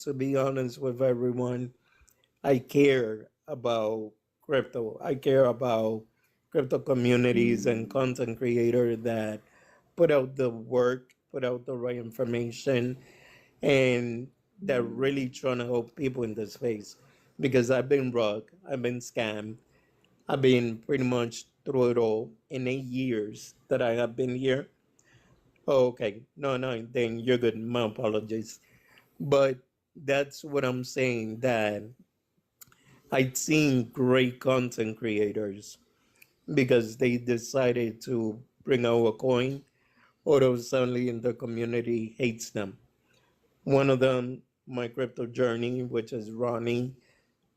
to be honest with everyone, I care about crypto. I care about crypto communities and content creators that put out the work, put out the right information, and that really trying to help people in this space. Because I've been robbed, I've been scammed, I've been pretty much through it all in 8 years that I have been here. Oh, okay, no, no, then you're good. My apologies. But that's what I'm saying, that I've seen great content creators because they decided to bring out a coin, although suddenly in the community hates them. One of them, my crypto journey, which is Ronnie.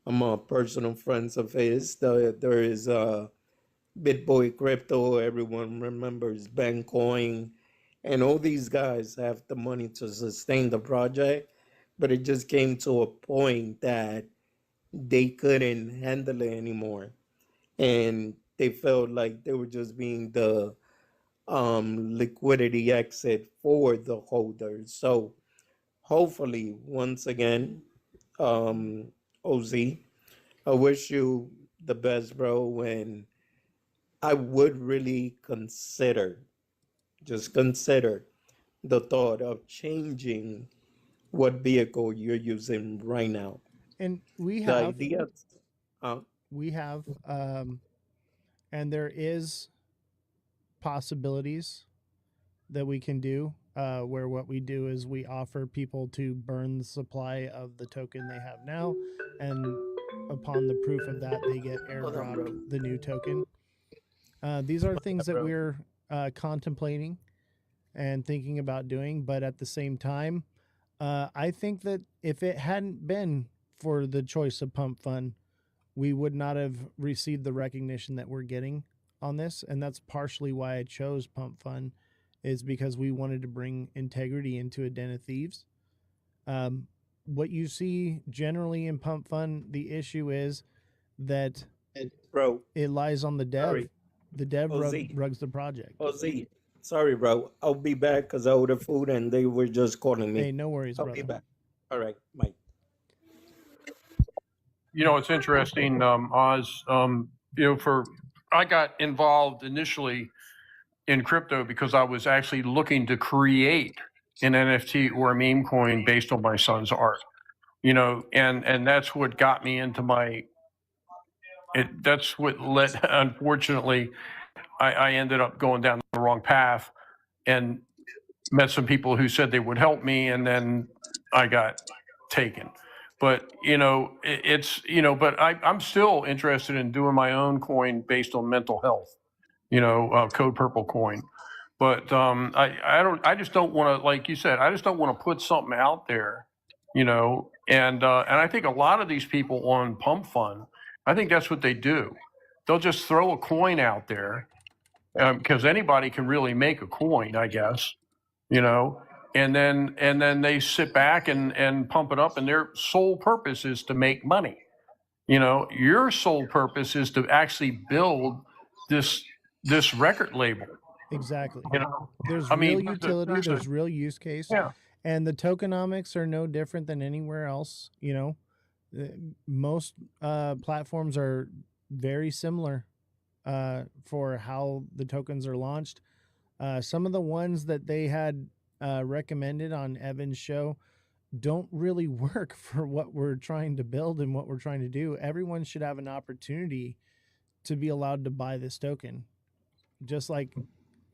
I'm a personal friend of his. There is BitBoy Crypto. Everyone remembers Bancoin, and all these guys have the money to sustain the project, but it just came to a point that they couldn't handle it anymore, and they felt like they were just being the liquidity exit for the holders. So hopefully, once again, um, OZ, I wish you the best, bro. And I would really consider, just consider the thought of changing what vehicle you're using right now. And we The have, idea, uh, we have, and there is possibilities that we can do where what we do is we offer people to burn the supply of the token they have now, and upon the proof of that, they get hold on, airdropped bro. the new token. These are Yeah, things that bro. we're contemplating and thinking about doing, but at the same time, I think that if it hadn't been for the choice of Pump Fund, we would not have received the recognition that we're getting on this, and that's partially why I chose Pump Fund, is because we wanted to bring integrity into a den of thieves. Um, what you see generally in Pump Fund, the issue is that Bro, it lies on the dev. sorry. The dev OZ, rugs the project. OZ. Sorry, bro. I'll be back because I ordered food and they were just calling me. Hey, no worries, I'll be brother. back. All right, Mike. It's interesting, Oz. For I got involved initially in crypto because I was actually looking to create an NFT or a meme coin based on my son's art. And that's what got me into my. That's what led. Unfortunately, I ended up going down the wrong path and met some people who said they would help me, and then I got taken. But but I'm still interested in doing my own coin based on mental health. Code Purple coin. But I just don't want to, like you said, I just don't want to put something out there, and I think a lot of these people on Pump Fund, I think that's what they do. They'll just throw a coin out there because anybody can really make a coin, I guess, you know, and then they sit back and pump it up, and their sole purpose is to make money. Your sole purpose is to actually build this this record label. Exactly. You know, There's I real mean, utility, there's real use case, yeah, and the tokenomics are no different than anywhere else. Most platforms are very similar for how the tokens are launched. Some of the ones that they had recommended on Evan's show don't really work for what we're trying to build and what we're trying to do. Everyone should have an opportunity to be allowed to buy this token, just like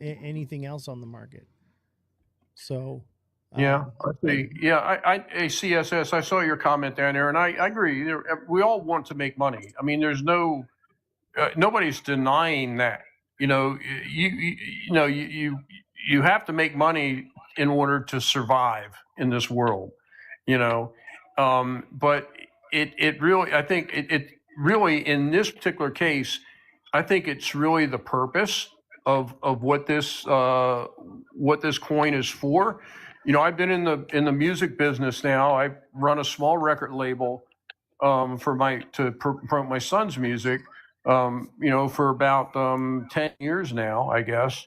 anything else on the market. So, yeah. I see. Yeah, CSS. I saw your comment down there, and I agree. We all want to make money. I mean, there's nobody's denying that. You have to make money in order to survive in this world. But it really, I think it really, in this particular case, I think it's really the purpose of what this coin is for. I've been in the music business now. I run a small record label to promote my son's music. For about 10 years now, I guess.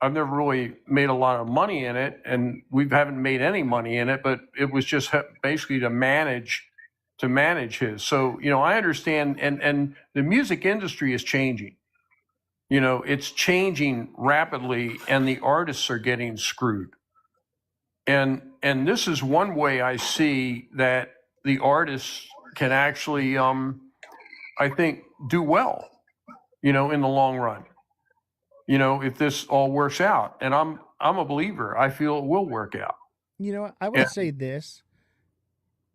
I've never really made a lot of money in it, and we haven't made any money in it, but it was just basically to manage his. So, I understand, and the music industry is changing. It's changing rapidly, and the artists are getting screwed. And this is one way I see that the artists can actually, I think, do well, in the long run. If this all works out, and I'm a believer, I feel it will work out. I will say this: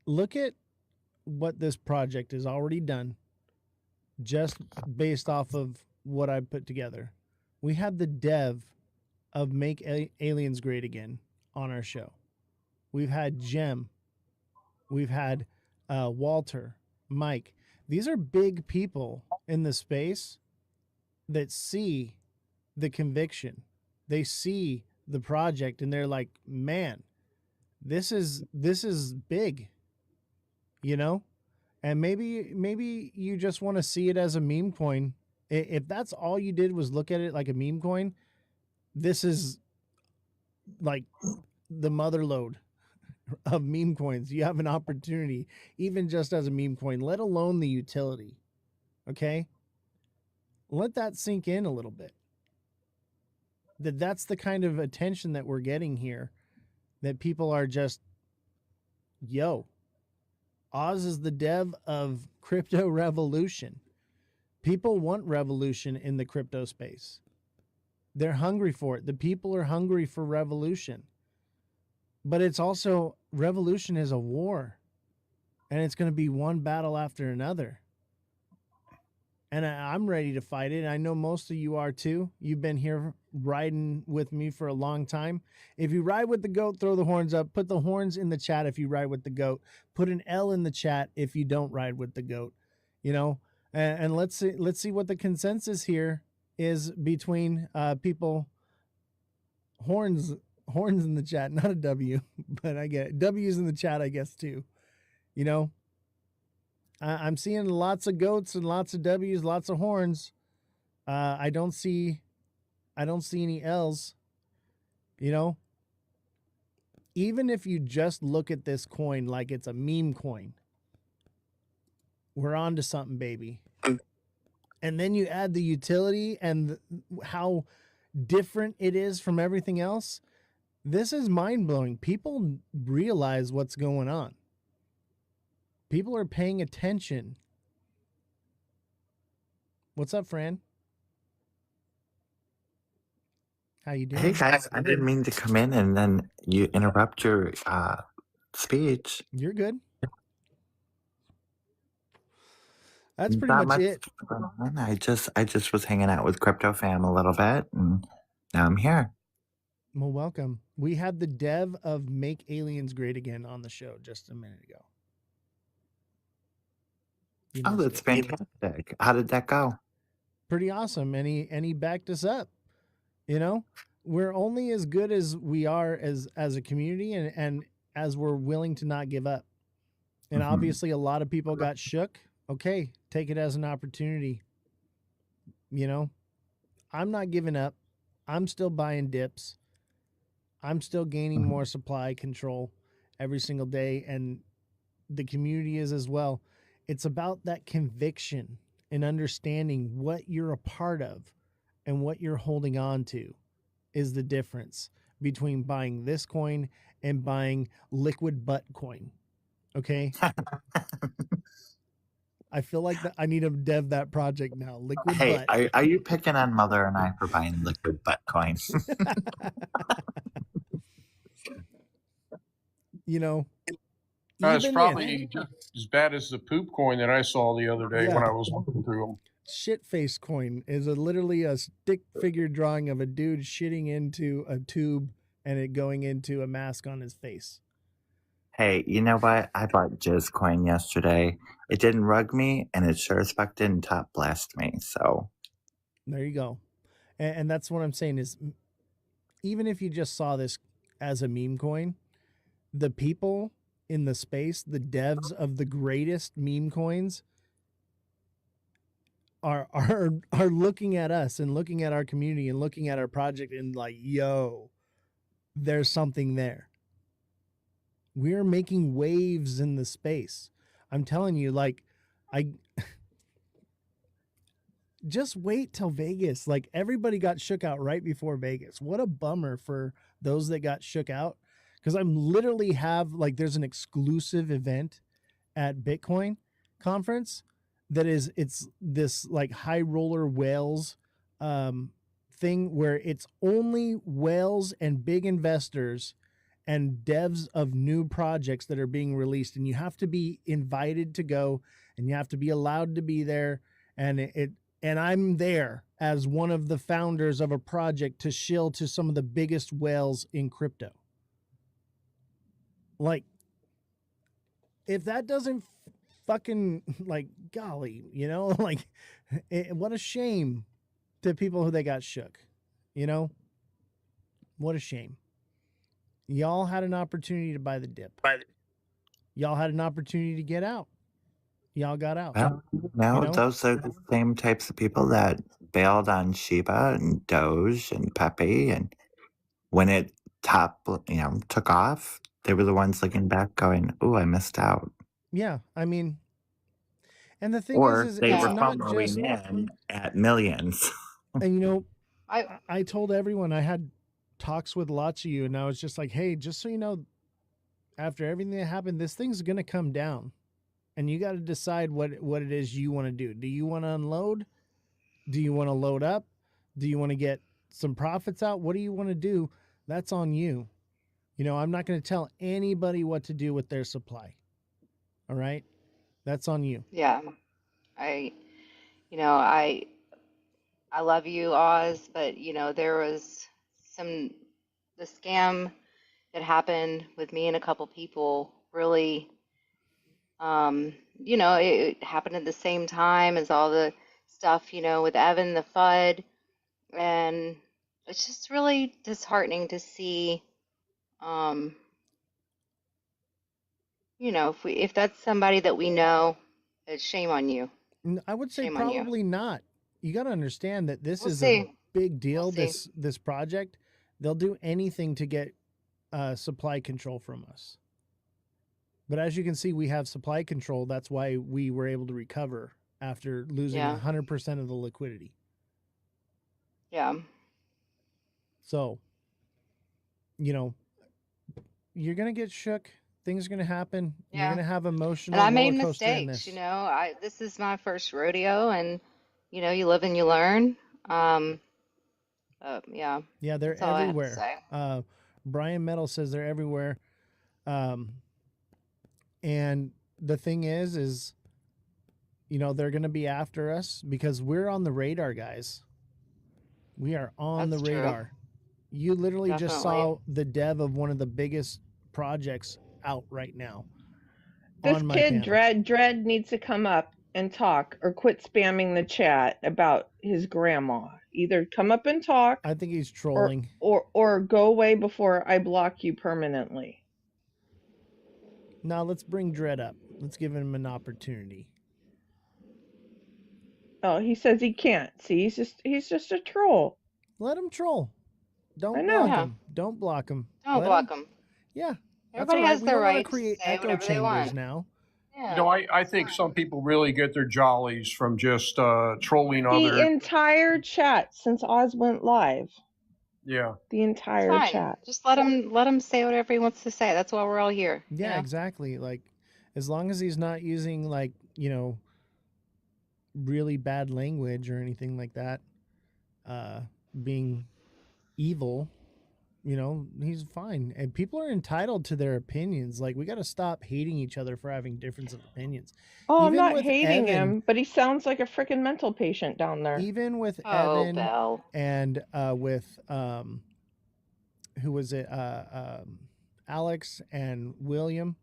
look at what this project has already done, just based off of what I put together. We had the dev of Make Aliens Great Again on our show. We've had Jem. We've had Walter, Mike. These are big people in the space that see the conviction. They see the project and they're like, man, this is big, And maybe you just want to see it as a meme coin. If that's all you did was look at it like a meme coin, this is like the mother lode of meme coins. You have an opportunity, even just as a meme coin, let alone the utility. Okay? Let that sink in a little bit. That's the kind of attention that we're getting here, that people are just, yo, Oz is the dev of crypto revolution. People want revolution in the crypto space. They're hungry for it. The people are hungry for revolution. But it's also, revolution is a war. And it's going to be one battle after another. And I'm ready to fight it. I know most of you are too. You've been here riding with me for a long time. If you ride with the goat, throw the horns up. Put the horns in the chat if you ride with the goat. Put an L in the chat if you don't ride with the goat. And let's see what the consensus here is between people. Horns in the chat, not a W, but I get it. W's in the chat, I guess too. I'm seeing lots of goats and lots of W's, lots of horns. I don't see any L's. Even if you just look at this coin like it's a meme coin, we're on to something, baby. And then you add the utility and how different it is from everything else. This is mind-blowing. People realize what's going on. People are paying attention. What's up, Fran? How you doing? Hey guys, I didn't mean to come in and then you interrupt your speech. You're good. That's pretty Not much it. going on. I just was hanging out with Crypto Fam a little bit, and now I'm here. Well, welcome. We had the dev of Make Aliens Great Again on the show just a minute ago. Oh, that's fantastic. How did that go? Pretty awesome. And he backed us up. We're only as good as we are as a community and as we're willing to not give up. And obviously a lot of people got shook. Okay, take it as an opportunity. I'm not giving up. I'm still buying dips. I'm still gaining more supply control every single day, and the community is as well. It's about that conviction and understanding what you're a part of and what you're holding on to is the difference between buying this coin and buying liquid butt coin. Okay? I feel like I need to dev that project now. Liquid butt. Hey, are you picking on Mother and I for buying liquid butt coins? It's probably just as bad as the poop coin that I saw the other day when I was looking through them. Shit face coin is literally a stick figure drawing of a dude shitting into a tube and it going into a mask on his face. Hey, you know what? I bought Jizz coin yesterday. It didn't rug me, and it sure as fuck didn't top blast me. So there you go. And that's what I'm saying is, even if you just saw this as a meme coin, the people in the space, the devs of the greatest meme coins, are looking at us and looking at our community and looking at our project and like, yo, there's something there. We're making waves in the space. I'm telling you, like, I just wait till Vegas. Like, everybody got shook out right before Vegas. What a bummer for those that got shook out. Because I'm literally have like there's an exclusive event at Bitcoin conference that is it's this like high roller whales um, thing where it's only whales and big investors and devs of new projects that are being released, and you have to be invited to go and you have to be allowed to be there, and and I'm there as one of the founders of a project to shill to some of the biggest whales in crypto. Like, if that doesn't fucking like golly, like what a shame to people who they got shook, you know? What a shame. Y'all had an opportunity to buy the dip. Y'all had an opportunity to get out. Y'all got out. Well, no, You know? those are the same types of people that bailed on Shiba and Doge and Pepe, and when it took off, they were the ones looking back going, "Ooh, I missed out." Yeah, I mean, and the thing Or is they it's were not FOMOing just, in at millions. and I I told everyone, I had talks with lots of you, and I was just like, hey, just so you know, after everything that happened, this thing's gonna come down, and you got to decide what it is you want to do. Do you want to unload? Do you want to load up? Do you want to get some profits out? What do you want to do? That's on you. I'm not going to tell anybody what to do with their supply. All right? That's on you. yeah, I you know, I love you, Oz, but there was some the scam that happened with me and a couple people really it happened at the same time as all the stuff, with Evan the FUD, and it's just really disheartening to see um if that's somebody that we know, it's shame on you. I would say Shame on you. probably not. You got to understand that this We'll is a see. big We'll deal. see. This project, they'll do anything to get supply control from us. But as you can see, we have supply control. That's why we were able to recover after losing Yeah. 100% of the liquidity. Yeah. So, you're going to get shook. Things are going to happen. You're Yeah. going to have And emotional I made roller coaster in mistakes, this. this is my first rodeo, and you live and you learn. Yeah, Yeah, they're that's all I have to everywhere. say. Brian Metal says they're everywhere. And the thing is, they're going to be after us because we're on the radar, guys. We are on the That's true. radar. You literally just Definitely. saw the dev of one of the biggest projects out right now This on my kid panel. Dread needs to come up and talk or quit spamming the chat about his grandma. Either come up and talk I think he's trolling. or go away before I block you permanently. Now let's bring Dread up. Let's give him an opportunity. Oh, he says he can't. See, he's just a troll. Let him troll. I Don't know. block Yeah. him. Don't block him. Don't Let block him. them. Yeah, that's Everybody all right. has We the don't want to right to create say echo whatever they chambers want. now. Yeah. I it's think fine. some people really get their jollies from just trolling The others. entire chat since Oz went live. Yeah. The It's entire fine. chat. Just let him say whatever he wants to say. That's why we're all here. Yeah, exactly. Like, as long as he's not using like really bad language or anything like that, being evil, he's fine. And people are entitled to their opinions. Like, we got to stop hating each other for having difference of opinions. Oh, Even I'm not with hating Evan, him, but he sounds like a freaking mental patient down there. even with Oh, Evan Belle. and with who was it? Alex and William,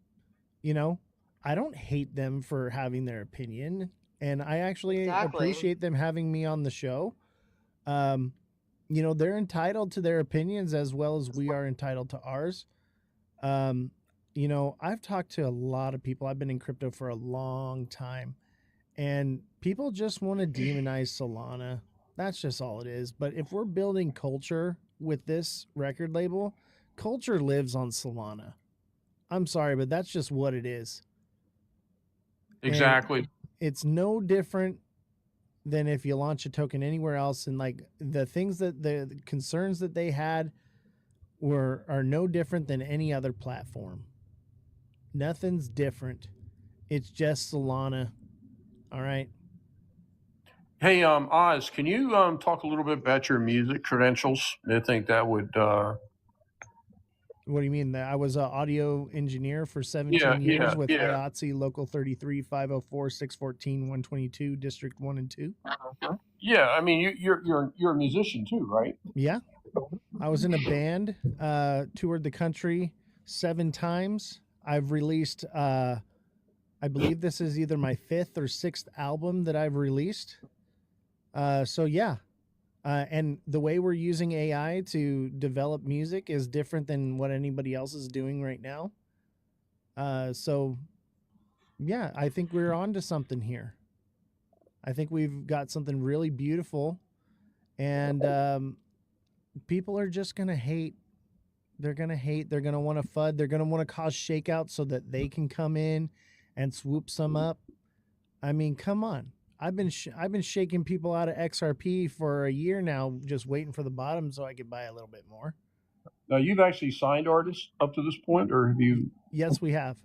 I don't hate them for having their opinion. And I actually Exactly. appreciate them having me on the show. They're entitled to their opinions as well as we are entitled to ours. I've talked to a lot of people. I've been in crypto for a long time. And people just want to demonize Solana. That's just all it is. But if we're building culture with this record label, culture lives on Solana. I'm sorry, but that's just what it is. Exactly. And it's no different than if you launch a token anywhere else. And like the things that the concerns that they had are no different than any other platform. Nothing's different. It's just Solana. All right. Hey, Oz, can you talk a little bit about your music credentials? I think that would. What do you mean? That I was an audio engineer for 17 years with IATSE Local 33, 504, 614, 122, District 1 and 2. Yeah, I mean, you're a musician too, right? Yeah. I was in a band, toured the country 7 times. I've released, I believe this is either my 5th or 6th album that I've released. So yeah. And the way we're using AI to develop music is different than what anybody else is doing right now. So yeah, I think we're on to something here. I think we've got something really beautiful, and people are just going to hate. They're going to hate. They're going to want to FUD. They're going to want to cause shakeouts so that they can come in and swoop some up. I mean, come on. I've been shaking people out of XRP for a year now, just waiting for the bottom so I could buy a little bit more. Now, you've actually signed artists up to this point, or have you? Yes, we have.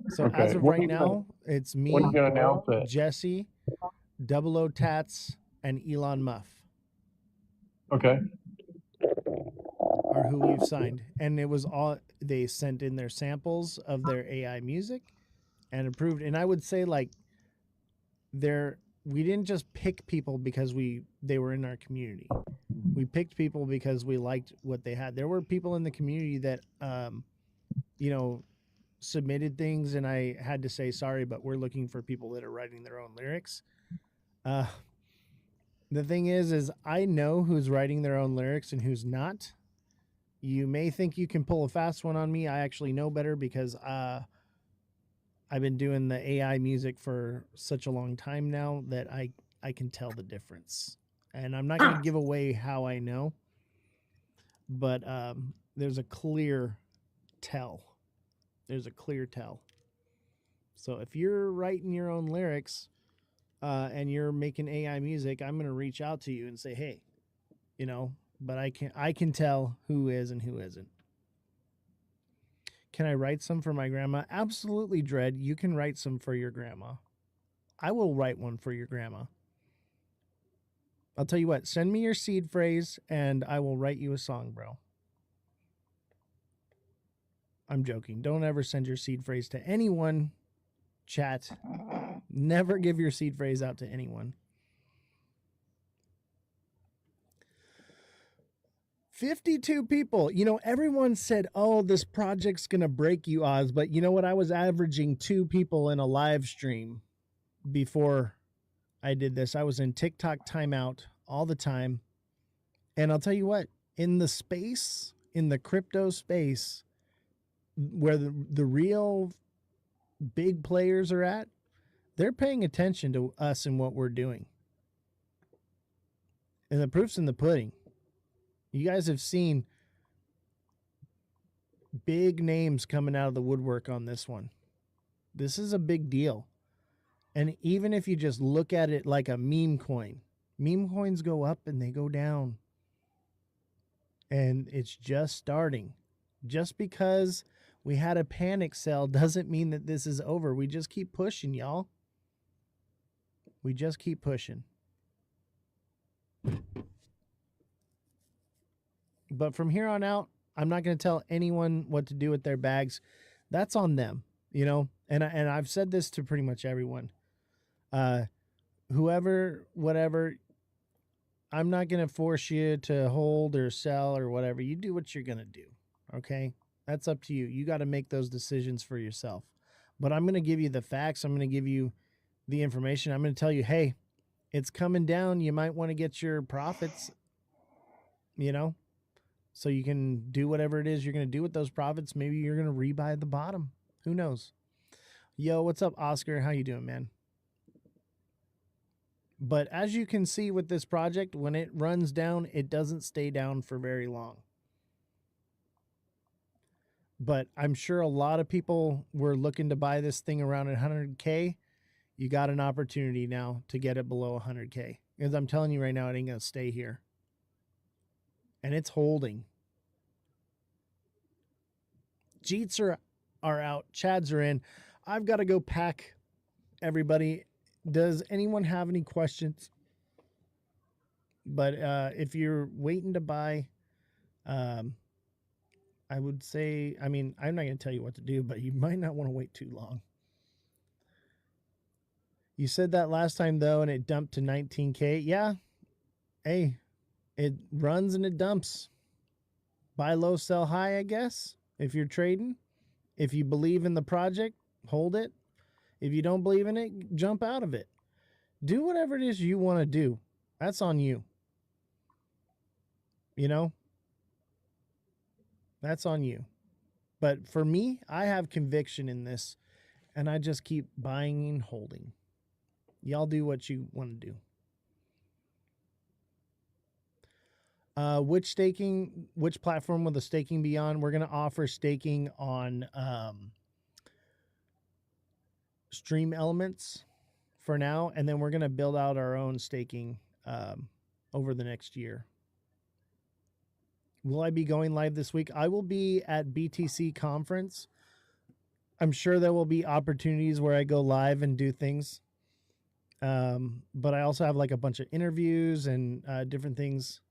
So Okay. as of right now, it's me, When are you going to announce it? Jesse, Double O Tats, and Elon Muff Okay. are who we've signed. And it was all, they sent in their samples of their AI music and approved. And I would say, like, we didn't just pick people because they were in our community. We picked people because we liked what they had. There were people in the community that submitted things, and I had to say sorry, but we're looking for people that are writing their own lyrics. The thing is I know who's writing their own lyrics and who's not. You may think you can pull a fast one on me. I actually know better because I've been doing the AI music for such a long time now that I can tell the difference. And I'm not going to give away how I know, but there's a clear tell. There's a clear tell. So if you're writing your own lyrics and you're making AI music, I'm going to reach out to you and say, hey, but I can tell who is and who isn't. Can I write some for my grandma? Absolutely, Dread. You can write some for your grandma. I will write one for your grandma. I'll tell you what, send me your seed phrase and I will write you a song, bro. I'm joking. Don't ever send your seed phrase to anyone, chat. Never give your seed phrase out to anyone. 52 people. Everyone said, oh, this project's going to break you, Oz. But you know what? I was averaging 2 people in a live stream before I did this. I was in TikTok timeout all the time. And I'll tell you what, in the crypto space, where the real big players are at, they're paying attention to us and what we're doing. And the proof's in the pudding. You guys have seen big names coming out of the woodwork on this one. This is a big deal. And even if you just look at it like a meme coins go up and they go down. And it's just starting. Just because we had a panic sell doesn't mean that this is over. We just keep pushing, y'all. We just keep pushing. But from here on out, I'm not going to tell anyone what to do with their bags. That's on them, And I've said this to pretty much everyone. Whoever, whatever, I'm not going to force you to hold or sell or whatever. You do what you're going to do, okay? That's up to you. You got to make those decisions for yourself. But I'm going to give you the facts. I'm going to give you the information. I'm going to tell you, hey, it's coming down. You might want to get your profits, so you can do whatever it is you're going to do with those profits. Maybe you're going to rebuy at the bottom. Who knows? Yo, what's up, Oscar? How you doing, man? But as you can see with this project, when it runs down, it doesn't stay down for very long. But I'm sure a lot of people were looking to buy this thing around 100K. You got an opportunity now to get it below 100K. Because I'm telling you right now, it ain't going to stay here. And it's holding. Jeets are out. Chads are in. I've got to go pack everybody. Does anyone have any questions? But if you're waiting to buy, I would say, I mean, I'm not going to tell you what to do, but you might not want to wait too long. You said that last time, though, and it dumped to 19K. Yeah. Hey, it runs and it dumps. Buy low, sell high, I guess, if you're trading. If you believe in the project, hold it. If you don't believe in it, jump out of it. Do whatever it is you want to do. That's on you. You know? That's on you. But for me, I have conviction in this, and I just keep buying and holding. Y'all do what you want to do. Which platform will the staking be on? We're going to offer staking on Stream Elements for now, and then we're going to build out our own staking over the next year. Will I be going live this week? I will be at BTC conference. I'm sure there will be opportunities where I go live and do things. But I also have like a bunch of interviews and different things.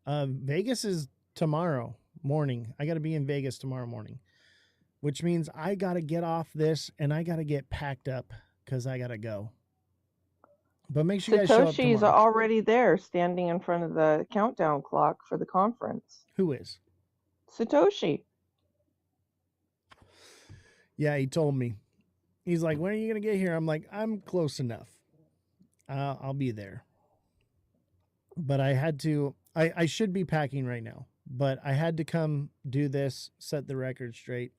Vegas is tomorrow morning. I got to be in Vegas tomorrow morning, which means I got to get off this and I got to get packed up because I got to go. But make sure you guys show up Satoshi's tomorrow. already there standing in front of the countdown clock for the conference. Who is? Satoshi. Yeah, he told me. He's like, when are you going to get here? I'm like, I'm close enough. I'll be there. But I had to, I should be packing right now, but I had to come do this, set the record straight,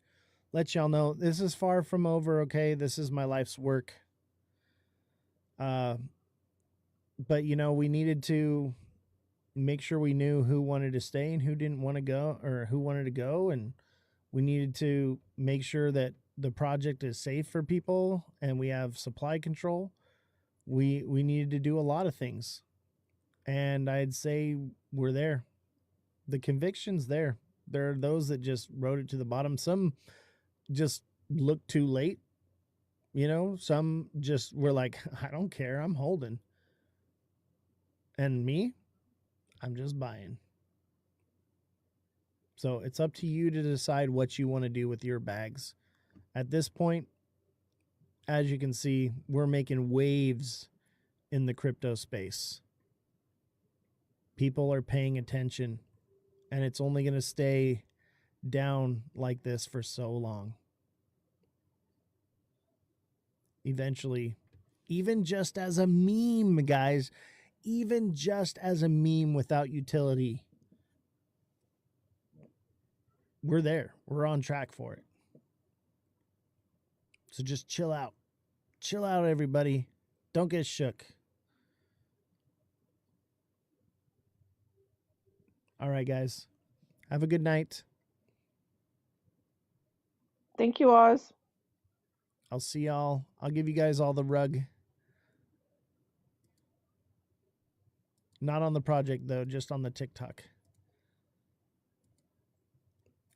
let y'all know this is far from over, okay? This is my life's work. But, you know, we needed to make sure we knew who wanted to stay and who didn't want to go, or who wanted to go. And we needed to make sure that the project is safe for people and we have supply control. We needed to do a lot of things. And I'd say we're there. The conviction's there. There are those that just wrote it to the bottom. Some just looked too late. You know, some just were like, I don't care. I'm holding. And me, I'm just buying. So it's up to you to decide what you want to do with your bags. At this point, as you can see, we're making waves in the crypto space. People are paying attention, and it's only going to stay down like this for so long. Eventually, even just as a meme, guys, even just as a meme without utility, we're there. We're on track for it. So just chill out. Chill out, everybody. Don't get shook. All right, guys. Have a good night. Thank you, Oz. I'll see y'all. I'll give you guys all the rug. Not on the project, though, just on the TikTok.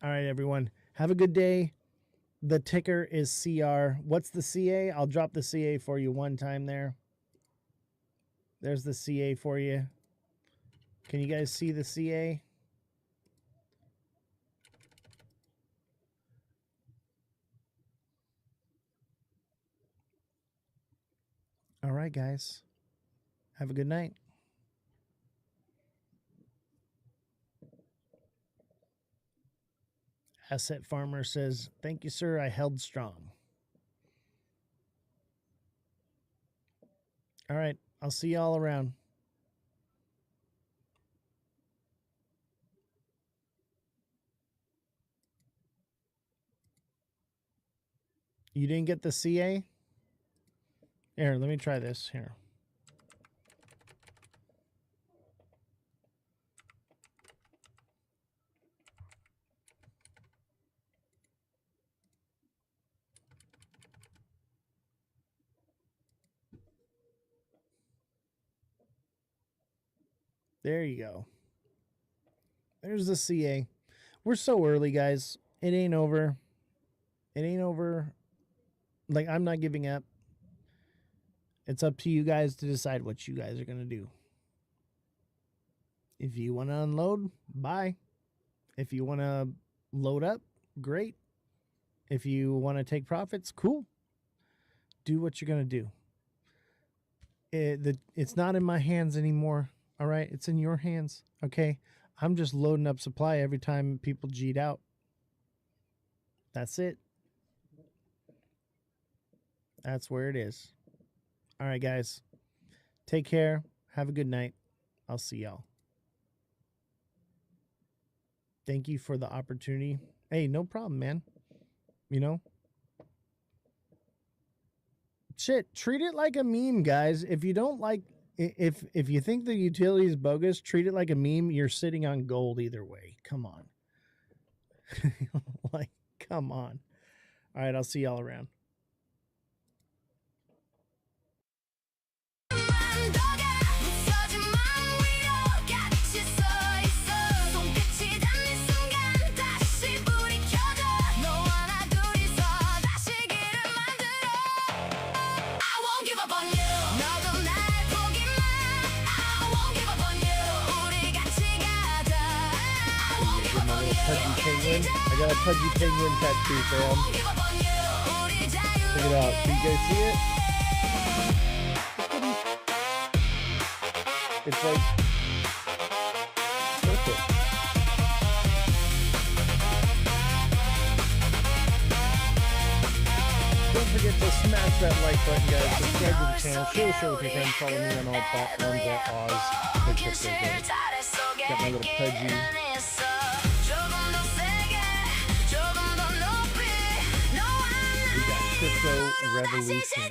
All right, everyone. Have a good day. The ticker is CR. What's the CA? I'll drop the CA for you one time there. There's the CA for you. Can you guys see the CA? All right, guys. Have a good night. Asset Farmer says, thank you, sir. I held strong. All right. I'll see y'all around. You didn't get the CA? Here, let me try this here. There you go. There's the CA. We're so early, guys. It ain't over. It ain't over. Like, I'm not giving up. It's up to you guys to decide what you guys are going to do. If you want to unload, bye. If you want to load up, great. If you want to take profits, cool. Do what you're going to do. It's not in my hands anymore. All right. It's in your hands. Okay. I'm just loading up supply every time people G'd out. That's it. That's where it is. All right, guys. Take care. Have a good night. I'll see y'all. Thank you for the opportunity. Hey, no problem, man. You know? Shit, treat it like a meme, guys. If you don't like, if you think the utility is bogus, treat it like a meme. You're sitting on gold either way. Come on. Like, come on. All right, I'll see y'all around. Pudgy penguin. I got a pudgy penguin tattoo, fam. Check it out. Can you guys see it? It's like perfect. Don't forget to smash that like button, guys. Subscribe to the channel. Share with your friends. Follow me on all platforms at Ozthecryptogoat. Got my little pudgy. Crypto Revolution.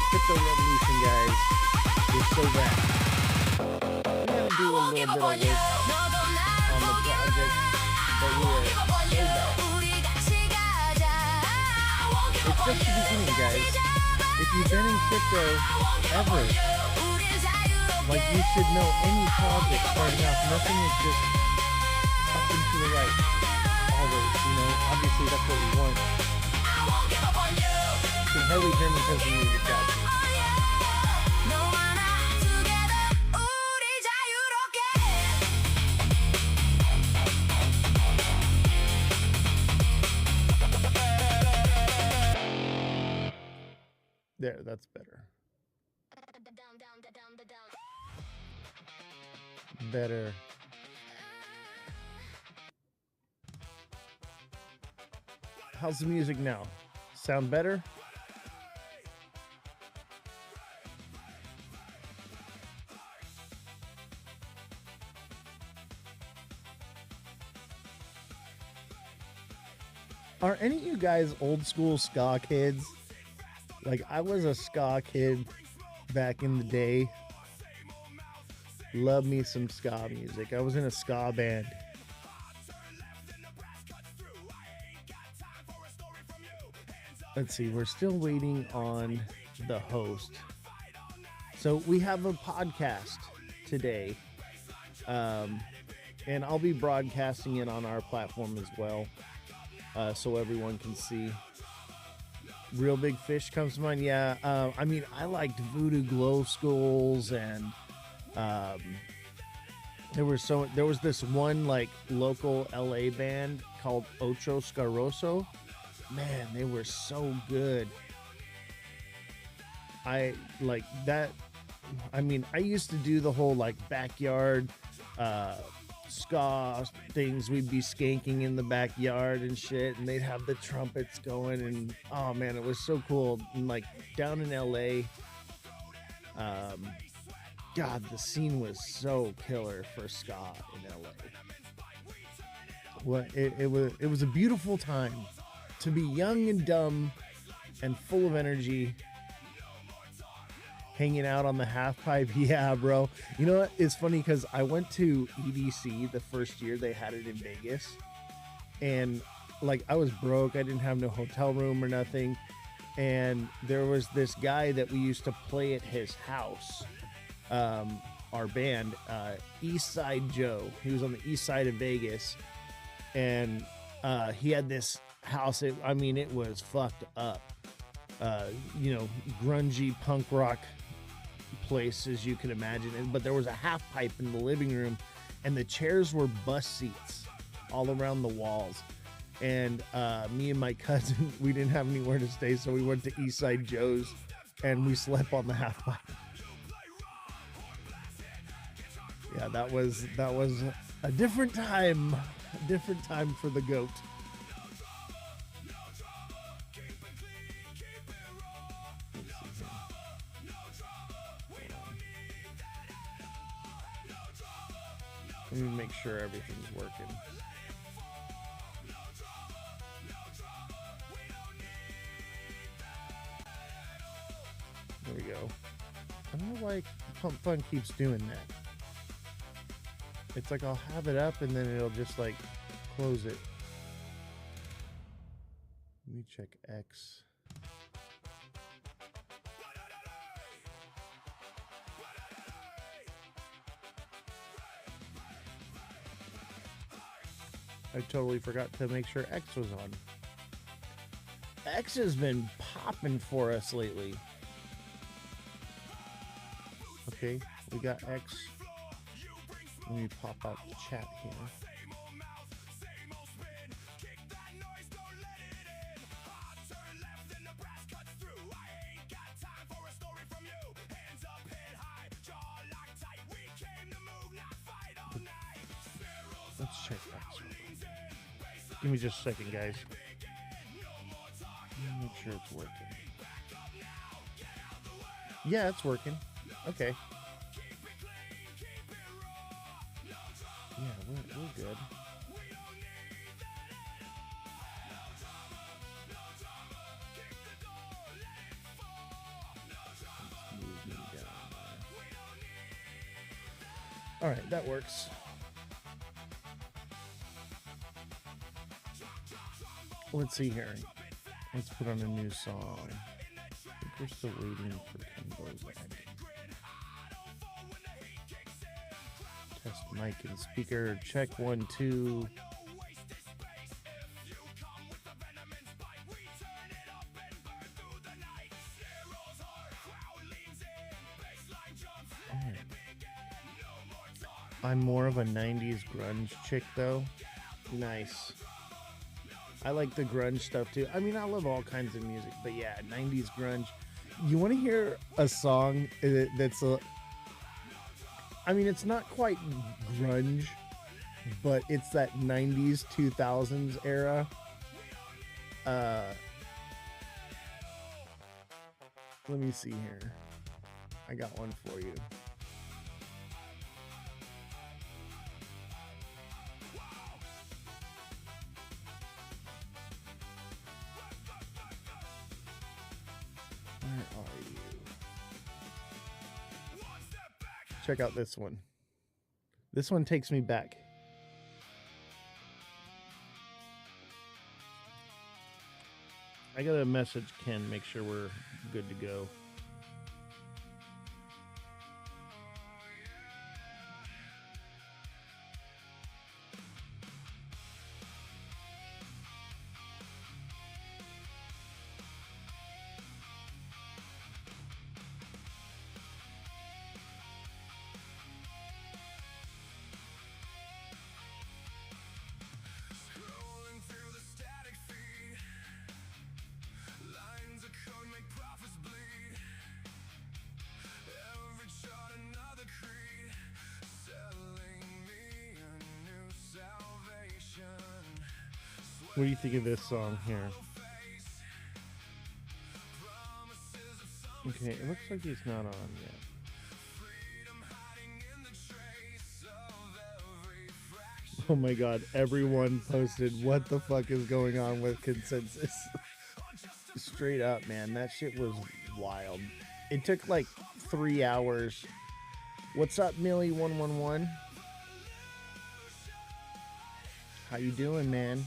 Crypto Revolution, guys. We're so bad. We're going to do a little bit of work on the project, but we are so bad. It's just the beginning, guys. If you've been in crypto ever, like, you should know any project starting off, nothing is just up and to the right. Always, you know, obviously that's what we want. Can hardly hear me because of music, guys. There, that's better. Better. How's the music now? Sound better? Are any of you guys old school ska kids? Like, I was a ska kid back in the day. Love me some ska music. I was in a ska band. Let's see, we're still waiting on the host. So we have a podcast today. And I'll be broadcasting it on our platform as well. So everyone can see. Real Big Fish comes to mind. Yeah, I mean, I liked Voodoo Glow Skulls, and there was this one like local LA band called Ocho Scaroso. Man, they were so good. I like that. I mean, I used to do the whole like backyard ska things. We'd be skanking in the backyard and shit, and they'd have the trumpets going, and oh man, it was so cool. And like down in LA, God, the scene was so killer for ska in LA. Well, it was a beautiful time to be young and dumb and full of energy, hanging out on the half pipe. Yeah, bro. You know what? It's funny because I went to EDC the first year they had it in Vegas, and like I was broke. I didn't have no hotel room or nothing, and there was this guy that we used to play at his house. our band, East Side Joe. He was on the east side of Vegas, and he had this house. It was fucked up. Grungy punk rock place as you can imagine. But there was a half pipe in the living room, and the chairs were bus seats all around the walls. And me and my cousin, we didn't have anywhere to stay, so we went to East Side Joe's, and we slept on the half pipe. Yeah, that was a different time for the goat. Let me make sure everything's working. There we go. I don't know why Pump Fun keeps doing that. It's like I'll have it up and then it'll just like close it. Let me check X. I totally forgot to make sure X was on. X has been popping for us lately. Okay, we got X. Let me pop out the chat here. Let's check X. Give me just a second, guys. Make sure it's working. Yeah, it's working. Okay. Yeah, we're good. All right, that works. Let's see here. Let's put on a new song. I think we're still waiting for Kimbo's back. Test mic and speaker. Check 1, 2. Oh. I'm more of a 90s grunge chick though. Nice. I like the grunge stuff too. I mean, I love all kinds of music, but yeah, 90s grunge. You want to hear a song that's it's not quite grunge, but it's that 90s, 2000s era. Let me see here. I got one for you. Where are you? Check out this one. This one takes me back. I gotta message Ken, make sure we're good to go. What do you think of this song here? Okay, it looks like he's not on yet. Oh my god, everyone posted what the fuck is going on with Consensus. Straight up, man, that shit was wild. It took like 3 hours. What's up, Millie111? How you doing, man?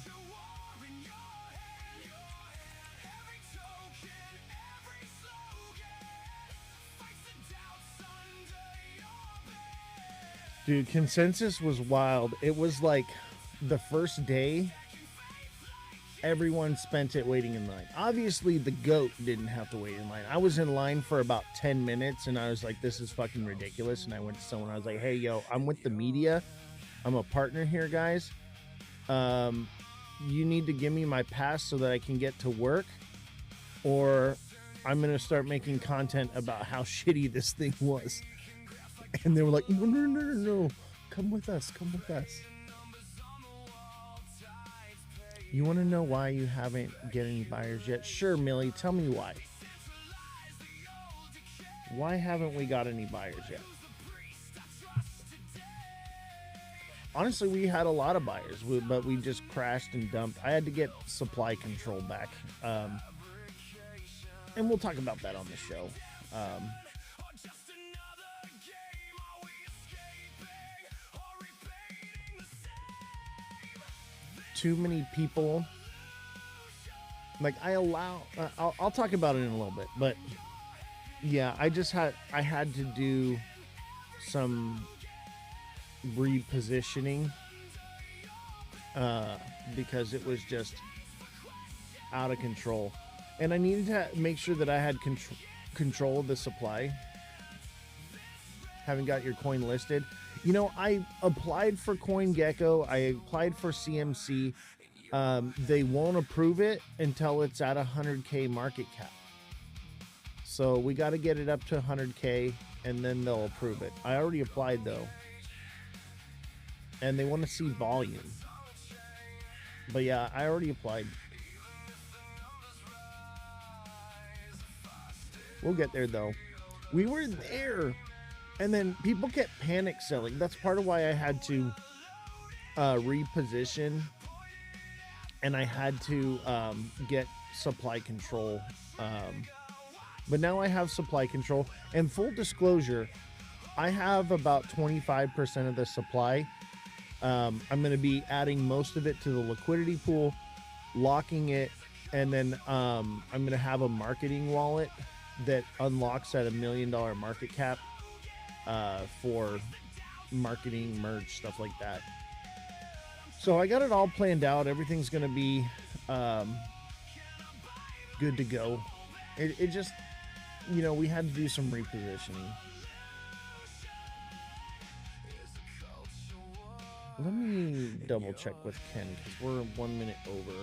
Dude, consensus was wild. It was like the first day, everyone spent it waiting in line. Obviously, the goat didn't have to wait in line. I was in line for about 10 minutes and I was like, this is fucking ridiculous. And I went to someone, I was like, hey, yo, I'm with the media. I'm a partner here, guys. You need to give me my pass so that I can get to work, or I'm going to start making content about how shitty this thing was. And they were like, no. Come with us. You want to know why you haven't get any buyers yet? Sure, Millie, tell me why. Why haven't we got any buyers yet? Honestly, we had a lot of buyers, but we just crashed and dumped. I had to get supply control back. And we'll talk about that on the show. Too many people. Like, I'll talk about it in a little bit, but yeah, I had to do some repositioning because it was just out of control, and I needed to make sure that I had control of the supply. Haven't got your coin listed. You know, I applied for CoinGecko. I applied for CMC. They won't approve it until it's at 100K market cap. So we got to get it up to 100K and then they'll approve it. I already applied though. And they want to see volume. But yeah, I already applied. We'll get there though. We were there. And then people kept panic selling. That's part of why I had to reposition. And I had to get supply control. But now I have supply control. And full disclosure, I have about 25% of the supply. I'm going to be adding most of it to the liquidity pool, locking it, and then I'm going to have a marketing wallet that unlocks at $1 million market cap for marketing, merch, stuff like that. So I got it all planned out. Everything's going to be good to go. It just, you know, we had to do some repositioning. Let me double check with Ken because we're 1 minute over.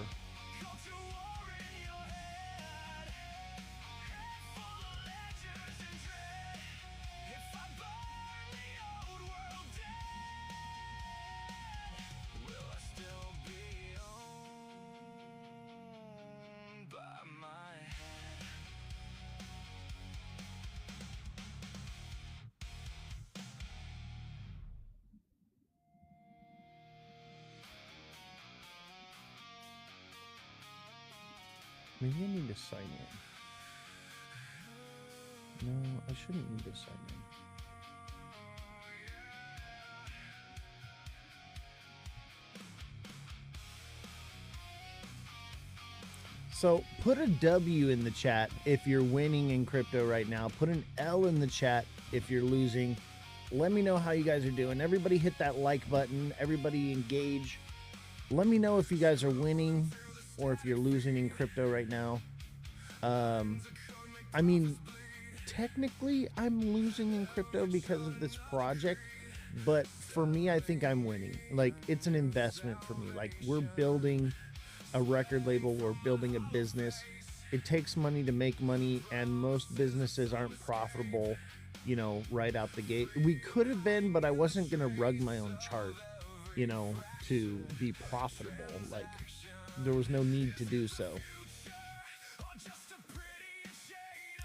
Maybe I need to sign in. No, I shouldn't need to sign in. So put a W in the chat if you're winning in crypto right now. Put an L in the chat if you're losing. Let me know how you guys are doing. Everybody hit that like button. Everybody engage. Let me know if you guys are winning or if you're losing in crypto right now. I mean, technically I'm losing in crypto because of this project, but for me, I think I'm winning. Like, it's an investment for me. Like, we're building a record label, we're building a business. It takes money to make money, and most businesses aren't profitable, you know, right out the gate. We could have been, but I wasn't gonna rug my own chart, you know, to be profitable. Like, there was no need to do so.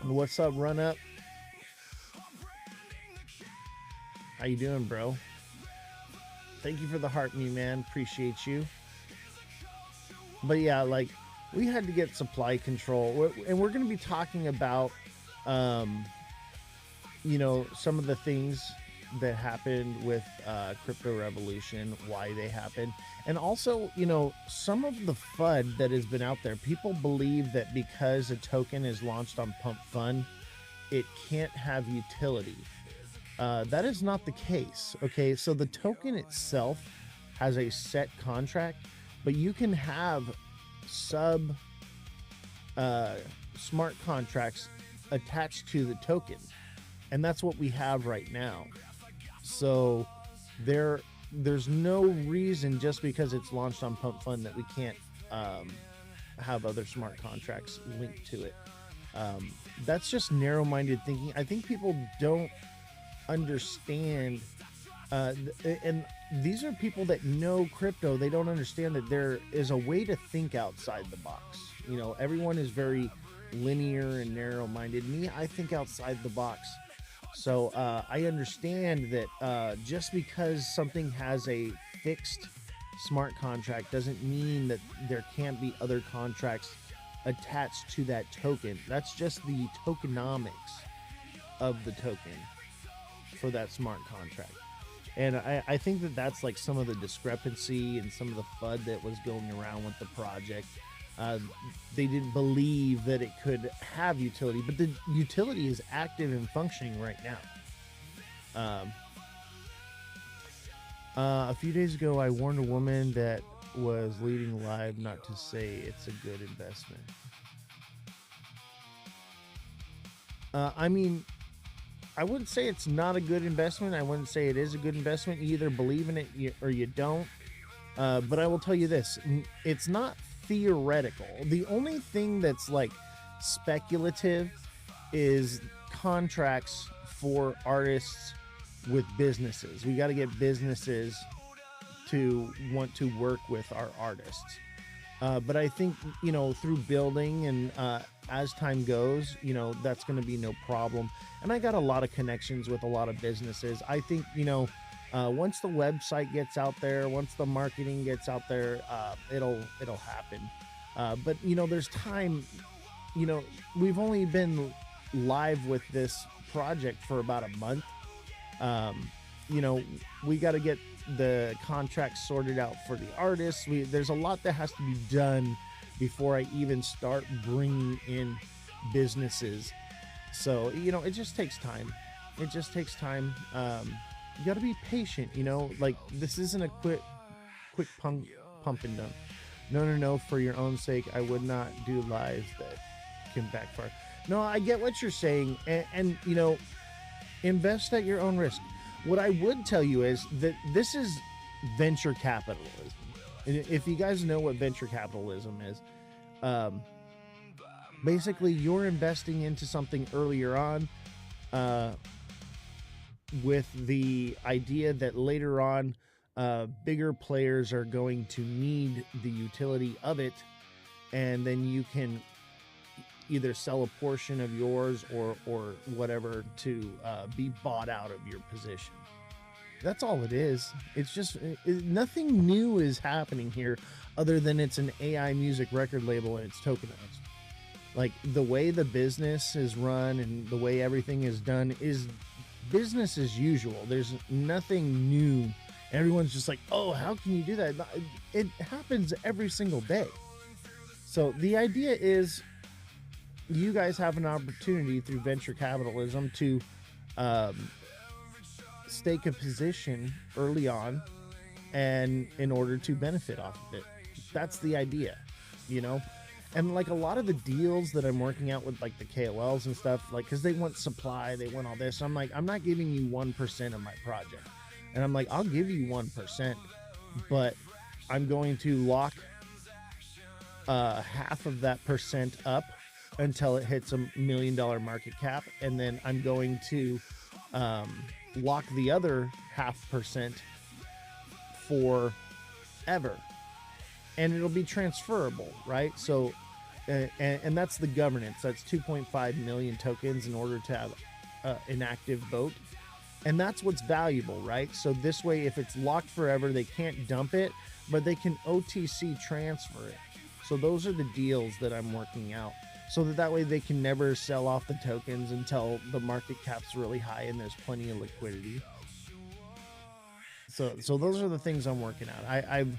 What's up, Run Up? How you doing, bro? Thank you for the heart, me man. Appreciate you. But yeah, like, we had to get supply control, and we're going to be talking about, you know, some of the things that happened with Crypto Revolution, why they happened, and also, you know, some of the FUD that has been out there. People believe that because a token is launched on Pump Fun, it can't have utility. That is not the case. Okay, so the token itself has a set contract, but you can have sub smart contracts attached to the token, and that's what we have right now. So there's no reason, just because it's launched on Pump Fund, that we can't have other smart contracts linked to it. That's just narrow-minded thinking. I think people don't understand, and these are people that know crypto. They don't understand that there is a way to think outside the box. You know, everyone is very linear and narrow-minded. Me, I think outside the box. So I understand that just because something has a fixed smart contract doesn't mean that there can't be other contracts attached to that token. That's just the tokenomics of the token for that smart contract. And I think that that's like some of the discrepancy and some of the FUD that was going around with the project. They didn't believe that it could have utility, but the utility is active and functioning right now. A few days ago, I warned a woman that was leading live not to say it's a good investment. I mean, I wouldn't say it's not a good investment. I wouldn't say it is a good investment. You either believe in it or you don't. But I will tell you this, it's not theoretical. The only thing that's like speculative is contracts for artists with businesses. We got to get businesses to want to work with our artists. But I think, you know, through building and as time goes, you know, that's going to be no problem. And I got a lot of connections with a lot of businesses. I think, you know, once the website gets out there, once the marketing gets out there, it'll happen. But, you know, there's time. You know, we've only been live with this project for about a month. You know, we got to get the contracts sorted out for the artists. There's a lot that has to be done before I even start bringing in businesses. So, you know, it just takes time. It just takes time. You got to be patient, you know, like this isn't a quick pump and dump. No, for your own sake, I would not do lives that can backfire. No, I get what you're saying. And you know, invest at your own risk. What I would tell you is that this is venture capitalism. And if you guys know what venture capitalism is, basically you're investing into something earlier on, with the idea that later on, bigger players are going to need the utility of it, and then you can either sell a portion of yours or whatever to be bought out of your position. That's all it is. It's just nothing new is happening here other than it's an AI music record label and it's tokenized. Like the way the business is run and the way everything is done is business as usual. There's nothing new. Everyone's just like, oh, how can you do that? It happens every single day. So the idea is you guys have an opportunity through venture capitalism to stake a position early on, and in order to benefit off of it. That's the idea, you know? And like a lot of the deals that I'm working out with like the KOLs and stuff, like, cause they want supply, they want all this. So I'm like, I'm not giving you 1% of my project. And I'm like, I'll give you 1%, but I'm going to lock half of that percent up until it hits $1 million market cap. And then I'm going to lock the other 0.5% forever. And it'll be transferable, right? So, and that's the governance. That's 2.5 million tokens in order to have an active vote. And that's what's valuable, right? So this way, if it's locked forever, they can't dump it, but they can OTC transfer it. So those are the deals that I'm working out. So that way they can never sell off the tokens until the market cap's really high and there's plenty of liquidity. So those are the things I'm working out. I've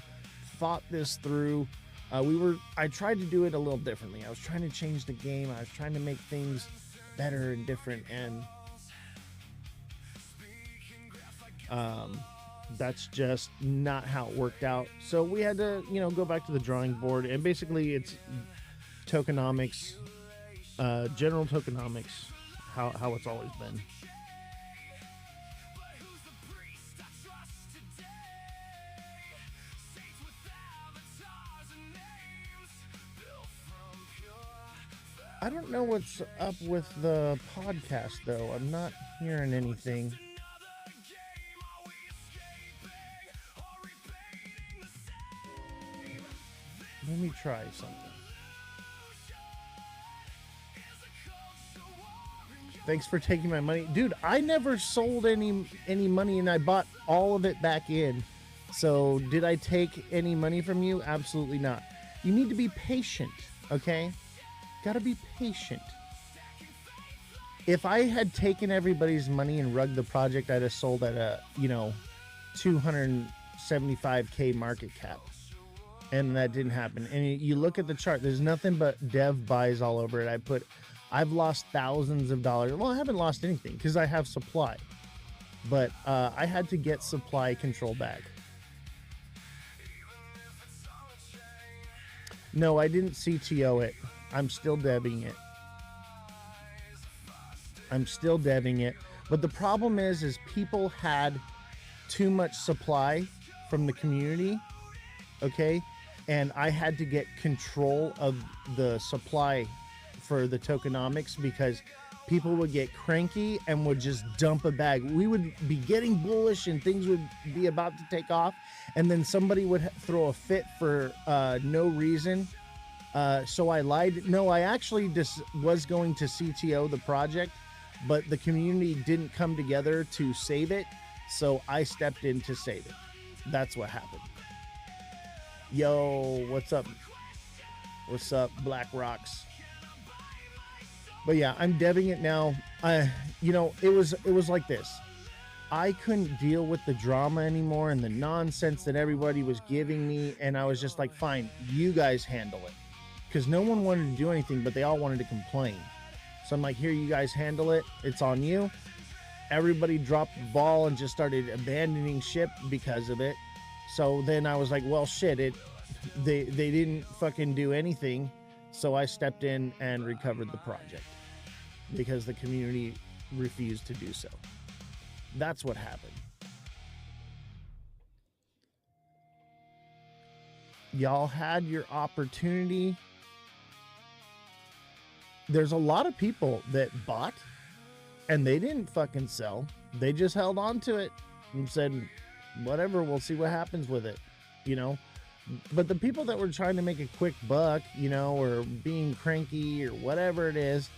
thought this through. I tried to do it a little differently. I was trying to change the game. I was trying to make things better and different. And Um, that's just not how it worked out. So we had to, go back to the drawing board, and basically it's tokenomics, general tokenomics, how it's always been. I don't know what's up with the podcast, though. I'm not hearing anything. Let me try something. Thanks for taking my money. Dude, I never sold any money, and I bought all of it back in. So did I take any money from you? Absolutely not. You need to be patient, okay? Gotta be patient. If I had taken everybody's money and rugged the project, I'd have sold at a, 275K market cap. And that didn't happen. And you look at the chart, there's nothing but dev buys all over it. I've lost thousands of dollars. Well, I haven't lost anything because I have supply. But I had to get supply control back. No, I didn't CTO it. I'm still debbing it. But the problem is people had too much supply from the community, okay? And I had to get control of the supply for the tokenomics because people would get cranky and would just dump a bag. We would be getting bullish and things would be about to take off, and then somebody would throw a fit for no reason. So I lied. No, I actually just was going to CTO the project, but the community didn't come together to save it, so I stepped in to save it. That's what happened. Yo, what's up? What's up, Black Rocks? But yeah, I'm debbing it now. It was like this. I couldn't deal with the drama anymore and the nonsense that everybody was giving me, and I was just like, fine, you guys handle it. Because no one wanted to do anything, but they all wanted to complain. So I'm like, here, you guys handle it. It's on you. Everybody dropped the ball and just started abandoning ship because of it. So then I was like, well, shit, they didn't fucking do anything. So I stepped in and recovered the project because the community refused to do so. That's what happened. Y'all had your opportunity. There's a lot of people that bought and they didn't fucking sell. They just held on to it and said, whatever, we'll see what happens with it, But the people that were trying to make a quick buck, or being cranky or whatever it is,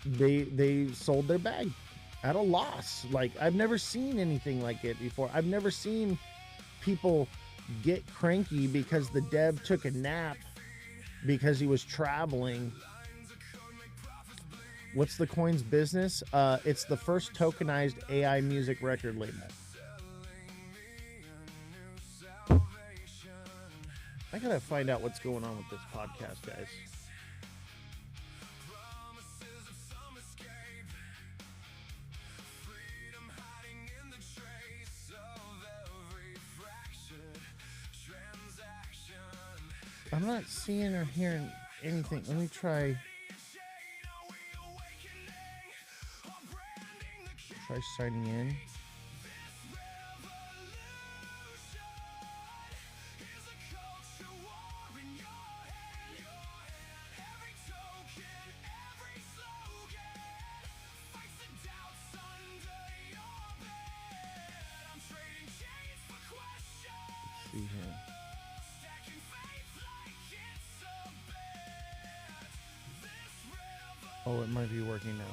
they sold their bag at a loss. Like, I've never seen anything like it before. I've never seen people get cranky because the dev took a nap because he was traveling. What's the coin's business? It's the first tokenized AI music record label. I gotta find out what's going on with this podcast, guys. I'm not seeing or hearing anything. Let me try signing in. Let's see here. Oh, it might be working now.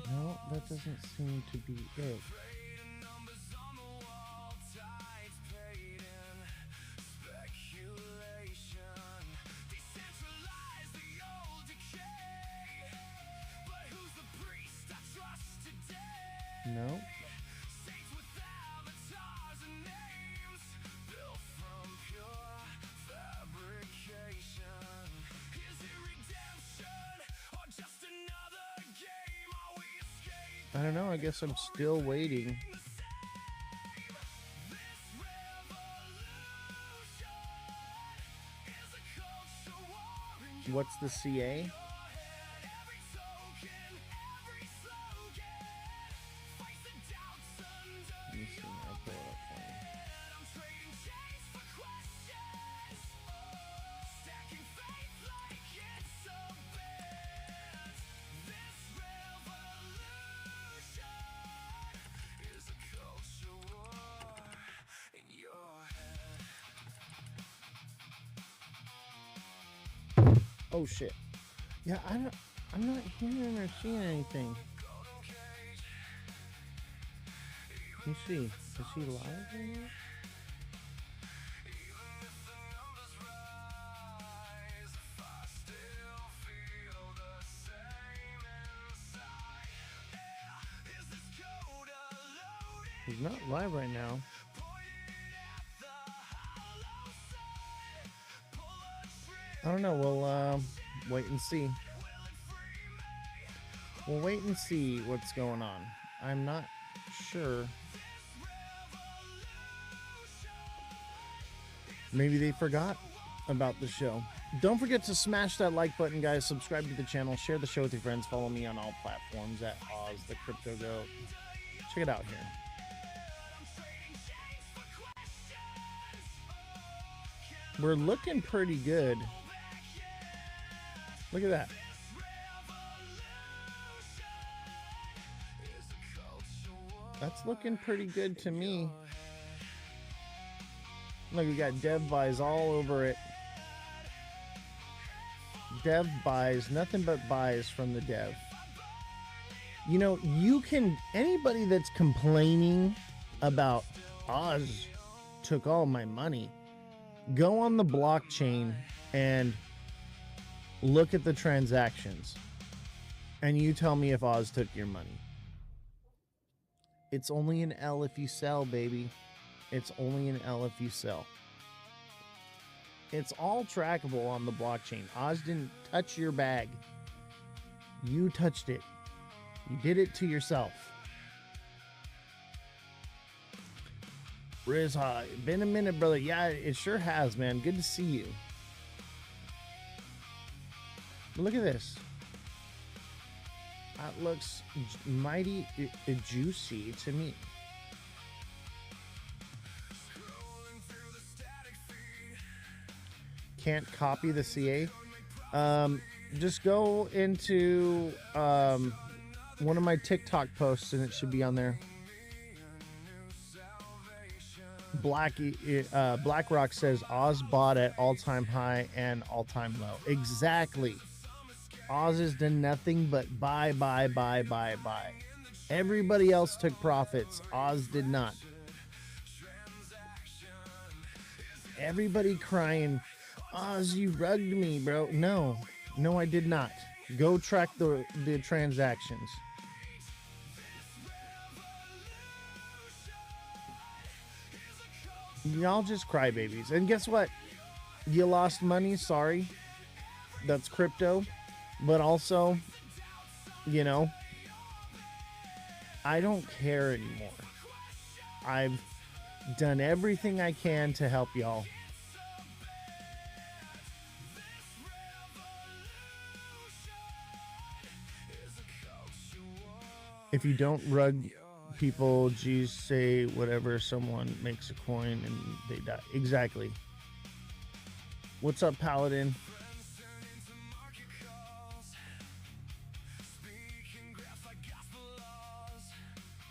No, that doesn't seem to be it. No. I don't know. I guess I'm still waiting. What's the CA? Let me see. I'll pull it up for you. Oh shit. Yeah, I'm not hearing or seeing anything. Let me see. Is he live right now? He's not live right now. I don't know. We'll wait and see. We'll wait and see what's going on. I'm not sure. Maybe they forgot about the show. Don't forget to smash that like button, guys. Subscribe to the channel. Share the show with your friends. Follow me on all platforms at Ozthecryptogoat. Check it out here. We're looking pretty good. Look at that. That's looking pretty good to me. Look, we got dev buys all over it. Dev buys, nothing but buys from the dev. You know, you can, anybody that's complaining about Oz took all my money, go on the blockchain and look at the transactions, and you tell me if Oz took your money. It's only an L if you sell, baby. It's only an L if you sell. It's all trackable on the blockchain. Oz didn't touch your bag. You touched it. You did it to yourself. Riz, been a minute, brother. Yeah, it sure has, man. Good to see you. Look at this. That looks mighty juicy to me. Can't copy the CA. Just go into one of my TikTok posts and it should be on there. BlackRock says Oz bought at all-time high and all-time low. Exactly. Oz has done nothing but buy. Everybody else took profits. Oz did not. Everybody crying, Oz, you rugged me, bro. No, I did not. Go track the transactions. Y'all just crybabies. And guess what? You lost money. Sorry. That's crypto. But also, you know, I don't care anymore. I've done everything I can to help y'all. If you don't rug people, G's say whatever, someone makes a coin and they die. Exactly. What's up, Paladin?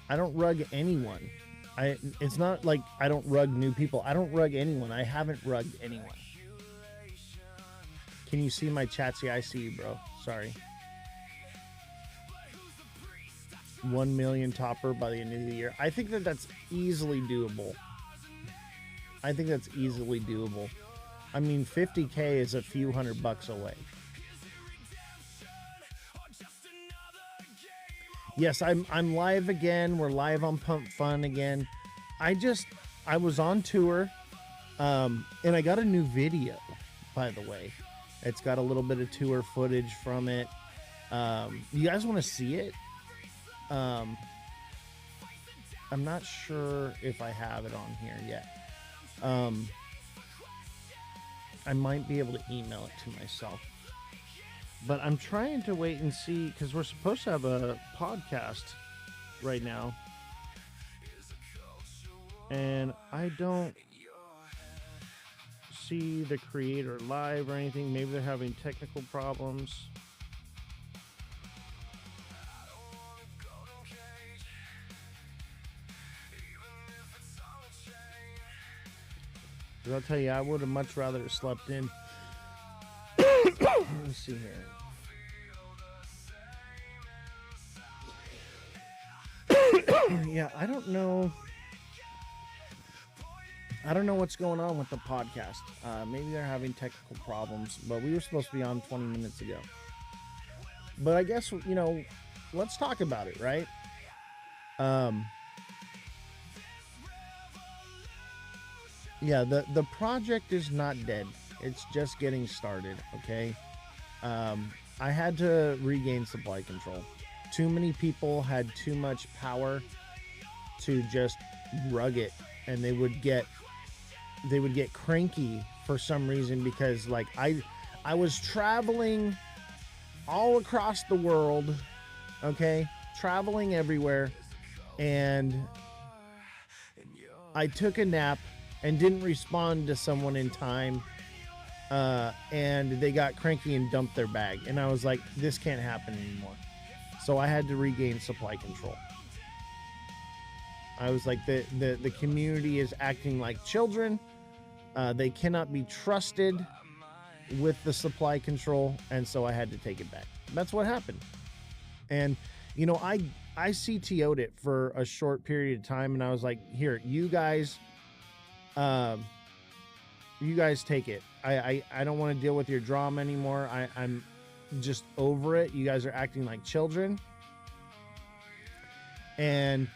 I don't rug anyone. It's not like I don't rug new people. I don't rug anyone. I haven't rugged anyone. Can you see my chats? Yeah, I see you, bro. Sorry. 1 million topper by the end of the year. I think that's easily doable. I think that's easily doable. I mean, 50K is a few $100 away. yes, I'm live again. We're live on Pump Fun again. I was on tour, and I got a new video, by the way. It's got a little bit of tour footage from it. You guys want to see it? I'm not sure if I have it on here yet. I might be able to email it to myself. But I'm trying to wait and see, because we're supposed to have a podcast right now. And I don't see the creator live or anything. Maybe they're having technical problems. I'll tell you, I would have much rather slept in. Let me see here. Yeah, I don't know what's going on with the podcast. Maybe they're having technical problems, but we were supposed to be on 20 minutes ago. But I guess, let's talk about it, right? Yeah, the project is not dead. It's just getting started, okay? I had to regain supply control. Too many people had too much power to just rug it, and they would get cranky for some reason, because like I was traveling all across the world, okay? Traveling everywhere, and I took a nap and didn't respond to someone in time, and they got cranky and dumped their bag, and I was like, this can't happen anymore. So I had to regain supply control. I was like, the community is acting like children. They cannot be trusted with the supply control, and so I had to take it back. That's what happened. And I CTO'd it for a short period of time, and I was like, here, you guys take it. I don't want to deal with your drama anymore. I'm just over it. You guys are acting like children. And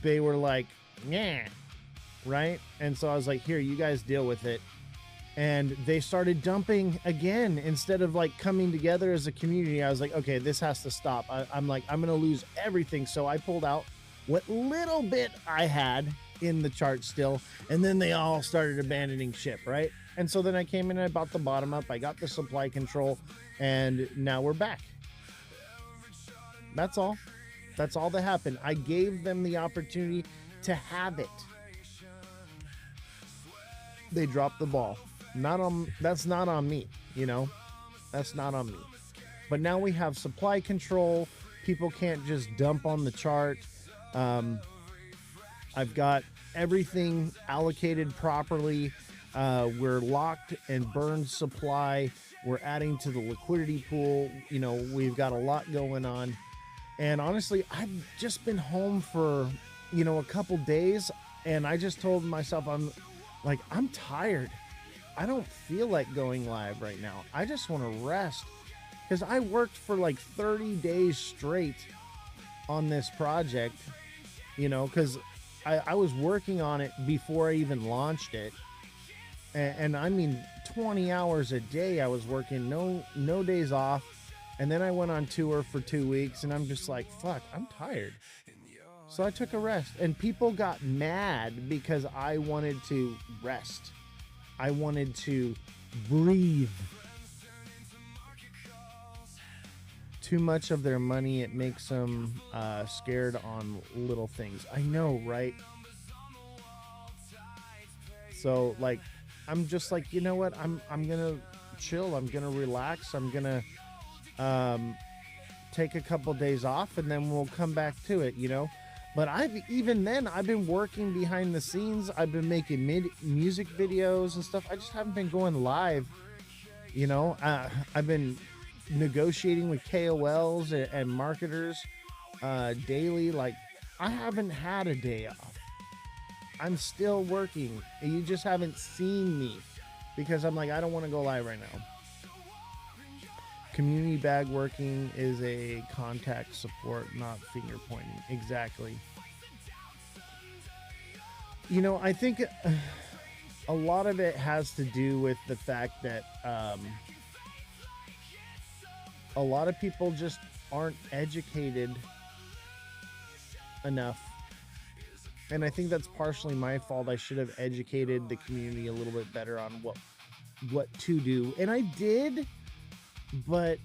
they were like, yeah, right? And so I was like, here, you guys deal with it. And they started dumping again instead of like coming together as a community. I was like, okay, this has to stop. I'm like, I'm going to lose everything. So I pulled out what little bit I had in the chart still, and then they all started abandoning ship, right? And so then I came in and I bought the bottom up. I got the supply control, and now we're back. That's all. That's all that happened. I gave them the opportunity to have it. They dropped the ball. That's not on me, That's not on me. But now we have supply control. People can't just dump on the chart. I've got everything allocated properly. We're locked and burned supply. We're adding to the liquidity pool. We've got a lot going on. And honestly, I've just been home for, a couple days. And I just told myself, I'm tired. I don't feel like going live right now. I just want to rest. Because I worked for like 30 days straight on this project, because I was working on it before I even launched it. And I mean, 20 hours a day I was working, no days off. And then I went on tour for 2 weeks, and I'm just like, fuck, I'm tired. So I took a rest. And people got mad because I wanted to rest. I wanted to breathe. Too much of their money, it makes them scared on little things. I know, right? So like, I'm just like, you know what? I'm gonna chill. I'm gonna relax. I'm gonna take a couple days off, and then we'll come back to it, But I've been working behind the scenes. I've been making music videos and stuff. I just haven't been going live. I've been negotiating with KOLs and marketers daily. Like, I haven't had a day off. I'm still working. You just haven't seen me because I'm like, I don't want to go live right now. Community bag working is a contact support, not finger pointing. Exactly. You know, I think a lot of it has to do with the fact that a lot of people just aren't educated enough. And I think that's partially my fault. I should have educated the community a little bit better on what to do. And I did, but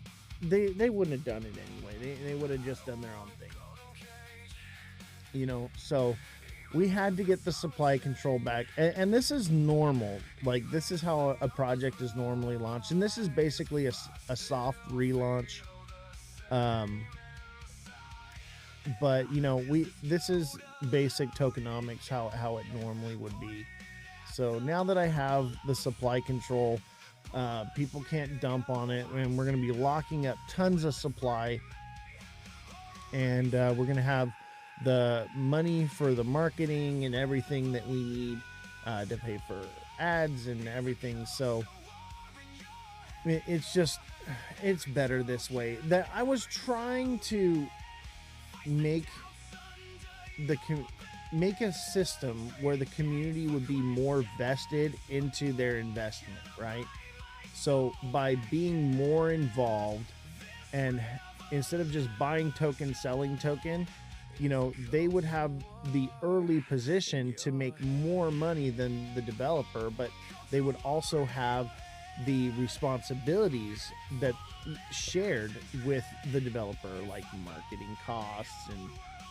they wouldn't have done it anyway. They would have just done their own thing. You know, so we had to get the supply control back. And this is normal. Like, this is how a project is normally launched. And this is basically a soft relaunch. But, you know, this is basic tokenomics, how it normally would be. So now that I have the supply control, people can't dump on it. And we're going to be locking up tons of supply. And we're going to have the money for the marketing and everything that we need to pay for ads and everything. So it's better this way. That I was trying to make a system where the community would be more vested into their investment, right? So by being more involved, and instead of just buying token, selling token, you know, they would have the early position to make more money than the developer, but they would also have the responsibilities that shared with the developer, like marketing costs and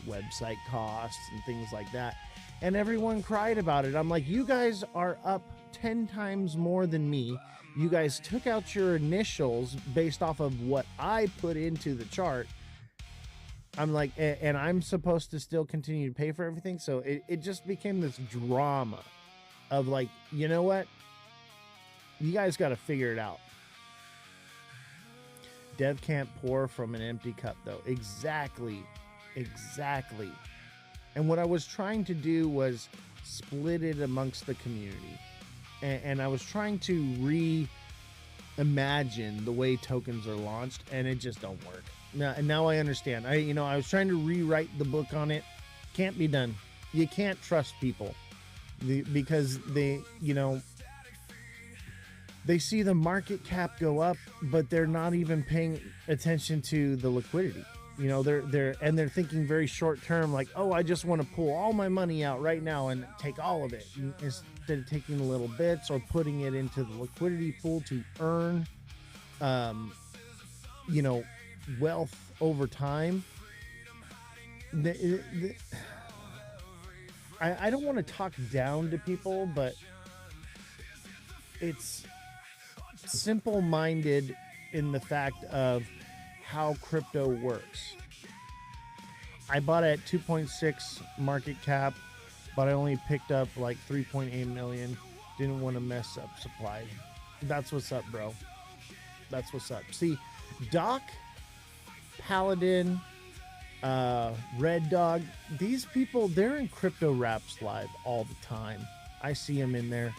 website costs and things like that. And everyone cried about it. I'm like, you guys are up 10 times more than me. You guys took out your initials based off of what I put into the chart. I'm like, and I'm supposed to still continue to pay for everything. So it just became this drama of like, you know what? You guys got to figure it out. Dev can't pour from an empty cup, though. Exactly. And what I was trying to do was split it amongst the community. And I was trying to reimagine the way tokens are launched, and it just don't work. Now I understand. I was trying to rewrite the book on it. Can't be done. You can't trust people because they see the market cap go up, but they're not even paying attention to the liquidity. You know, they're thinking very short term, like, oh, I just want to pull all my money out right now and take all of it, instead of taking the little bits or putting it into the liquidity pool to earn, wealth over time. I don't want to talk down to people, but it's simple-minded in the fact of how crypto works. I bought at 2.6 market cap, but I only picked up like 3.8 million. Didn't want to mess up supply. That's what's up, bro. That's what's up. See, Doc, Paladin, Red Dog, these people, they're in Crypto Raps Live all the time. I see them in there.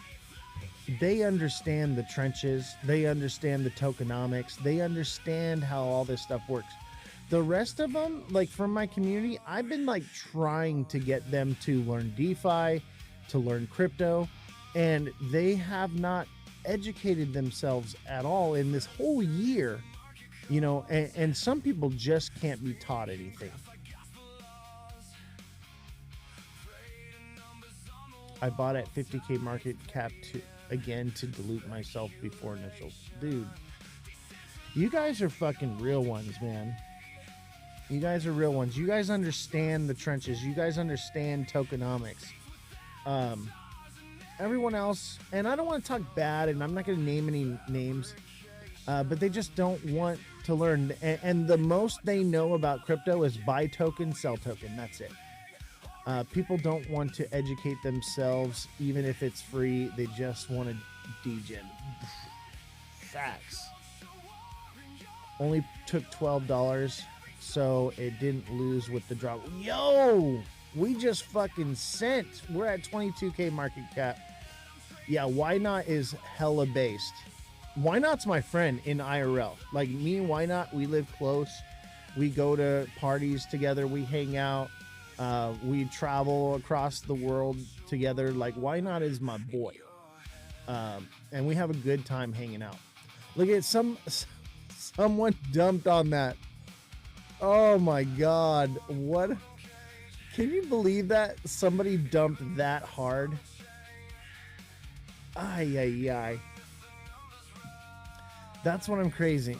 They understand the trenches. They understand the tokenomics. They understand how all this stuff works. The rest of them, like from my community, I've been like trying to get them to learn DeFi, to learn crypto, and they have not educated themselves at all in this whole year, and some people just can't be taught anything. I bought at 50K market cap to dilute myself before initials. Dude, you guys are fucking real ones, man. You guys are real ones. You guys understand the trenches. You guys understand tokenomics. Everyone else, and I don't want to talk bad, and I'm not going to name any names, but they just don't want to learn. And the most they know about crypto is buy token, sell token. That's it. People don't want to educate themselves, even if it's free. They just want to degen. Facts. Only took $12, so it didn't lose with the drop. Yo, we just fucking sent. We're at 22K market cap. Yeah, why not is hella based. Why Not's my friend in IRL. Like me and Why Not, we live close. We go to parties together. We hang out. We travel across the world together. Like Why Not is my boy, and we have a good time hanging out. Look at someone dumped on that. Oh my god! What? Can you believe that somebody dumped that hard? Ay ay ay. That's what I'm crazy.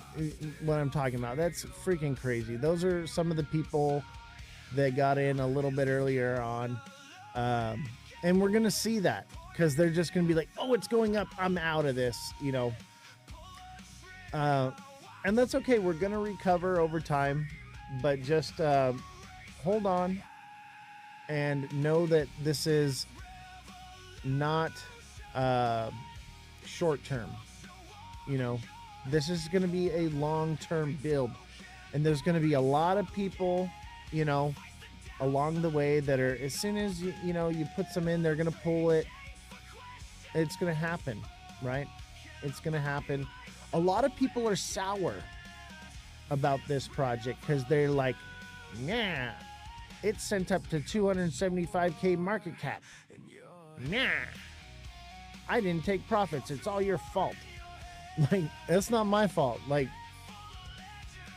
What I'm talking about. That's freaking crazy. Those are some of the people that got in a little bit earlier on, and we're gonna see that because they're just gonna be like, "Oh, it's going up. I'm out of this," you know. And that's okay. We're gonna recover over time, but just hold on and know that this is not short term. You know, this is going to be a long-term build, and there's going to be a lot of people, you know, along the way that are, as soon as you know you put some in, they're going to pull it. It's going to happen, right? It's going to happen. A lot of people are sour about this project because they're like, nah, it's sent up to 275K market cap. Nah, I didn't take profits. It's all your fault. Like, that's not my fault. Like,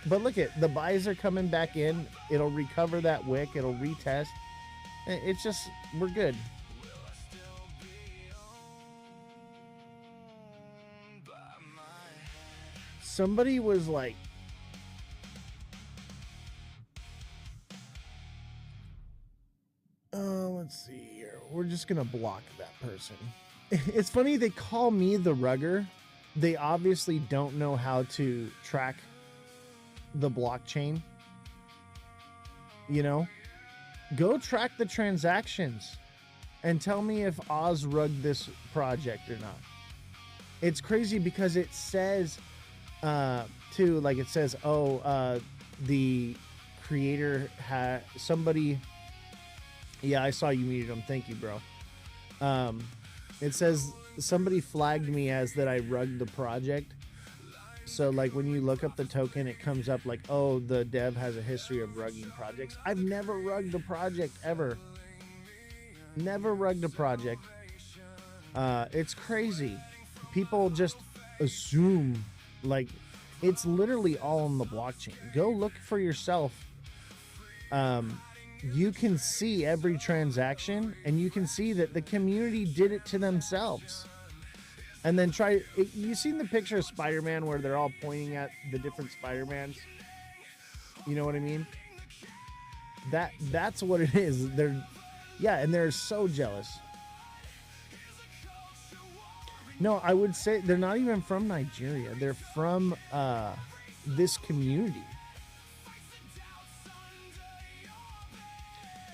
but look at the buys are coming back in. It'll recover that wick. It'll retest. It's just, we're good. Somebody was like, let's see here. We're just going to block that person. It's funny. They call me the rugger. They obviously don't know how to track the blockchain. You know, go track the transactions and tell me if Oz rugged this project or not. It's crazy because it says, too, like it says, the creator had somebody. Yeah, I saw you muted him. Thank you, bro. It says somebody flagged me as that I rugged the project. So like when you look up the token, it comes up like, oh, the dev has a history of rugging projects. I've never rugged a project ever. Never rugged a project. It's crazy. People just assume like it's literally all on the blockchain. Go look for yourself. You can see every transaction and you can see that the community did it to themselves. And then you seen the picture of Spider-Man where they're all pointing at the different Spider-Mans? You know what I mean? That's what it is. And they're so jealous. No, I would say they're not even from Nigeria. They're from this community.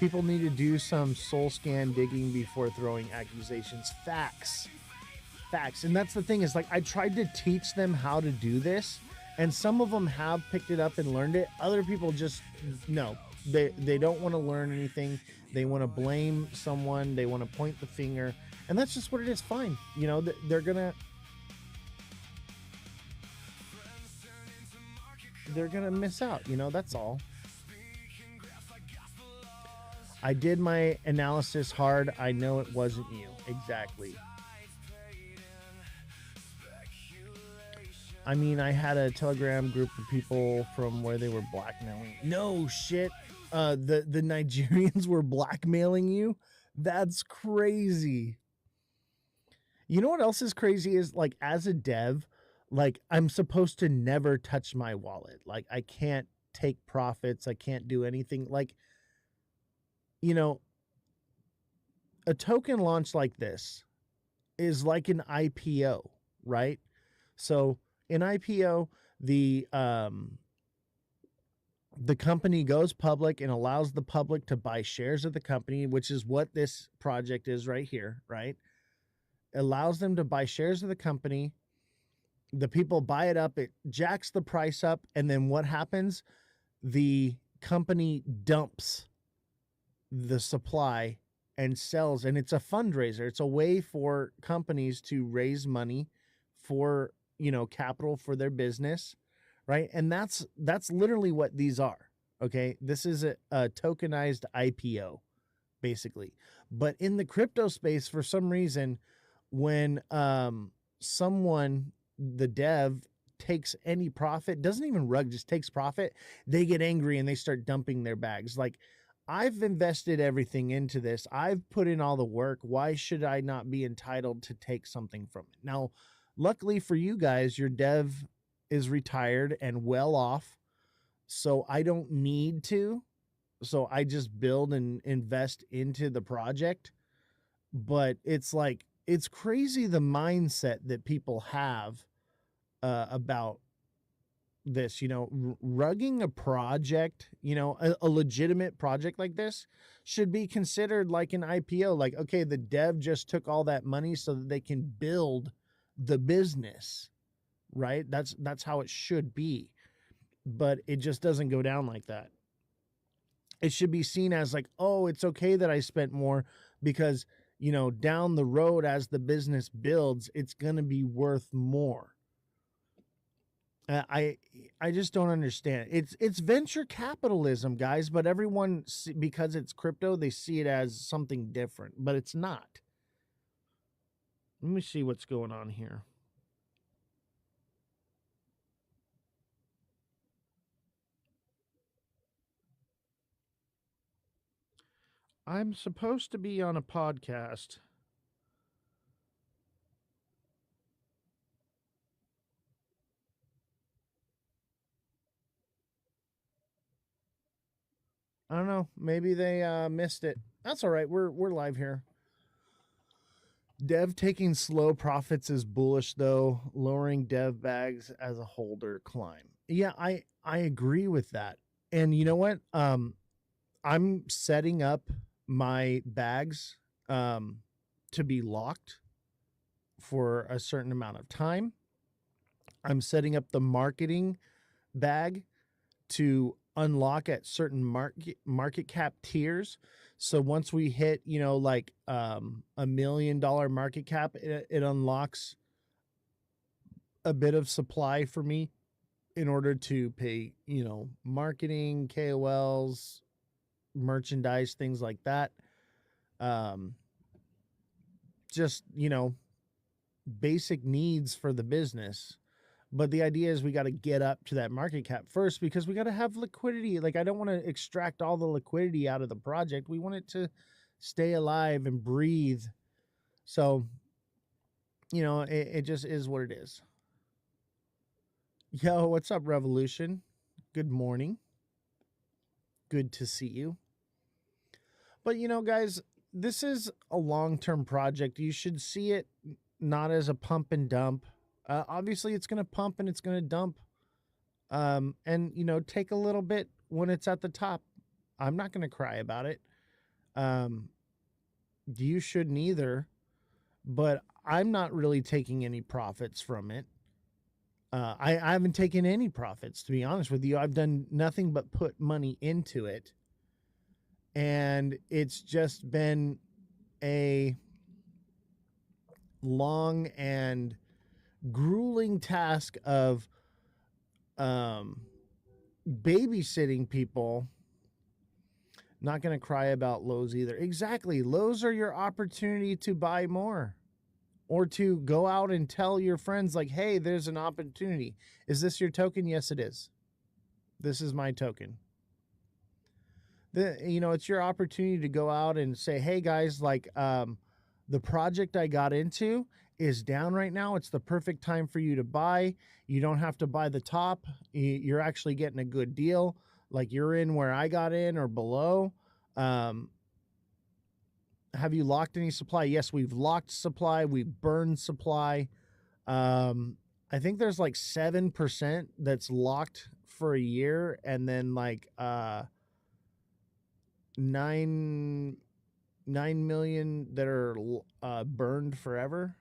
People need to do some soul scan digging before throwing accusations. Facts. And that's the thing is like I tried to teach them how to do this, and some of them have picked it up and learned it. Other people just no. They don't want to learn anything. They want to blame someone. They want to point the finger, and that's just what it is. Fine, you know they're gonna miss out. You know, that's all. I did my analysis hard. I know it wasn't you. Exactly. I mean, I had a Telegram group of people from where they were blackmailing. No shit. The Nigerians were blackmailing you? That's crazy. You know what else is crazy is like as a dev, like I'm supposed to never touch my wallet. Like I can't take profits. I can't do anything. Like, you know, a token launch like this is like an IPO, right? So in IPO, the company goes public and allows the public to buy shares of the company, which is what this project is right here, right? Allows them to buy shares of the company. The people buy it up, it jacks the price up, and then what happens? The company dumps the supply and sells, and it's a fundraiser. It's a way for companies to raise money for capital for their business, right? And that's literally what these are. Okay, this is a tokenized IPO, basically. But in the crypto space, for some reason, when someone, the dev, takes any profit, doesn't even rug, just takes profit, they get angry and they start dumping their bags. Like, I've invested everything into this, I've put in all the work, why should I not be entitled to take something from it? Now, luckily for you guys, your dev is retired and well off, so I don't need to. So I just build and invest into the project. But it's like, it's crazy the mindset that people have about this, rugging a project, a legitimate project like this should be considered like an IPO. Like, okay, the dev just took all that money so that they can build the business, right? That's how it should be. But it just doesn't go down like that. It should be seen as like, oh, it's okay that I spent more because, down the road as the business builds, it's going to be worth more. I just don't understand. It's venture capitalism, guys, but everyone, because it's crypto, they see it as something different, but it's not. Let me see what's going on here. I'm supposed to be on a podcast. I don't know. Maybe they missed it. That's all right. We're live here. Dev taking slow profits is bullish, though. Lowering dev bags as a holder climb. Yeah, I agree with that. And you know what? I'm setting up my bags to be locked for a certain amount of time. I'm setting up the marketing bag to unlock at certain market cap tiers. So once we hit, like $1 million market cap, it unlocks a bit of supply for me in order to pay, marketing, KOLs, merchandise, things like that. Just, basic needs for the business. But the idea is we got to get up to that market cap first because we got to have liquidity. Like, I don't want to extract all the liquidity out of the project. We want it to stay alive and breathe. So, it just is what it is. Yo, what's up, Revolution? Good morning. Good to see you. But, guys, this is a long-term project. You should see it not as a pump and dump. Obviously, it's going to pump and it's going to dump. And, take a little bit when it's at the top. I'm not going to cry about it. You shouldn't either. But I'm not really taking any profits from it. I haven't taken any profits, to be honest with you. I've done nothing but put money into it. And it's just been a long and grueling task of babysitting people. Not going to cry about lows either. Exactly. Lows are your opportunity to buy more or to go out and tell your friends like, hey, there's an opportunity. Is this your token? Yes, it is. This is my token. It's your opportunity to go out and say, hey guys, like, the project I got into is down right now. It's the perfect time for you to buy. You don't have to buy the top. You're actually getting a good deal. Like, you're in where I got in or below. Have you locked any supply? Yes, we've locked supply. We've burned supply. I think there's like 7% that's locked for a year, and then like 9 million that are burned forever.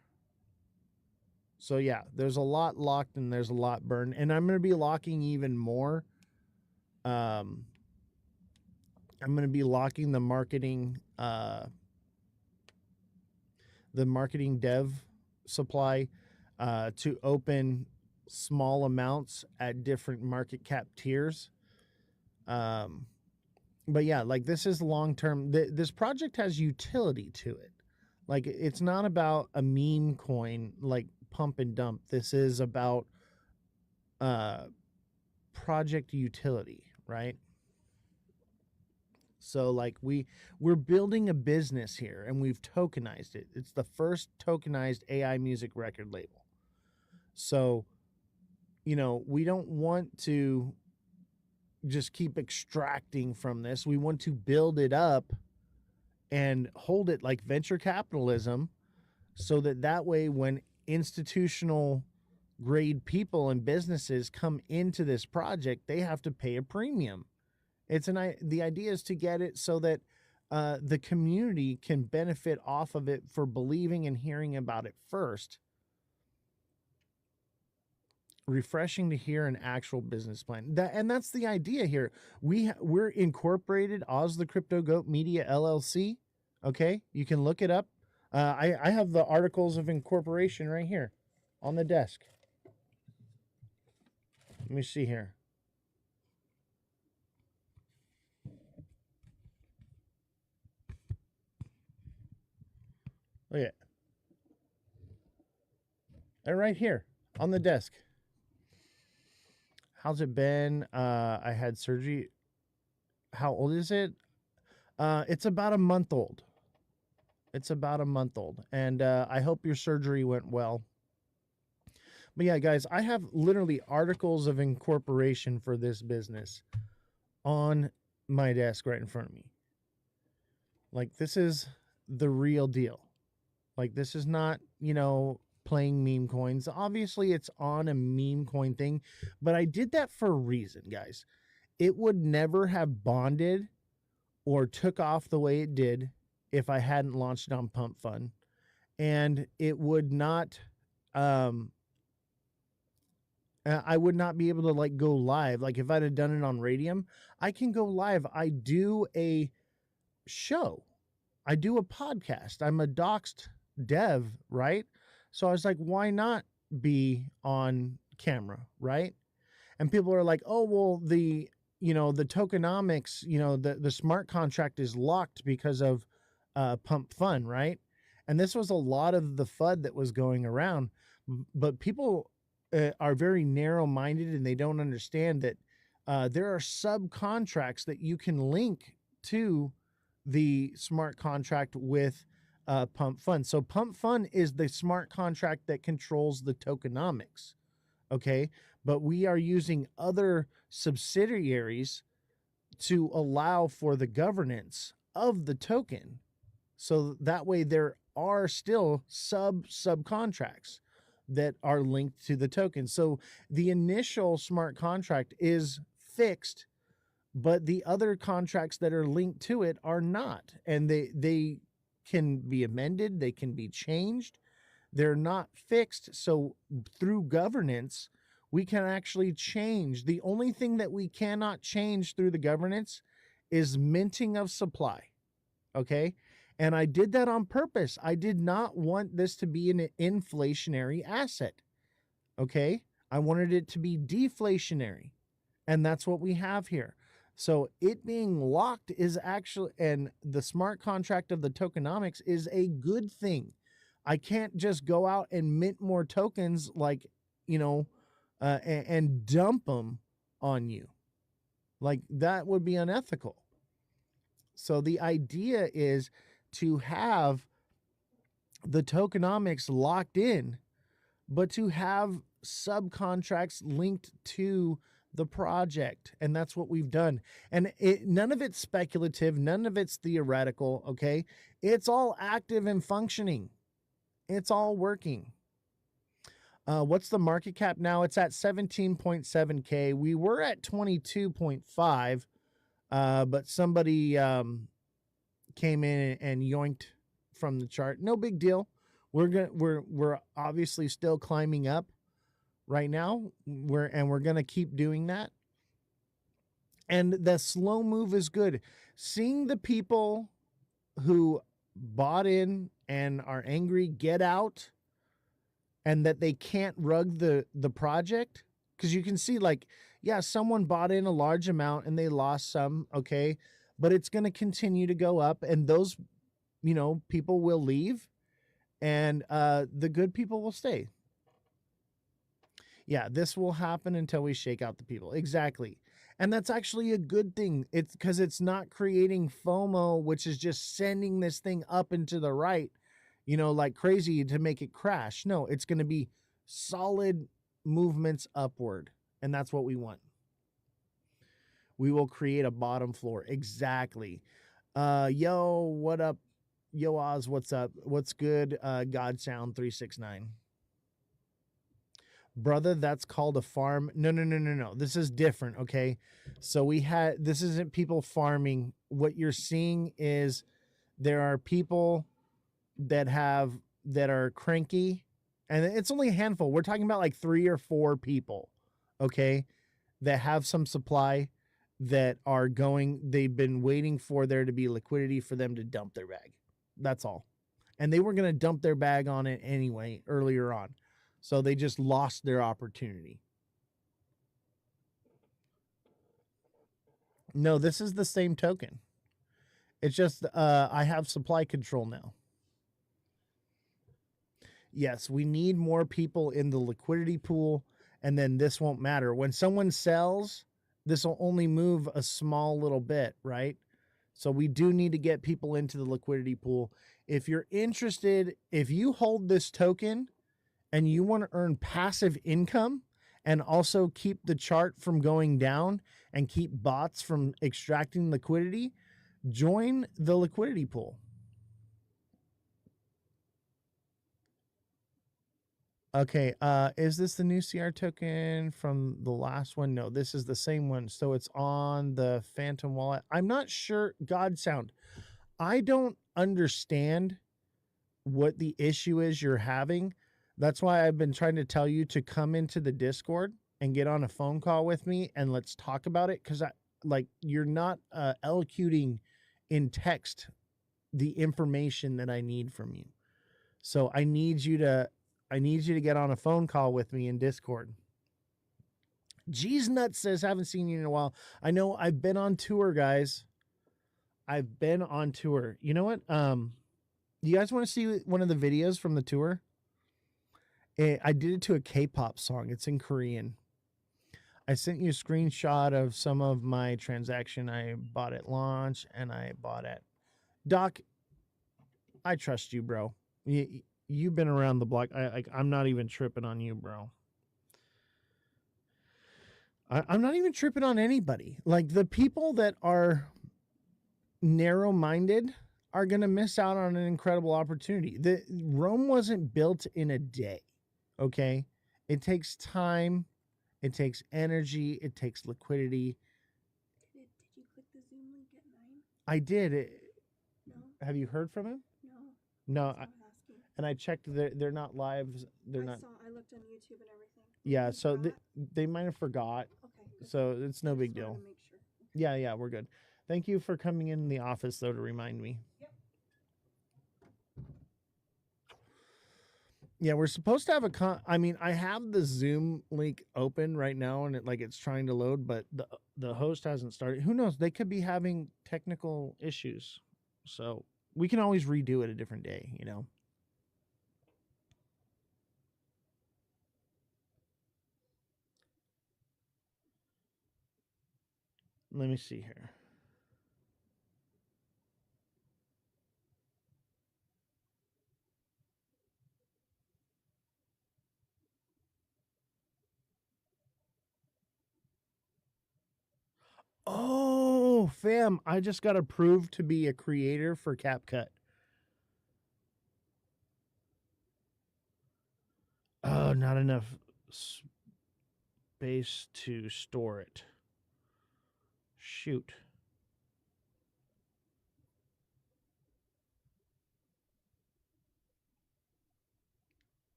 So yeah, there's a lot locked and there's a lot burned, and I'm going to be locking even more. I'm going to be locking the marketing dev supply. to open small amounts at different market cap tiers. But yeah, like this is long term. This project has utility to it. Like it's not about a meme coin like pump and dump. This is about project utility, right? So like we're building a business here and we've tokenized it. It's the first tokenized AI music record label. So, you know, we don't want to just keep extracting from this. We want to build it up and hold it like venture capitalism so that way when institutional grade people and businesses come into this project, they have to pay a premium. The idea is to get it so that the community can benefit off of it for believing and hearing about it first. Refreshing to hear an actual business plan. And that's the idea here. We're incorporated Ozthecryptogoat Media LLC. Okay, you can look it up. I have the articles of incorporation right here on the desk. Let me see here. Look at it. They're right here on the desk. How's it been? I had surgery. How old is it? It's about a month old. It's about a month old. And I hope your surgery went well. But yeah, guys, I have literally articles of incorporation for this business on my desk right in front of me. Like, this is the real deal. Like, this is not, you know, playing meme coins. Obviously, it's on a meme coin thing, but I did that for a reason, guys. It would never have bonded or took off the way it did if I hadn't launched it on Pump Fun. And it would not, I would not be able to like go live. Like if I'd have done it on Radium, I can go live. I do a show. I do a podcast. I'm a doxed dev, right? So I was like, why not be on camera, right? And people are like, oh, well, the tokenomics, the smart contract is locked because of Pump Fun, right? And this was a lot of the FUD that was going around. But people are very narrow-minded and they don't understand that there are subcontracts that you can link to the smart contract with Pump Fun. So Pump Fun is the smart contract that controls the tokenomics. Okay. But we are using other subsidiaries to allow for the governance of the token. So that way there are still subcontracts that are linked to the token. So the initial smart contract is fixed, but the other contracts that are linked to it are not. And they can be amended, they can be changed. They're not fixed. So through governance, we can actually change. The only thing that we cannot change through the governance is minting of supply. Okay. And I did that on purpose. I did not want this to be an inflationary asset. Okay. I wanted it to be deflationary. And that's what we have here. So it being locked is actually, and the smart contract of the tokenomics is a good thing. I can't just go out and mint more tokens like, and dump them on you. Like that would be unethical. So the idea is to have the tokenomics locked in, but to have subcontracts linked to the project. And that's what we've done. And none of it's speculative. None of it's theoretical. Okay. It's all active and functioning. It's all working. What's the market cap now? It's at 17.7K. We were at 22.5, but somebody came in and yoinked from the chart. No big deal. We're obviously still climbing up right now. We're gonna keep doing that. And the slow move is good. Seeing the people who bought in and are angry get out and that they can't rug the project, because you can see, like, yeah, someone bought in a large amount and they lost some, okay, but it's going to continue to go up, and those, people will leave, and the good people will stay. Yeah, this will happen until we shake out the people. Exactly. And that's actually a good thing. It's because it's not creating FOMO, which is just sending this thing up and to the right, like crazy to make it crash. No, it's going to be solid movements upward. And that's what we want. We will create a bottom floor. Exactly. Yo, what up? Yo, Oz, what's up? What's good? God Sound 369. Brother, that's called a farm. No. This is different, okay? So this isn't people farming. What you're seeing is there are people that are cranky, and it's only a handful. We're talking about like 3 or 4 people, okay, that have some supply that are they've been waiting for there to be liquidity for them to dump their bag. That's all. And they were going to dump their bag on it anyway earlier on. So they just lost their opportunity. No, this is the same token. It's just I have supply control now. Yes, we need more people in the liquidity pool, and then this won't matter. When someone sells, this will only move a small little bit, right? So we do need to get people into the liquidity pool. If you're interested, if you hold this token and you want to earn passive income and also keep the chart from going down and keep bots from extracting liquidity, join the liquidity pool. Okay, is this the new CR token from the last one? No, this is the same one. So it's on the Phantom wallet. I'm not sure. God Sound, I don't understand what the issue is you're having. That's why I've been trying to tell you to come into the Discord and get on a phone call with me and let's talk about it, because you're not elocuting in text the information that I need from you. So I need you to get on a phone call with me in Discord. G's Nuts says, haven't seen you in a while. I know, I've been on tour, guys. I've been on tour. You know what? You guys want to see one of the videos from the tour? I did it to a K-pop song. It's in Korean. I sent you a screenshot of some of my transaction I bought at launch and I bought at Doc. I trust you, bro. You've been around the block. I'm not even tripping on you, bro. I'm not even tripping on anybody. Like, the people that are narrow-minded are going to miss out on an incredible opportunity. Rome wasn't built in a day, okay? It takes time. It takes energy. It takes liquidity. Did you click the Zoom link at 9? I did. No. Have you heard from him? No. No. That's what I'm asking. And I checked. They're not live. They're not. I looked on YouTube and everything. Yeah. So they might have forgot. Okay. Good. So it's no big Just wanted deal. to make sure. Yeah, we're good. Thank you for coming in the office, though, to remind me. Yep. Yeah, we're supposed to have I have the Zoom link open right now, and it's trying to load, but the host hasn't started. Who knows? They could be having technical issues, so we can always redo it a different day. Let me see here. Oh, fam, I just got approved to be a creator for CapCut. Oh, not enough space to store it. Shoot.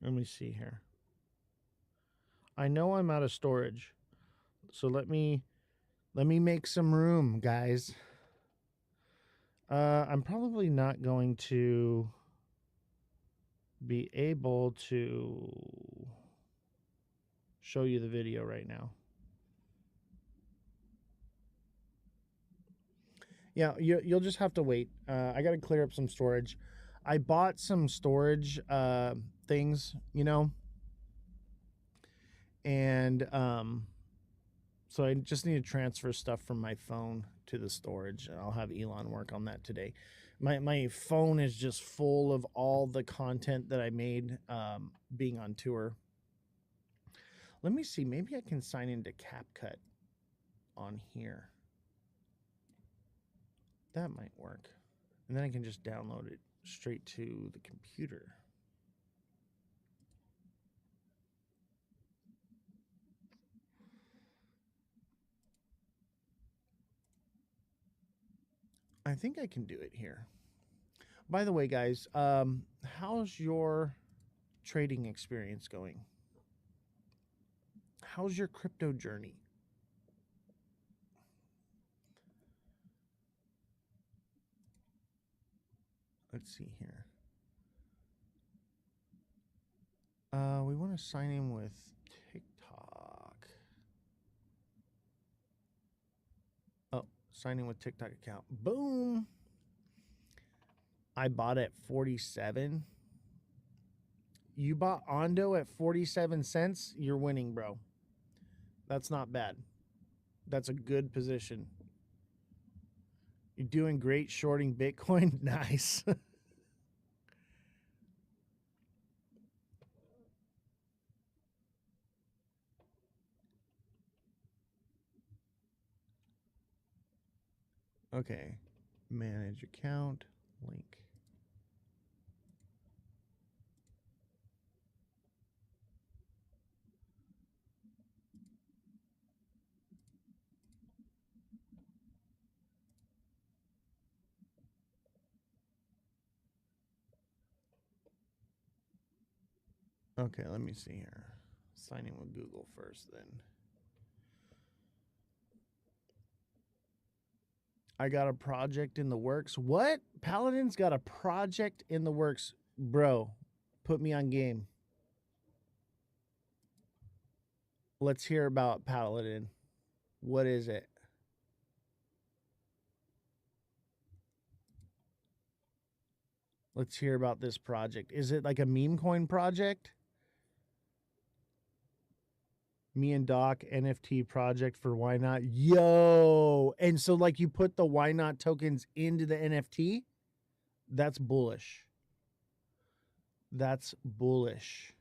Let me see here. I know I'm out of storage. So let me make some room, guys. I'm probably not going to be able to show you the video right now. Yeah, you'll just have to wait. I got to clear up some storage. I bought some storage things, you know, and so I just need to transfer stuff from my phone to the storage. I'll have Elon work on that today. My phone is just full of all the content that I made being on tour. Let me see. Maybe I can sign into CapCut on here. That might work. And then I can just download it straight to the computer. I think I can do it here. By the way, guys, how's your trading experience going? How's your crypto journey? Let's see here. We want to sign in with TikTok. Oh, sign in with TikTok account. Boom. I bought at 47. You bought Ondo at 47 cents. You're winning, bro. That's not bad. That's a good position. You're doing great shorting Bitcoin. Nice. Okay. Manage account. Link. Okay, let me see here. Sign in with Google first, then. I got a project in the works. What? Paladin's got a project in the works. Bro, put me on game. Let's hear about Paladin. What is it? Let's hear about this project. Is it like a meme coin project? Me and Doc NFT project for Why Not? Yo! And so like you put the Why Not tokens into the NFT? That's bullish. That's bullish.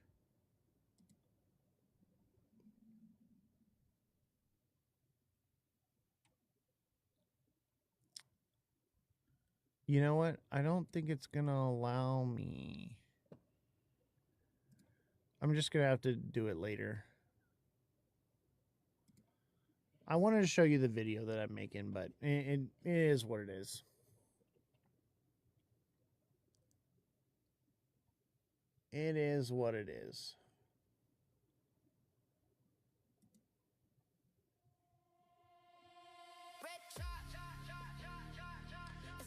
You know what? I don't think it's going to allow me. I'm just going to have to do it later. I wanted to show you the video that I'm making, but it is what it is. It is what it is.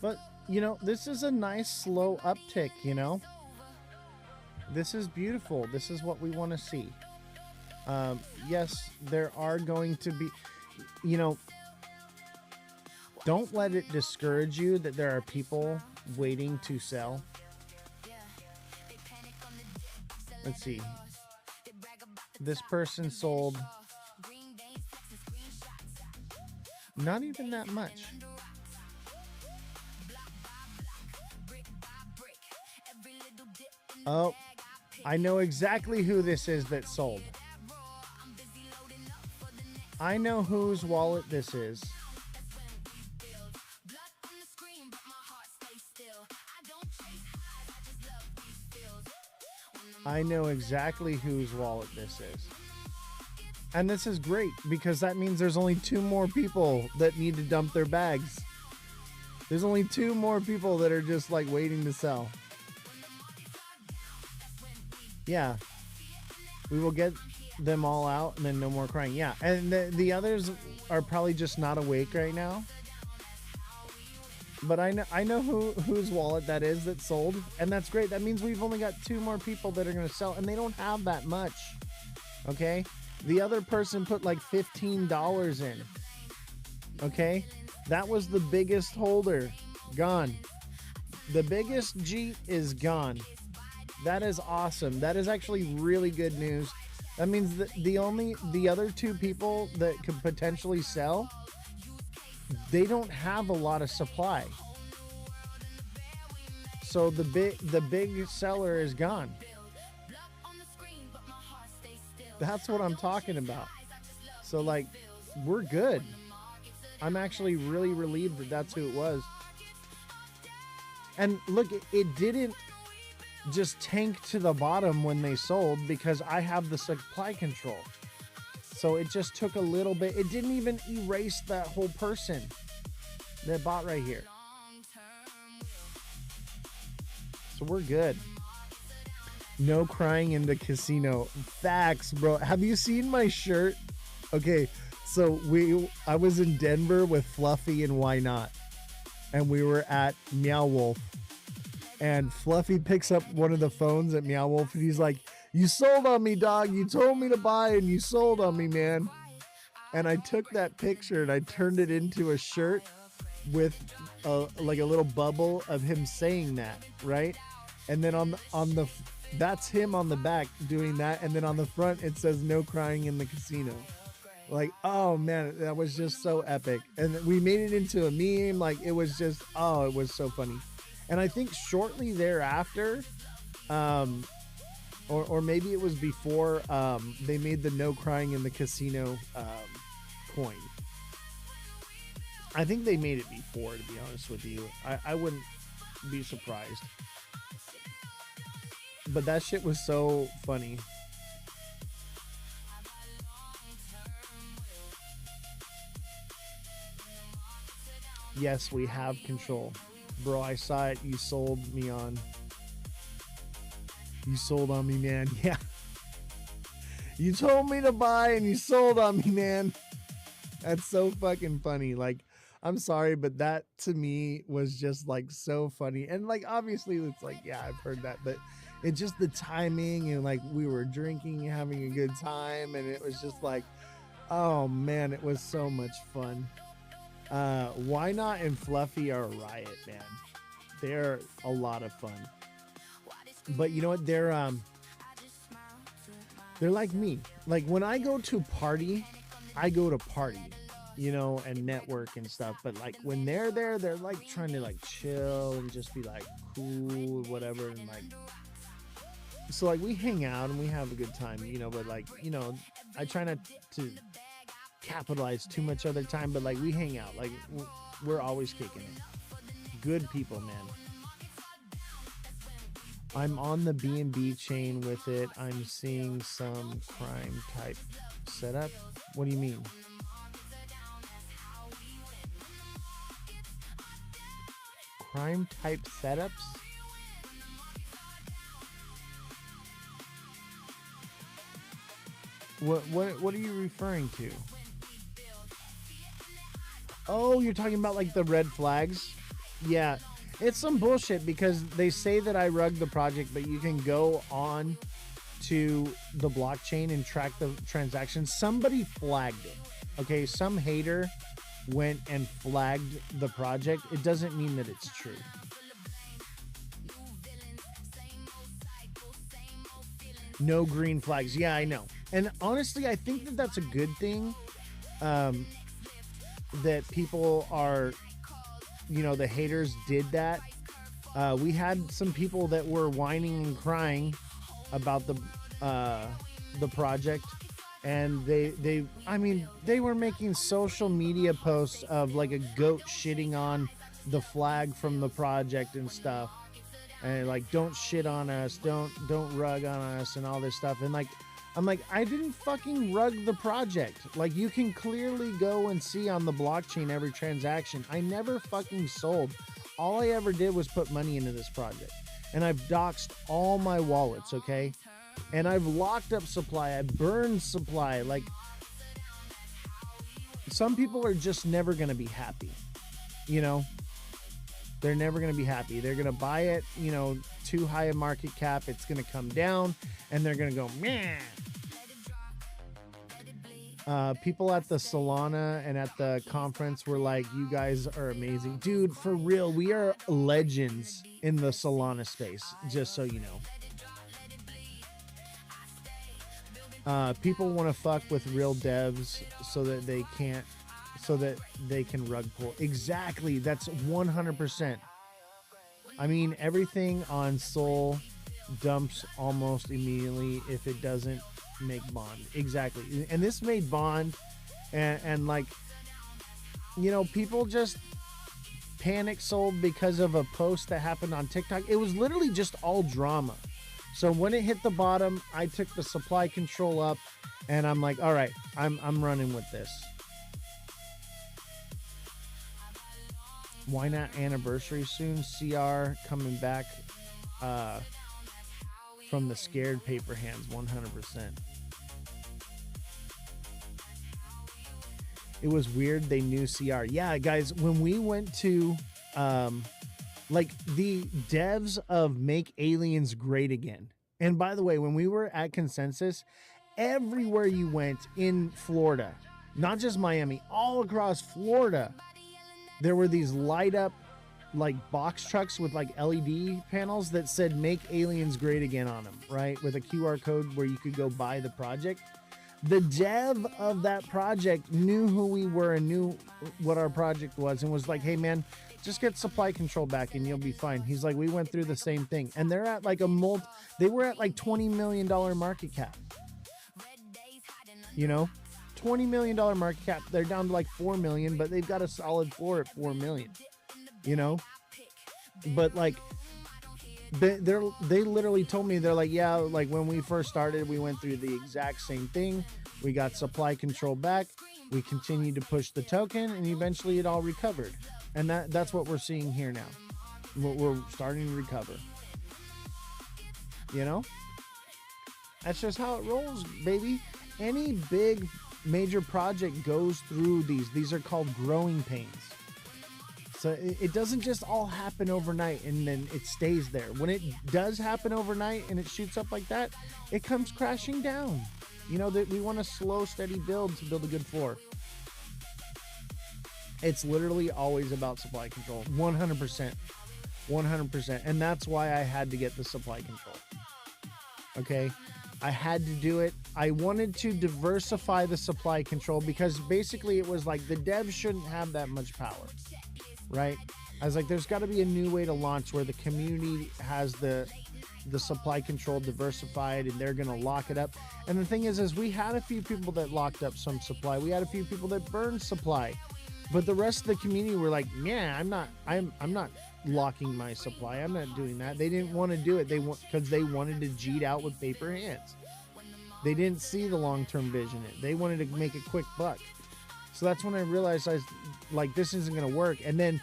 But, you know, this is a nice slow uptick, you know? This is beautiful. This is what we want to see. Yes, there are going to be, you know, don't let it discourage you that there are people waiting to sell. Let's see. This person sold not even that much. Oh, I know exactly who this is that sold. I know whose wallet this is. I know exactly whose wallet this is. And this is great because that means there's only 2 more people that need to dump their bags. There's only 2 more people that are just like waiting to sell. Yeah. We will get them all out and then no more crying. Yeah. And the others are probably just not awake right now. but I know whose wallet that is that sold, and that's great. That means we've only got 2 more people that are going to sell, and they don't have that much. Okay, the other person put like $15 in. Okay, that was the biggest holder, gone. The biggest Jeep is gone. That is awesome. That is actually really good news. That means that the other 2 people that could potentially sell, they don't have a lot of supply. So the big seller is gone. That's what I'm talking about. So like, we're good. I'm actually really relieved that that's who it was. And look, it didn't just tank to the bottom when they sold because I have the supply control. So it just took a little bit. It didn't even erase that whole person that bought right here. So we're good. No crying in the casino. Facts, bro. Have you seen my shirt? Okay, so I was in Denver with Fluffy and Why Not, and we were at Meow Wolf, and Fluffy picks up one of the phones at Meow Wolf, and he's like, "You sold on me, dog. You told me to buy, and you sold on me, man." And I took that picture and I turned it into a shirt with like a little bubble of him saying that, right? And then on the that's him on the back doing that, and then on the front it says "No crying in the casino." Like, oh man, that was just so epic. And we made it into a meme. Like, it was just, oh, it was so funny. And I think shortly thereafter, or maybe it was before, they made the "No crying in the casino" coin. I think they made it before, to be honest with you. I wouldn't be surprised. But that shit was so funny. Yes, we have control. Bro, I saw it. You sold me on. You sold on me, man. Yeah. You told me to buy and you sold on me, man. That's so fucking funny. Like, I'm sorry, but that to me was just like so funny. And like, obviously it's like, yeah, I've heard that, but it's just the timing, and like we were drinking, having a good time, and it was just like, oh man, it was so much fun. Why Not and Fluffy are a riot, man. They're a lot of fun. But you know what? They're like me. Like, when I go to party, I go to party, you know, and network and stuff. But like when they're there, they're like trying to like chill and just be like cool, whatever, and like, so like we hang out and we have a good time, you know. But like, you know, I try not to capitalize too much other time, but like we hang out, like we're always kicking it. Good people, man. I'm on the B&B chain with it. I'm seeing some crime type setup. What do you mean? Crime type setups? What are you referring to? Oh, you're talking about like the red flags? Yeah, it's some bullshit because they say that I rugged the project, but you can go on to the blockchain and track the transactions. Somebody flagged it. Okay, some hater went and flagged the project. It doesn't mean that it's true. No green flags. Yeah, I know. And honestly, I think that that's a good thing. That people are, you know, the haters did that. We had some people that were whining and crying about the project, and they were making social media posts of like a goat shitting on the flag from the project and stuff, and like, don't shit on us, don't rug on us, and all this stuff. And like, I'm like, I didn't fucking rug the project. Like, you can clearly go and see on the blockchain every transaction. I never fucking sold. All I ever did was put money into this project. And I've doxed all my wallets, okay? And I've locked up supply. I burned supply. Like, some people are just never going to be happy, you know? They're never going to be happy. They're going to buy it, you know, too high a market cap. It's going to come down, and they're going to go, meh. People at the Solana and at the conference were like, you guys are amazing. Dude, for real, we are legends in the Solana space, just so you know. People want to fuck with real devs so that they can rug pull. Exactly. That's 100%. I mean, everything on Sol dumps almost immediately if it doesn't make bond. Exactly. And this made bond, and like, you know, people just panic sold because of a post that happened on TikTok. It was literally just all drama. So when it hit the bottom, I took the supply control up, and I'm like, all right, I'm running with this. Why not anniversary soon? CR coming back from the scared paper hands, 100%. It was weird they knew CR. Yeah, guys, when we went to like the devs of Make Aliens Great Again. And by the way, when we were at Consensus, everywhere you went in Florida, not just Miami, all across Florida, there were these light up like box trucks with like LED panels that said Make Aliens Great Again on them, right? With a QR code where you could go buy the project. The dev of that project knew who we were and knew what our project was and was like, hey man, just get supply control back and you'll be fine. He's like, we went through the same thing. And they're at like they were at like $20 million market cap. You know, $20 million market cap. They're down to like 4 million, but they've got a solid floor at 4 million, you know? But like, they literally told me, they're like, yeah, like when we first started, we went through the exact same thing. We got supply control back. We continued to push the token, and eventually it all recovered. And that's what we're seeing here now. We're starting to recover. You know? That's just how it rolls, baby. Any big major project goes through these. These are called growing pains. So it doesn't just all happen overnight and then it stays there. When it does happen overnight and it shoots up like that, it comes crashing down. You know, that we want a slow, steady build to build a good floor. It's literally always about supply control. 100%. 100%. And that's why I had to get the supply control. Okay? I had to do it. I wanted to diversify the supply control because basically it was like the devs shouldn't have that much power. Right? I was like, there's got to be a new way to launch where the community has the supply control diversified and they're going to lock it up. And the thing is we had a few people that locked up some supply. We had a few people that burned supply. But the rest of the community were like, yeah, I'm not locking my supply. I'm not doing that. They didn't want to do it. Because they wanted to cheat out with paper hands. They didn't see the long-term vision. They wanted to make a quick buck. So that's when I realized this isn't going to work. And then,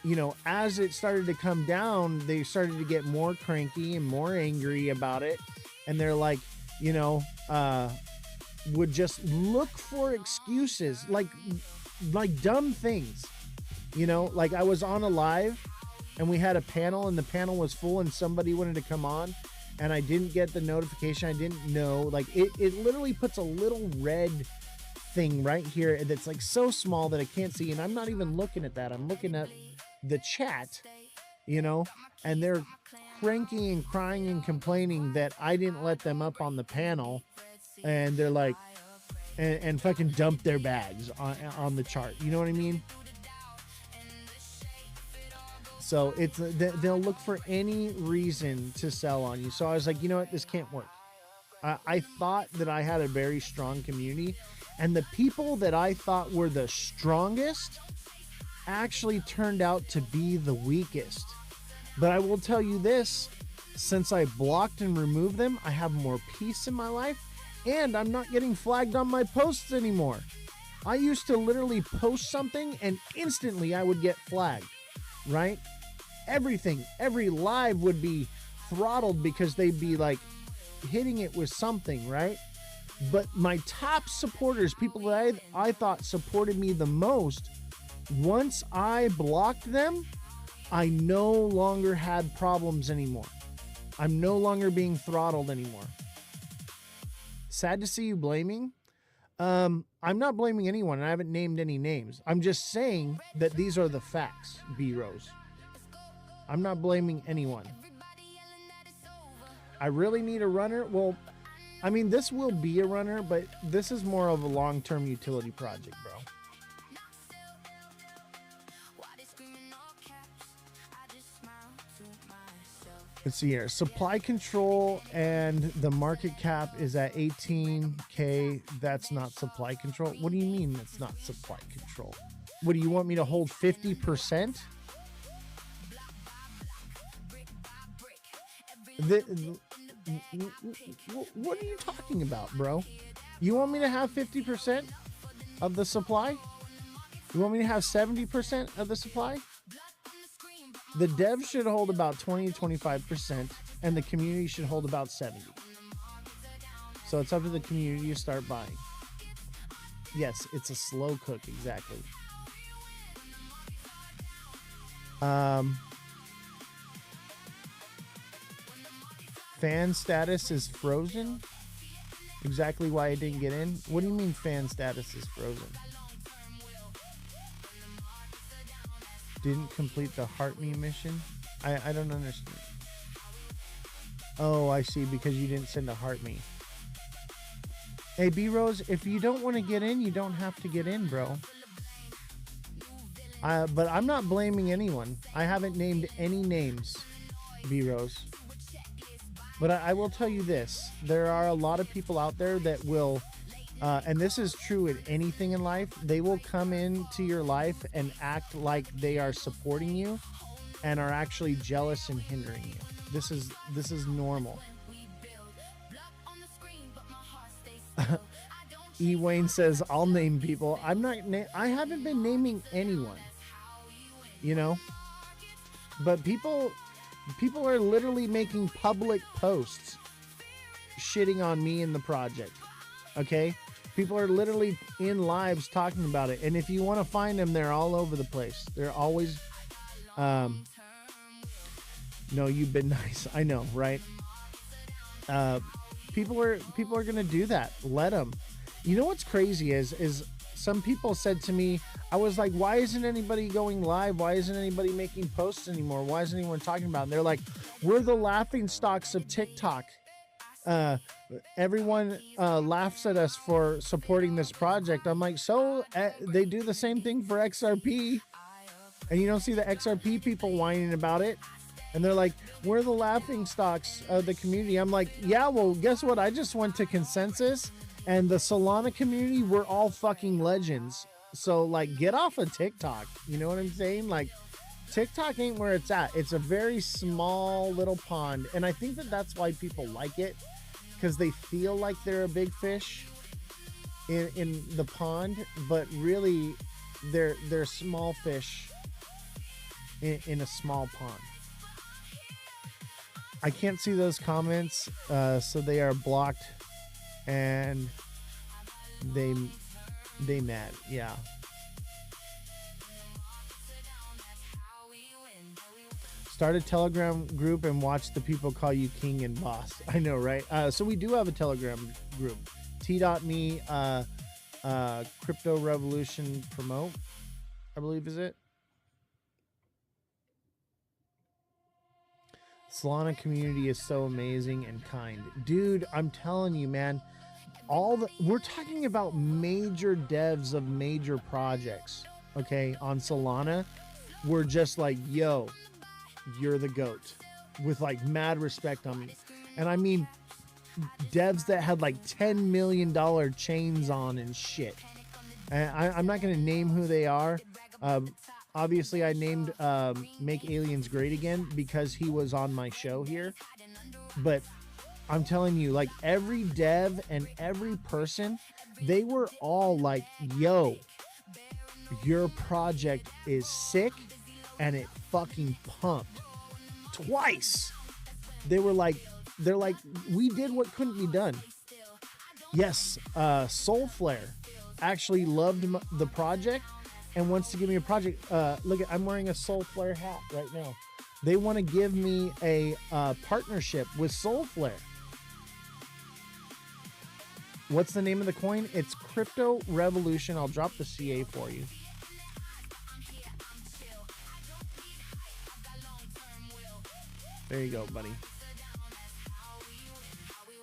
you know, as it started to come down, they started to get more cranky and more angry about it. And they're like, you know, would just look for excuses, like dumb things. You know, like I was on a live and we had a panel and the panel was full and somebody wanted to come on and I didn't get the notification. I didn't know. Like it literally puts a little red thing right here that's like so small that I can't see, and I'm not even looking at that. I'm looking at the chat, you know, and they're cranky and crying and complaining that I didn't let them up on the panel, and they're like and fucking dump their bags on the chart, you know what I mean? So it's they'll look for any reason to sell on you. So I was like, you know what, this can't work. I thought that I had a very strong community, and the people that I thought were the strongest actually turned out to be the weakest. But I will tell you this, since I blocked and removed them, I have more peace in my life, and I'm not getting flagged on my posts anymore. I used to literally post something and instantly I would get flagged, right? Everything, every live would be throttled because they'd be like hitting it with something, right? But my top supporters, people that I thought supported me the most, once I blocked them, I no longer had problems anymore. I'm no longer being throttled anymore. Sad to see you blaming. I'm not blaming anyone, and I haven't named any names. I'm just saying that these are the facts, B-Rose. I'm not blaming anyone. I really need a runner. Well, I mean, this will be a runner, but this is more of a long-term utility project, bro. Let's see here. Supply control and the market cap is at 18K. That's not supply control. What do you mean that's not supply control? What do you want me to hold 50%? What are you talking about, bro? You want me to have 50% of the supply? You want me to have 70% of the supply? The devs should hold about 20 to 25%, and the community should hold about 70. So it's up to the community to start buying. Yes, it's a slow cook, exactly. Fan status is frozen? Exactly why I didn't get in? What do you mean fan status is frozen? Didn't complete the Heart Me mission? I don't understand. Oh, I see, because you didn't send a Heart Me. Hey, B-Rose, if you don't want to get in, you don't have to get in, bro. But I'm not blaming anyone. I haven't named any names, B-Rose. But I will tell you this. There are a lot of people out there that will... and this is true in anything in life. They will come into your life and act like they are supporting you and are actually jealous and hindering you. This is normal. E. Wayne says, I'll name people. I haven't been naming anyone, you know, but people are literally making public posts shitting on me and the project. Okay. People are literally in lives talking about it. And if you want to find them, they're all over the place. They're always, no, you've been nice. I know, right? People are going to do that. Let them. You know what's crazy is some people said to me, I was like, why isn't anybody going live? Why isn't anybody making posts anymore? Why isn't anyone talking about it? And they're like, we're the laughing stocks of TikTok. Everyone laughs at us for supporting this project. I'm like, so they do the same thing for XRP, and you don't see the XRP people whining about it, and they're like, we're the laughing stocks of the community. I'm like, yeah, well, guess what? I just went to Consensus, and the Solana community, we're all fucking legends. So like, get off of TikTok. You know what I'm saying? Like, TikTok ain't where it's at. It's a very small little pond, and I think that that's why people like it, because they feel like they're a big fish in the pond, but really they're small fish in a small pond. I can't see those comments, so they are blocked, and they mad. Yeah. Start a Telegram group and watch the people call you king and boss. I know, right? So we do have a Telegram group. T.me Crypto Revolution Promote, I believe is it. Solana community is so amazing and kind. Dude, I'm telling you, man. We're talking about major devs of major projects, okay, on Solana. We're just like, yo, you're the GOAT, with like mad respect on me. And I mean devs that had like $10 million chains on and shit. And I'm not going to name who they are. Obviously I named Make Aliens Great Again because he was on my show here. But I'm telling you, like, every dev and every person, they were all like, yo, your project is sick and it fucking pumped. Twice. They're like, we did what couldn't be done. Yes, Soulflare actually loved the project, and wants to give me a project. Look, I'm wearing a Soulflare hat right now. They want to give me a partnership with Soulflare. What's the name of the coin? It's Crypto Revolution. I'll drop the CA for you. There you go, buddy.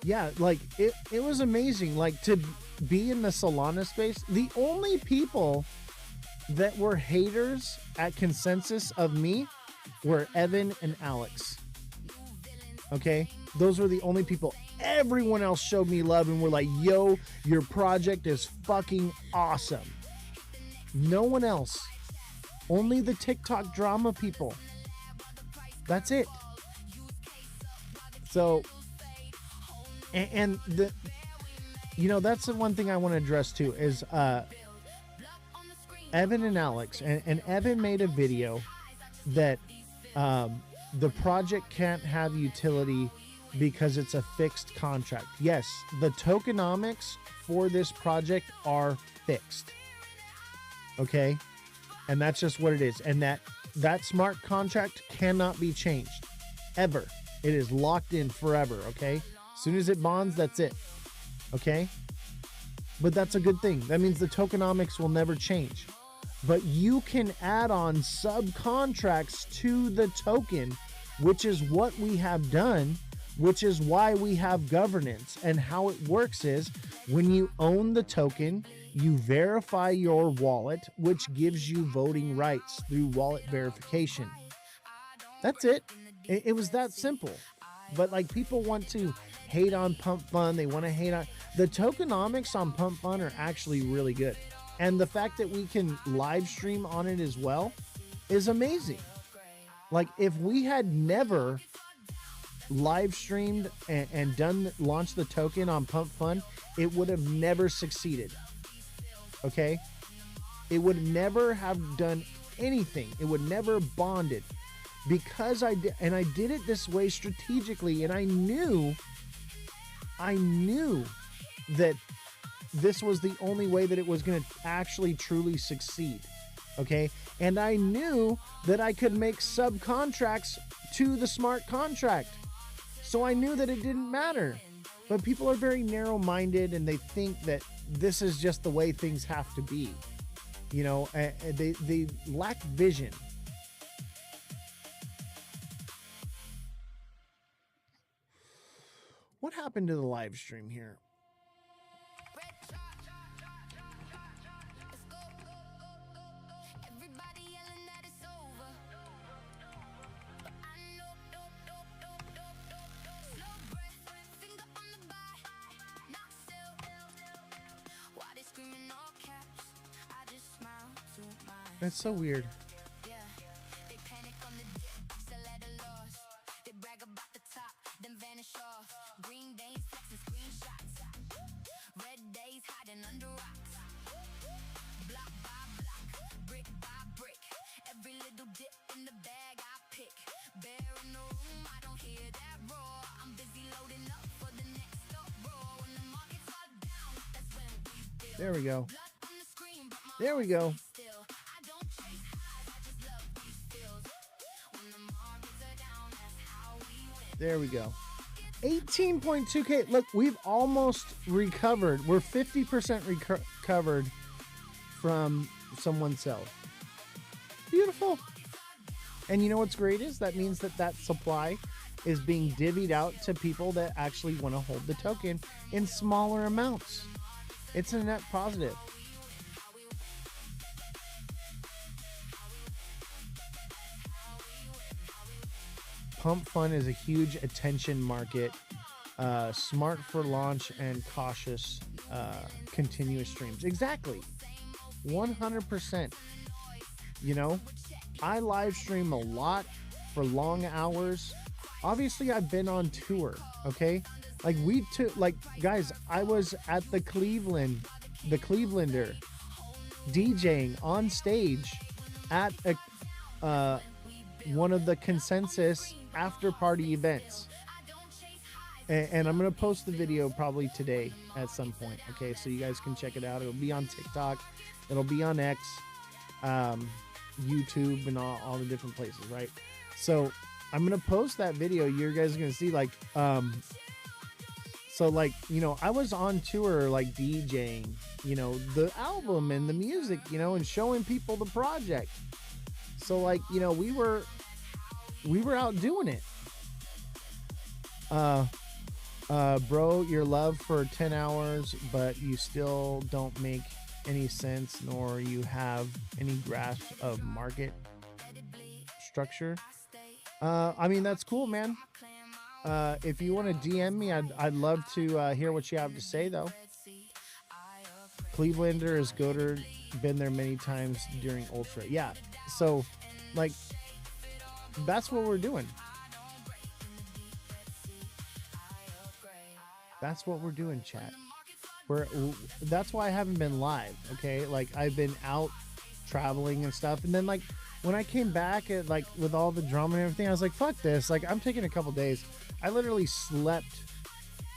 Yeah, like it was amazing. Like to be in the Solana space, the only people that were haters at consensus of me were Evan and Alex. Okay, those were the only people. Everyone else showed me love and were like, yo, your project is fucking awesome. No one else. Only the TikTok drama people. That's it. So, and the, you know, that's the one thing I want to address too is Evan and Alex, and Evan made a video that the project can't have utility because it's a fixed contract. Yes, the tokenomics for this project are fixed. Okay? And that's just what it is. And that smart contract cannot be changed ever. It is locked in forever, okay? As soon as it bonds, that's it. Okay? But that's a good thing. That means the tokenomics will never change. But you can add on subcontracts to the token, which is what we have done, which is why we have governance. And how it works is when you own the token, you verify your wallet, which gives you voting rights through wallet verification. That's it. It was that simple. But like people want to hate on Pump Fun. They want to hate on the tokenomics on Pump Fun are actually really good. And the fact that we can live stream on it as well is amazing. Like if we had never live streamed and launched the token on Pump Fun, it would have never succeeded. Okay? It would never have done anything. It would never bonded because I did it this way strategically, and I knew that this was the only way that it was going to actually truly succeed. Okay? And I knew that I could make subcontracts to the smart contract. So I knew that it didn't matter. But people are very narrow-minded and they think that this is just the way things have to be. You know, they lack vision. What happened to the live stream here? That's so weird. There we go. There we go. There we go. 18.2K. Look, we've almost recovered. We're 50% recovered from someone's sell. Beautiful. And you know what's great is that means that supply is being divvied out to people that actually want to hold the token in smaller amounts. It's a net positive. Pump Fun is a huge attention market, smart for launch and cautious continuous streams. Exactly. 100%. You know, I live stream a lot for long hours. Obviously, I've been on tour, okay? Like guys, I was at the Clevelander DJing on stage at one of the consensus after party events. And I'm going to post the video probably today at some point. Okay, so you guys can check it out. It'll be on TikTok. It'll be on X. um, YouTube and all the different places, right? So I'm gonna post that video. You guys are gonna see like so like, you know, I was on tour like DJing, you know, the album and the music, you know, and showing people the project. So like, you know, we were out doing it. Bro, your love for 10 hours, but you still don't make any sense, nor you have any grasp of market structure. I mean, that's cool, man. If you want to DM me, I'd love to hear what you have to say, though. Clevelander is Goater, been there many times during Ultra. Yeah, so, like, that's what we're doing. That's what we're doing, chat. That's why I haven't been live, okay? Like, I've been out traveling and stuff, and then, like, when I came back at, like, with all the drama and everything, I was like, fuck this. Like, I'm taking a couple days. I literally slept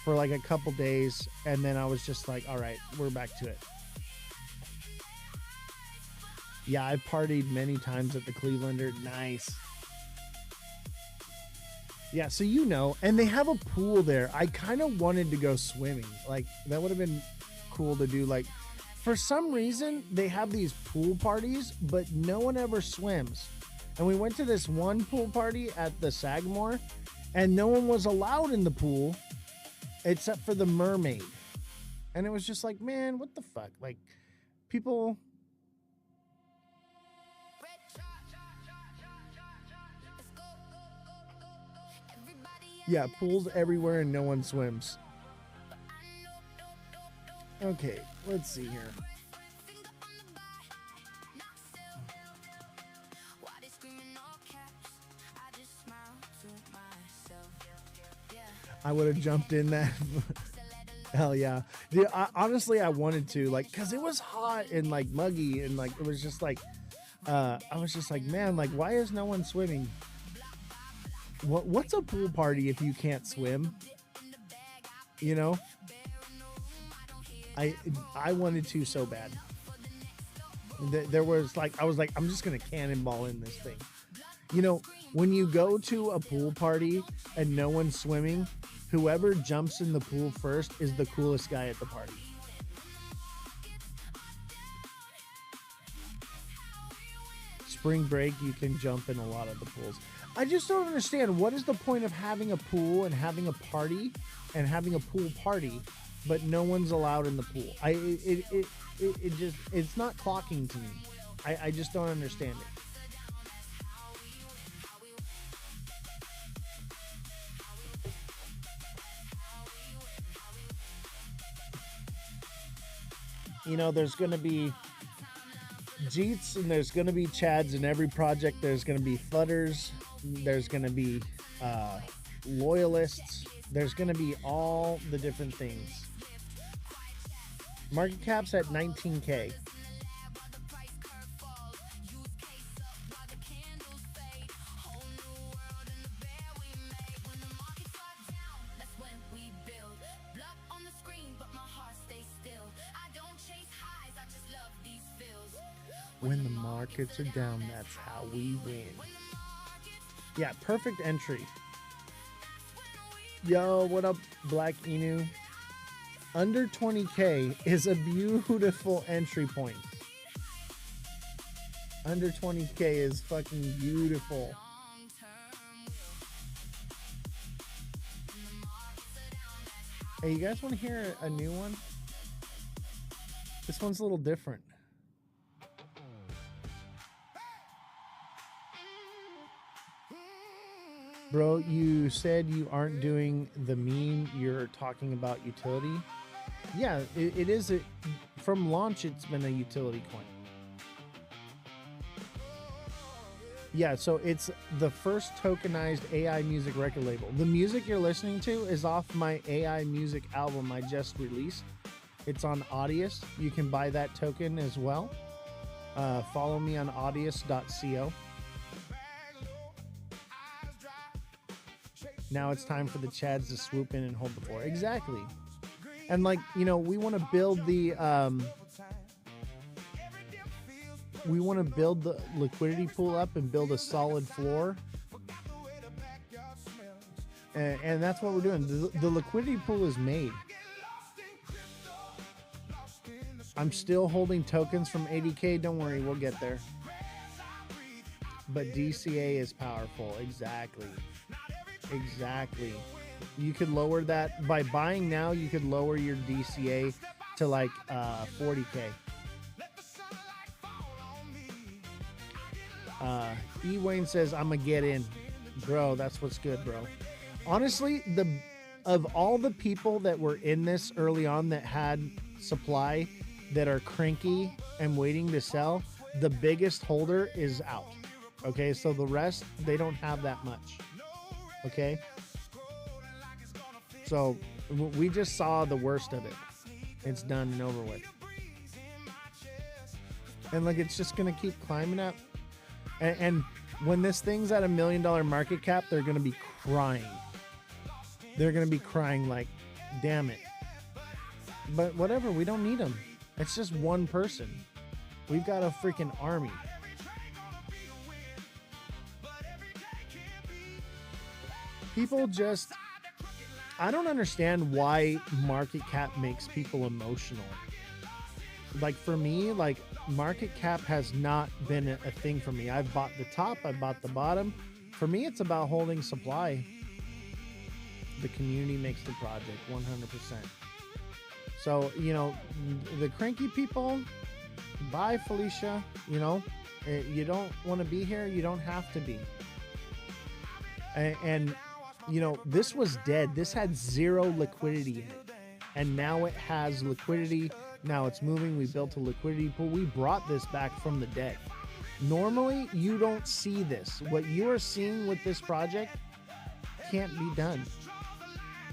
for, like, a couple days, and then I was just like, all right, we're back to it. Yeah, I've partied many times at the Clevelander. Nice. Yeah, so you know, and they have a pool there. I kind of wanted to go swimming. Like, that would have been cool to do. Like, for some reason, they have these pool parties, but no one ever swims. And we went to this one pool party at the Sagamore, and no one was allowed in the pool except for the mermaid. And it was just like, man, what the fuck? Like, people... Yeah, pools everywhere and no one swims. Okay, let's see here. I would have jumped in that. Hell yeah. Dude, honestly, I wanted to, like, because it was hot and, like, muggy, and, like, it was just, like, I was just like, man, like, why is no one swimming? What's a pool party if you can't swim? You know? I wanted to so bad. There was like, I was like, I'm just gonna cannonball in this thing. You know, when you go to a pool party and no one's swimming, whoever jumps in the pool first is the coolest guy at the party. Spring break, you can jump in a lot of the pools. I just don't understand, what is the point of having a pool and having a party and having a pool party, but no one's allowed in the pool? It just, it's not clocking to me. I just don't understand it. You know, there's going to be Jeets and there's going to be Chads in every project. There's going to be Fudders. There's going to be Loyalists. There's going to be all the different things. Market cap's at 19K. When the markets are down, that's how we win. Yeah, perfect entry. Yo, what up, Black Inu? Under 20K is a beautiful entry point. Under 20K is fucking beautiful. Hey, you guys want to hear a new one? This one's a little different. Bro, you said you aren't doing the meme, you're talking about utility. Yeah, it is. From launch, it's been a utility coin. Yeah, so it's the first tokenized AI music record label. The music you're listening to is off my AI music album I just released. It's on Audius. You can buy that token as well. Follow me on audius.co. Now it's time for the Chads to swoop in and hold the fort. Exactly. And like, you know, we want to build the we want to build the liquidity pool up and build a solid floor. And that's what we're doing. The liquidity pool is made. I'm still holding tokens from 80K. Don't worry, we'll get there. But DCA is powerful. Exactly. You could lower that by buying now. You could lower your DCA to like 40K. E Wayne says I'm gonna get in, bro. That's what's good, bro. Honestly, of all the people that were in this early on that had supply that are cranky and waiting to sell, the biggest holder is out. Okay, so the rest, they don't have that much. Okay, so we just saw the worst of it. It's done and over with. And like, it's just gonna keep climbing up. And when this thing's at $1 million market cap, they're gonna be crying. They're gonna be crying like, damn it. But whatever, we don't need them. It's just one person. We've got a freaking army. People just, I don't understand why market cap makes people emotional. Like for me, like market cap has not been a thing for me. I've bought the top, I've bought the bottom. For me, it's about holding supply. The community makes the project 100%. So, you know, the cranky people, bye Felicia, you know, you don't want to be here. You don't have to be. And, you know, this was dead. This had zero liquidity in it. And now it has liquidity. Now it's moving. We built a liquidity pool. We brought this back from the dead. Normally, you don't see this. What you are seeing with this project can't be done.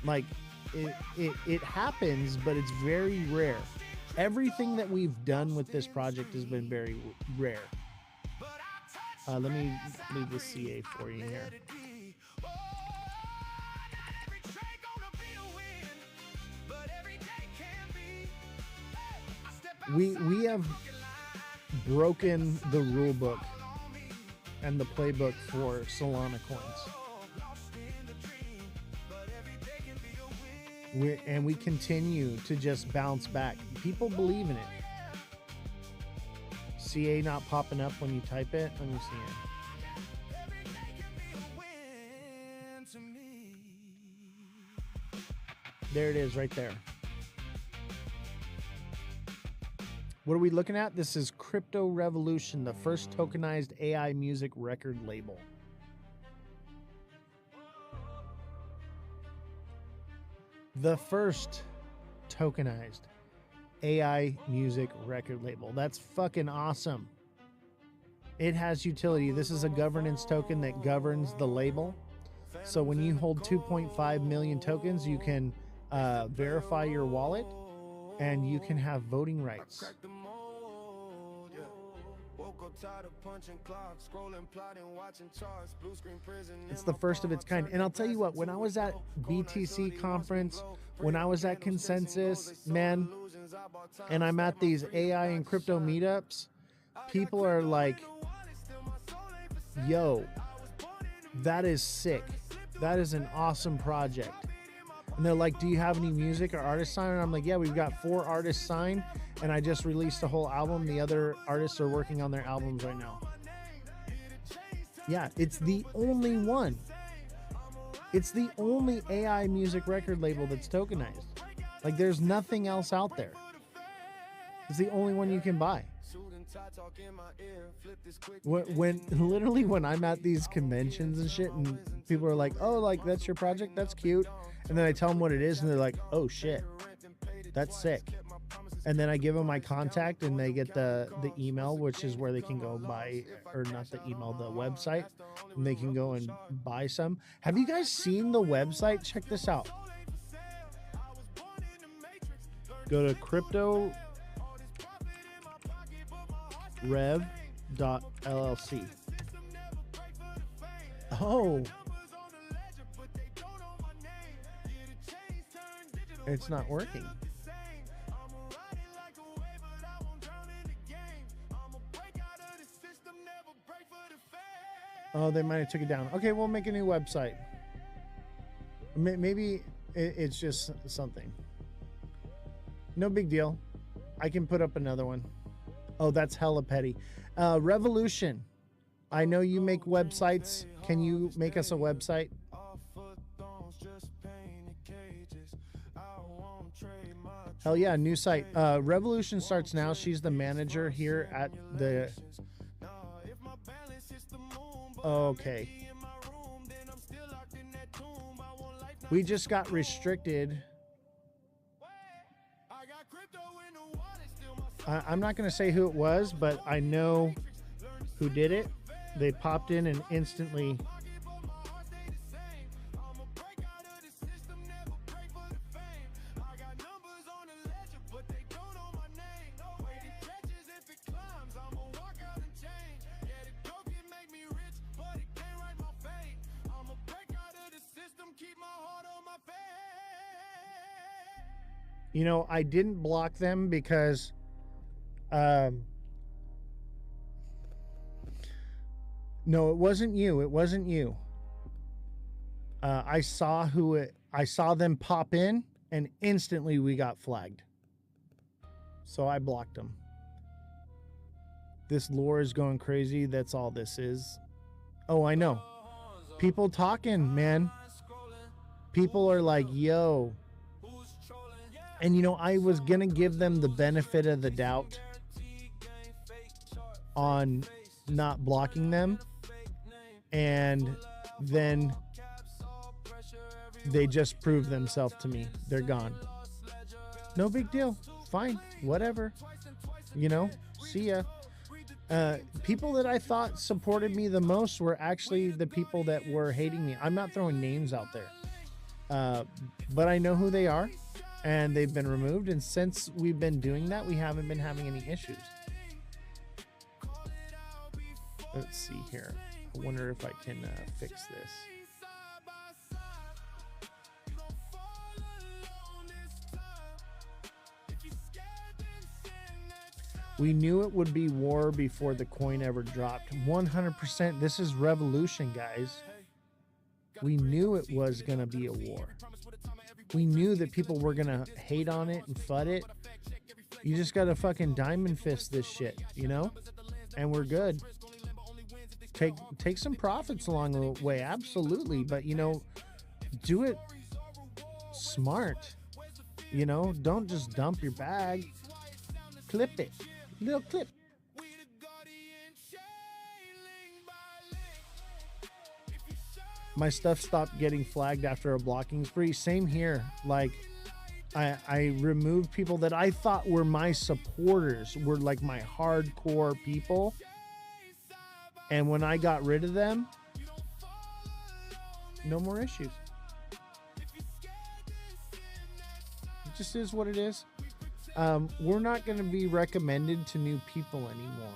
Like, it happens, but it's very rare. Everything that we've done with this project has been very rare. Let me leave the CA for you here. We have broken the rule book and the playbook for Solana coins. We continue to just bounce back. People believe in it. CA not popping up when you type it. Let me see it. There it is right there. What are we looking at? This is Crypto Revolution, the first tokenized AI music record label. The first tokenized AI music record label. That's fucking awesome. It has utility. This is a governance token that governs the label. So when you hold 2.5 million tokens, you can verify your wallet and you can have voting rights. It's the first of its kind. And I'll tell you what, when I was at BTC conference, when I was at Consensus, man, and I'm at these AI and crypto meetups, people are like, yo, that is sick. That is an awesome project. And they're like, do you have any music or artists signed? And I'm like, yeah, we've got 4 artists signed, and I just released a whole album. The other artists are working on their albums right now. Yeah, it's the only one. It's the only AI music record label that's tokenized. Like, there's nothing else out there. It's the only one you can buy. When I'm at these conventions and shit, and people are like, oh, like, that's your project? That's cute. And then I tell them what it is, and they're like, oh, shit. That's sick. And then I give them my contact, and they get the email, which is where they can go buy, or not the email, the website, and they can go and buy some. Have you guys seen the website? Check this out. Go to cryptorev.llc. Oh. It's not working. Oh, they might have took it down. Okay, we'll make a new website. Maybe it's just something. No big deal. I can put up another one. Oh, that's hella petty. Revolution. I know you make websites. Can you make us a website? Hell yeah, new site. Revolution starts now. She's the manager here at the... Okay. We just got restricted. I'm not going to say who it was, but I know who did it. They popped in and instantly... You know, I didn't block them because no, it wasn't you. It wasn't you. I saw I saw them pop in and instantly we got flagged. So I blocked them. This lore is going crazy. That's all this is. Oh, I know. People talking, man. People are like, yo. And, you know, I was going to give them the benefit of the doubt on not blocking them. And then they just proved themselves to me. They're gone. No big deal. Fine. Whatever. You know, see ya. People that I thought supported me the most were actually the people that were hating me. I'm not throwing names out there. But I know who they are. And they've been removed, and since we've been doing that, we haven't been having any issues. Let's see here. I wonder if I can fix this. We knew it would be war before the coin ever dropped. 100%. This is revolution, guys. We knew it was going to be a war. We knew that people were going to hate on it and FUD it. You just got to fucking diamond fist this shit, you know? And we're good. Take some profits along the way, absolutely. But, you know, do it smart. You know, don't just dump your bag. Clip it. Little clip. My stuff stopped getting flagged after a blocking spree. Same here. Like, I removed people that I thought were my supporters, were like my hardcore people. And when I got rid of them, no more issues. It just is what it is. We're not going to be recommended to new people anymore.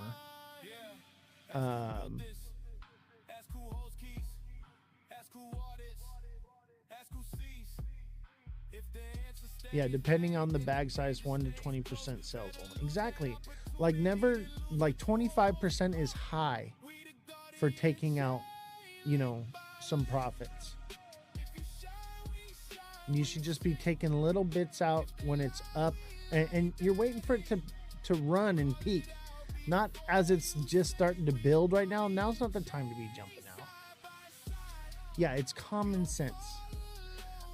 Yeah, depending on the bag size, 1 to 20% sales only. Exactly. Like never, like 25% is high for taking out, you know, some profits. You should just be taking little bits out when it's up, and you're waiting for it to run and peak, not as it's just starting to build right now. Now's not the time to be jumping out. Yeah, it's common sense.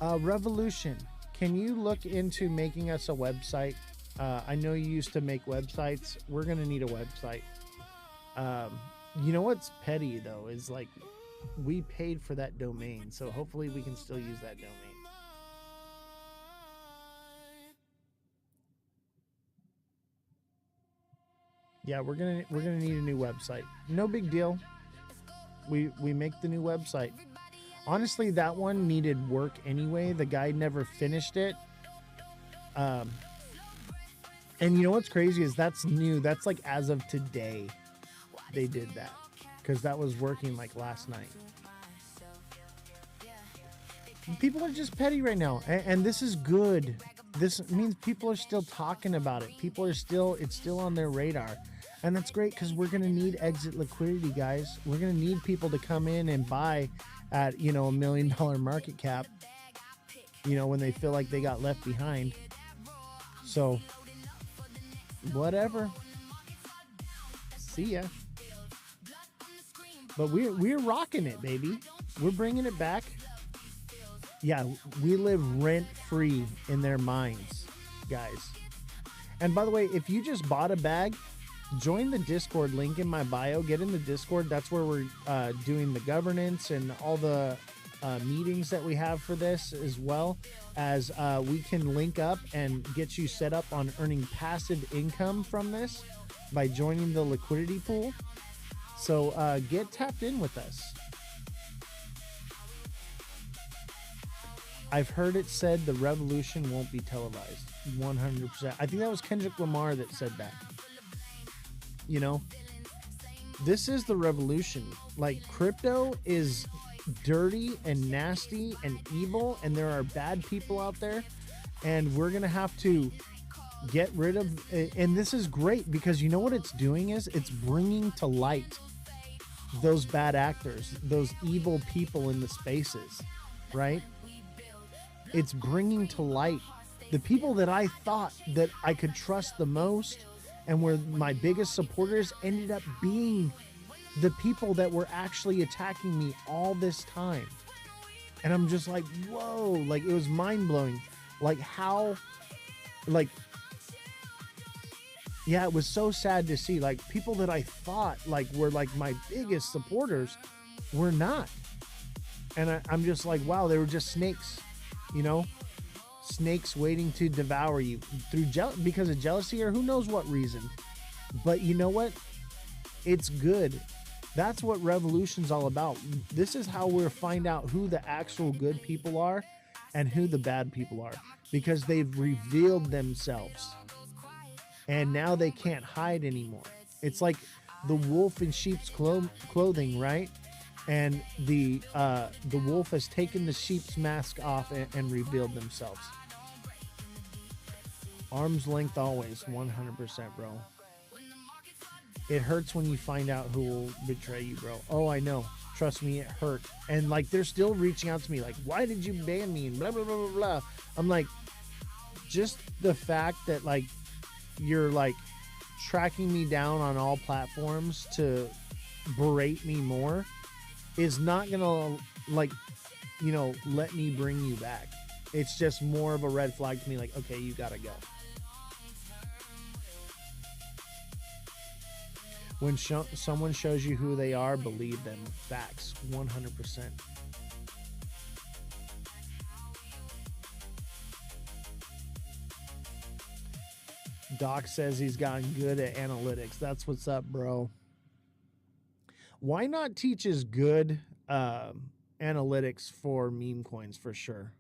Revolution. Can you look into making us a website? I know you used to make websites. We're going to need a website. You know what's petty, though, is like we paid for that domain. So hopefully we can still use that domain. Yeah, we're gonna need a new website. No big deal. We make the new website. Honestly, that one needed work anyway. The guy never finished it. And you know what's crazy is that's new. That's like as of today they did that, because that was working like last night. People are just petty right now, and this is good. This means people are still talking about it. People are still, it's still on their radar. And that's great because we're going to need exit liquidity, guys. We're going to need people to come in and buy at, $1 million market cap, when they feel like they got left behind. So, whatever. See ya. But we're rocking it, baby. We're bringing it back. Yeah, we live rent free in their minds, guys. And by the way, if you just bought a bag, join the Discord link in my bio. Get in the Discord. That's where we're doing the governance and all the meetings that we have for this, as well as we can link up and get you set up on earning passive income from this by joining the liquidity pool. So get tapped in with us. I've heard it said the revolution won't be televised. 100%. I think that was Kendrick Lamar that said that. This is the revolution. Like, crypto is dirty and nasty and evil, and there are bad people out there, and we're going to have to get rid of, and this is great because you know what it's doing is it's bringing to light those bad actors, those evil people in the spaces, right? It's bringing to light the people that I thought that I could trust the most and were my biggest supporters ended up being the people that were actually attacking me all this time. And I'm just like, whoa, like it was mind blowing. Like how, like, yeah, it was so sad to see like people that I thought like were like my biggest supporters were not. And I'm just like, wow, they were just snakes, snakes waiting to devour you through because of jealousy or who knows what reason. But you know what? It's good. That's what revolution's all about. This is how we'll find out who the actual good people are and who the bad people are, because they've revealed themselves and now they can't hide anymore. It's like the wolf in sheep's clothing, right? And the wolf has taken the sheep's mask off and revealed themselves. Arm's length always, 100%, bro. It hurts when you find out who will betray you, bro. Oh, I know. Trust me, it hurt. And like, they're still reaching out to me like, why did you ban me? And blah, blah, blah, blah, blah. I'm like, just the fact that like, you're like tracking me down on all platforms to berate me more is not gonna like, let me bring you back. It's just more of a red flag to me, like, okay, you gotta go. When someone shows you who they are, believe them. Facts, 100%. Doc says he's gotten good at analytics. That's what's up, bro. Why not teach us good analytics for meme coins for sure?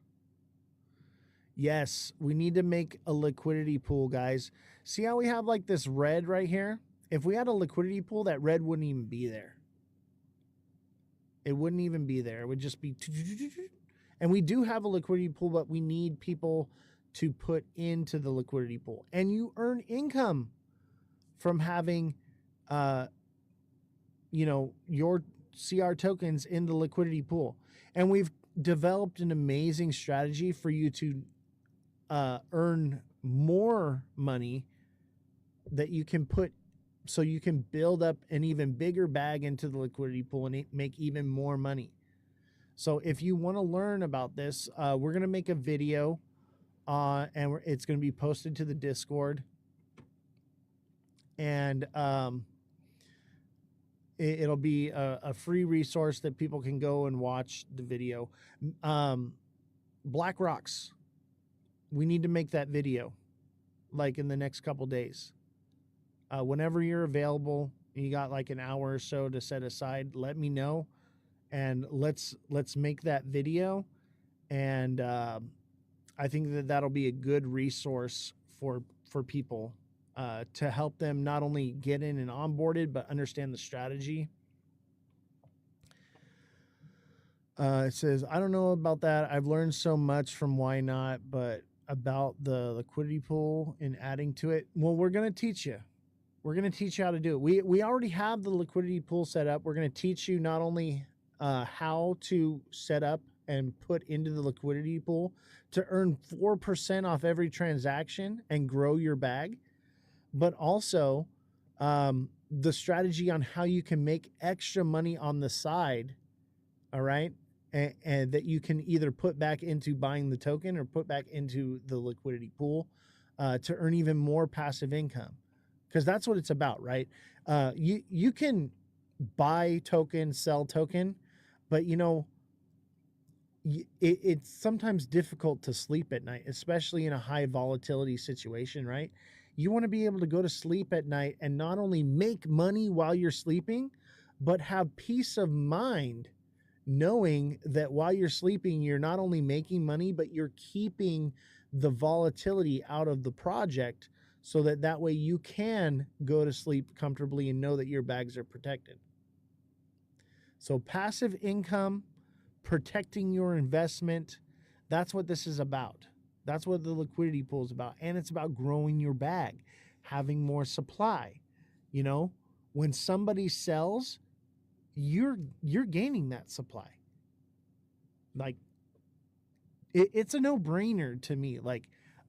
Yes, we need to make a liquidity pool, guys. See how we have like this red right here? If we had a liquidity pool, that red wouldn't even be there. It wouldn't even be there. It would just be... And we do have a liquidity pool, but we need people to put into the liquidity pool. And you earn income from having, your CR tokens in the liquidity pool. And we've developed an amazing strategy for you to earn more money that you can put, so you can build up an even bigger bag into the liquidity pool and make even more money. So if you want to learn about this, we're going to make a video and it's going to be posted to the Discord. And it'll be a free resource that people can go and watch the video. Black Rocks. We need to make that video like in the next couple days. Whenever you're available, you got like an hour or so to set aside, let me know, and let's make that video. And I think that that'll be a good resource for people to help them not only get in and onboarded, but understand the strategy. It says, I don't know about that. I've learned so much from Why Not, but about the liquidity pool and adding to it. Well, we're going to teach you. We're going to teach you how to do it. We already have the liquidity pool set up. We're going to teach you not only how to set up and put into the liquidity pool to earn 4% off every transaction and grow your bag, but also the strategy on how you can make extra money on the side. All right. And that you can either put back into buying the token or put back into the liquidity pool to earn even more passive income. Because that's what it's about, right? You can buy token, sell token, but it's sometimes difficult to sleep at night, especially in a high volatility situation, right? You want to be able to go to sleep at night and not only make money while you're sleeping, but have peace of mind knowing that while you're sleeping, you're not only making money, but you're keeping the volatility out of the project so that way you can go to sleep comfortably and know that your bags are protected. So passive income, protecting your investment, that's what this is about. That's what the liquidity pool is about. And it's about growing your bag, having more supply. When somebody sells, you're gaining that supply. Like it's a no-brainer to me.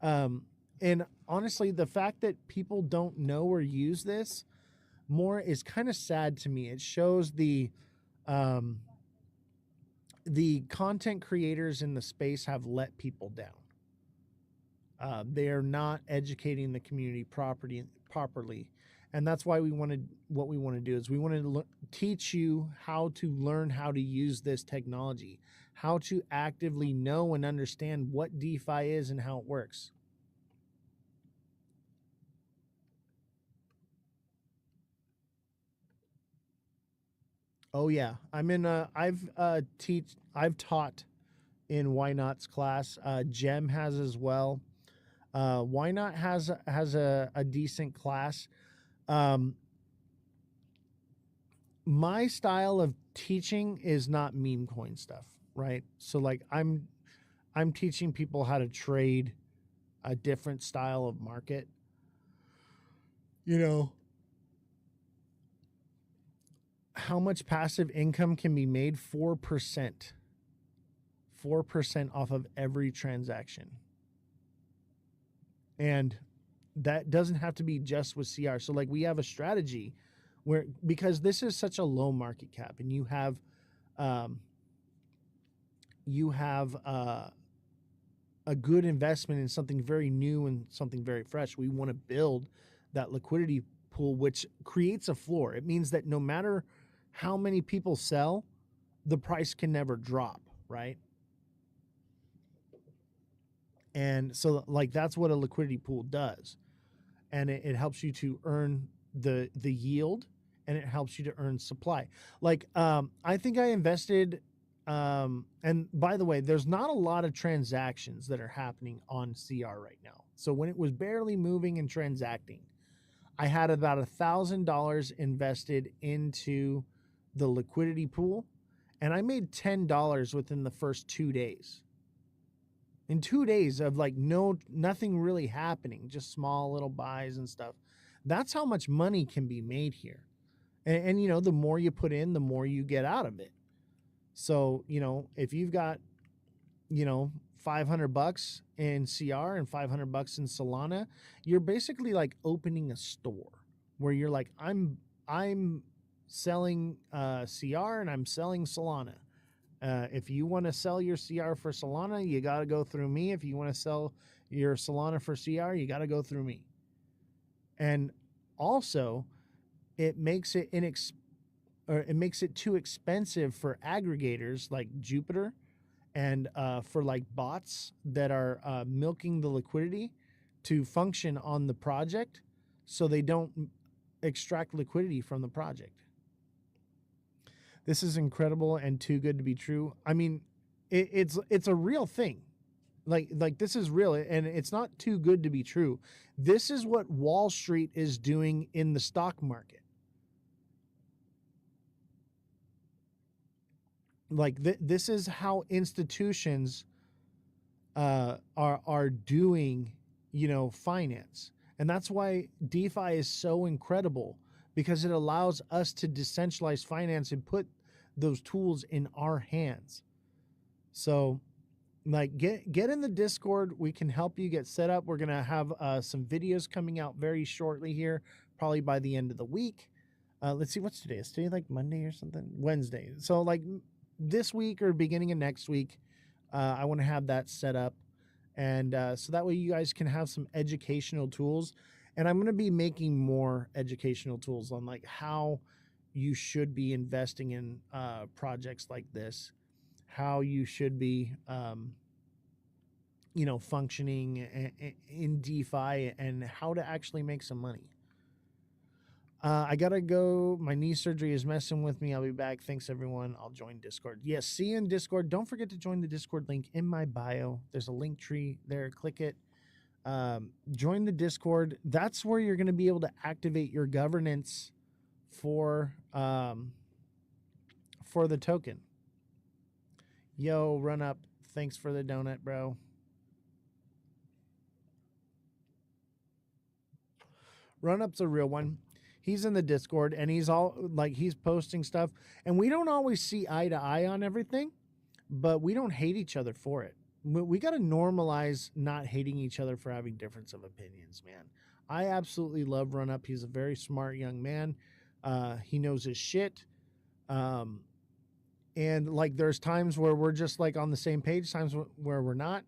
And honestly, the fact that people don't know or use this more is kind of sad to me. It shows the content creators in the space have let people down. They are not educating the community properly. And that's why what we want to do is we want to teach you how to learn how to use this technology, how to actively know and understand what DeFi is and how it works. Oh yeah, I've taught in Why Not's class. Gem has as well. Why Not has a decent class. My style of teaching is not meme coin stuff, right? So like I'm teaching people how to trade a different style of market. How much passive income can be made? 4%. 4% off of every transaction. And that doesn't have to be just with CR. So like we have a strategy where, because this is such a low market cap and you have a good investment in something very new and something very fresh, we want to build that liquidity pool, which creates a floor. It means that no matter how many people sell, the price can never drop, right? And so like that's what a liquidity pool does. And it helps you to earn the yield, and it helps you to earn supply. Like I think I invested and by the way, there's not a lot of transactions that are happening on CR right now. So when it was barely moving and transacting, I had about $1,000 invested into the liquidity pool, and I made $10 within the first 2 days. In 2 days of like nothing really happening, just small little buys and stuff. That's how much money can be made here. And the more you put in, the more you get out of it. So, if you've got, $500 in CR and $500 in Solana, you're basically like opening a store where you're like, I'm selling CR and I'm selling Solana. If you want to sell your CR for Solana, you got to go through me. If you want to sell your Solana for CR, you got to go through me. And also, it makes it too expensive for aggregators like Jupiter and for like bots that are milking the liquidity to function on the project, so they don't extract liquidity from the project. This is incredible and too good to be true. I mean, it's a real thing. Like this is real, and it's not too good to be true. This is what Wall Street is doing in the stock market. Like this is how institutions are doing, finance. And that's why DeFi is so incredible, because it allows us to decentralize finance and put those tools in our hands. So like get in the Discord. We can help you get set up. We're going to have some videos coming out very shortly here, probably by the end of the week. Let's see, what's today? Is today like Monday or something? Wednesday. So like this week or beginning of next week, I want to have that set up. And so that way you guys can have some educational tools. And I'm going to be making more educational tools on like how you should be investing in projects like this, how you should be, functioning in DeFi, and how to actually make some money. I gotta go. My knee surgery is messing with me. I'll be back. Thanks, everyone. I'll join Discord. Yes, see you in Discord. Don't forget to join the Discord link in my bio. There's a link tree there. Click it. Join the Discord. That's where you're going to be able to activate your governance for the token. Yo, Run Up. Thanks for the donut, bro. Run Up's a real one. He's in the Discord, and he's posting stuff, and we don't always see eye to eye on everything, but we don't hate each other for it. We got to normalize not hating each other for having difference of opinions, man. I absolutely love Run Up. He's a very smart young man. He knows his shit. And like there's times where we're just like on the same page, times where we're not,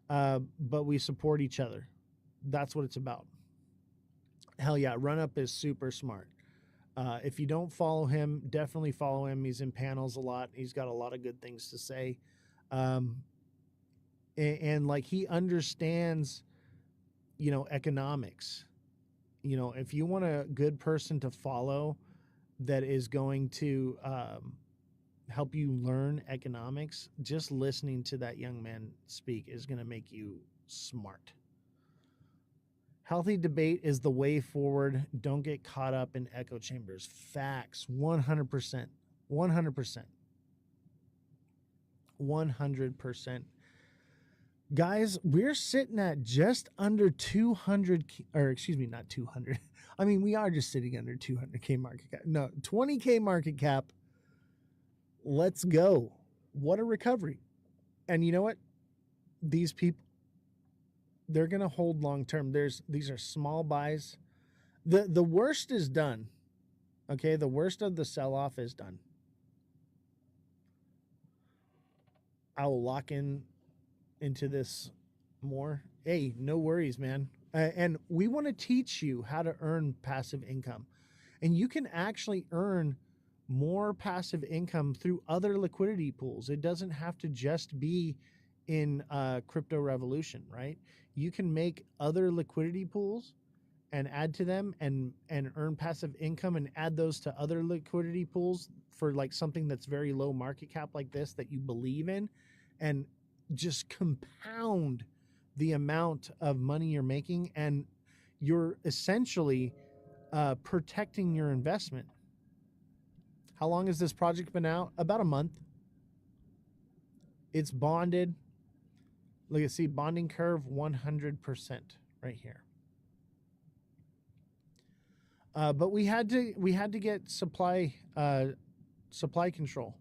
but we support each other. That's what it's about. Hell yeah, Run Up is super smart. If you don't follow him, definitely follow him. He's in panels a lot. He's got a lot of good things to say. And like he understands, economics. If you want a good person to follow that is going to help you learn economics, just listening to that young man speak is going to make you smart. Healthy debate is the way forward. Don't get caught up in echo chambers. Facts. 100%. 100%. 100%. Guys, we're sitting at just under 200, or excuse me, not 200. I mean, we are just sitting under 200K market cap. No, 20K market cap. Let's go. What a recovery. And you know what? These people, they're going to hold long term. These are small buys. The worst is done. Okay, the worst of the sell-off is done. I will lock into this more. Hey, no worries, man. And we want to teach you how to earn passive income. And you can actually earn more passive income through other liquidity pools. It doesn't have to just be in Crypto Revolution, right? You can make other liquidity pools and add to them and earn passive income, and add those to other liquidity pools for like something that's very low market cap like this that you believe in, and just compound the amount of money you're making, and you're essentially protecting your investment. How long has this project been out? About a month. It's bonded. Look at, see, bonding curve 100% right here. But we had to get supply control.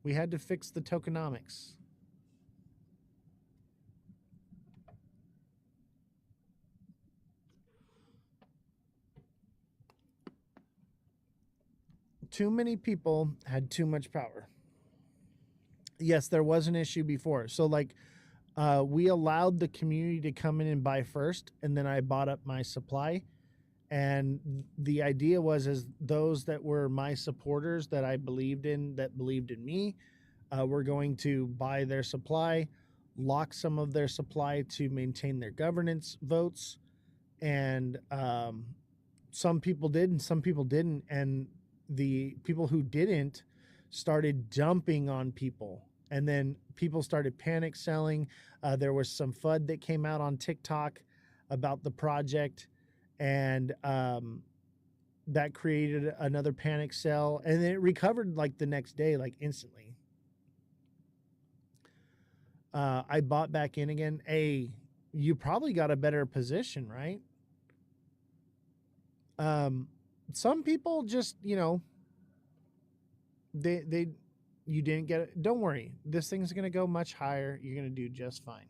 We had to fix the tokenomics. Too many people had too much power. Yes, there was an issue before. So like we allowed the community to come in and buy first, and then I bought up my supply. And the idea was, as those that were my supporters that I believed in, that believed in me, were going to buy their supply, lock some of their supply to maintain their governance votes. And some people did and some people didn't. And the people who didn't started dumping on people. And then people started panic selling. There was some FUD that came out on TikTok about the project. And that created another panic sell, and then it recovered like the next day, like instantly. I bought back in again. Hey, you probably got a better position, right? Some people just, they you didn't get it. Don't worry. This thing's going to go much higher. You're going to do just fine.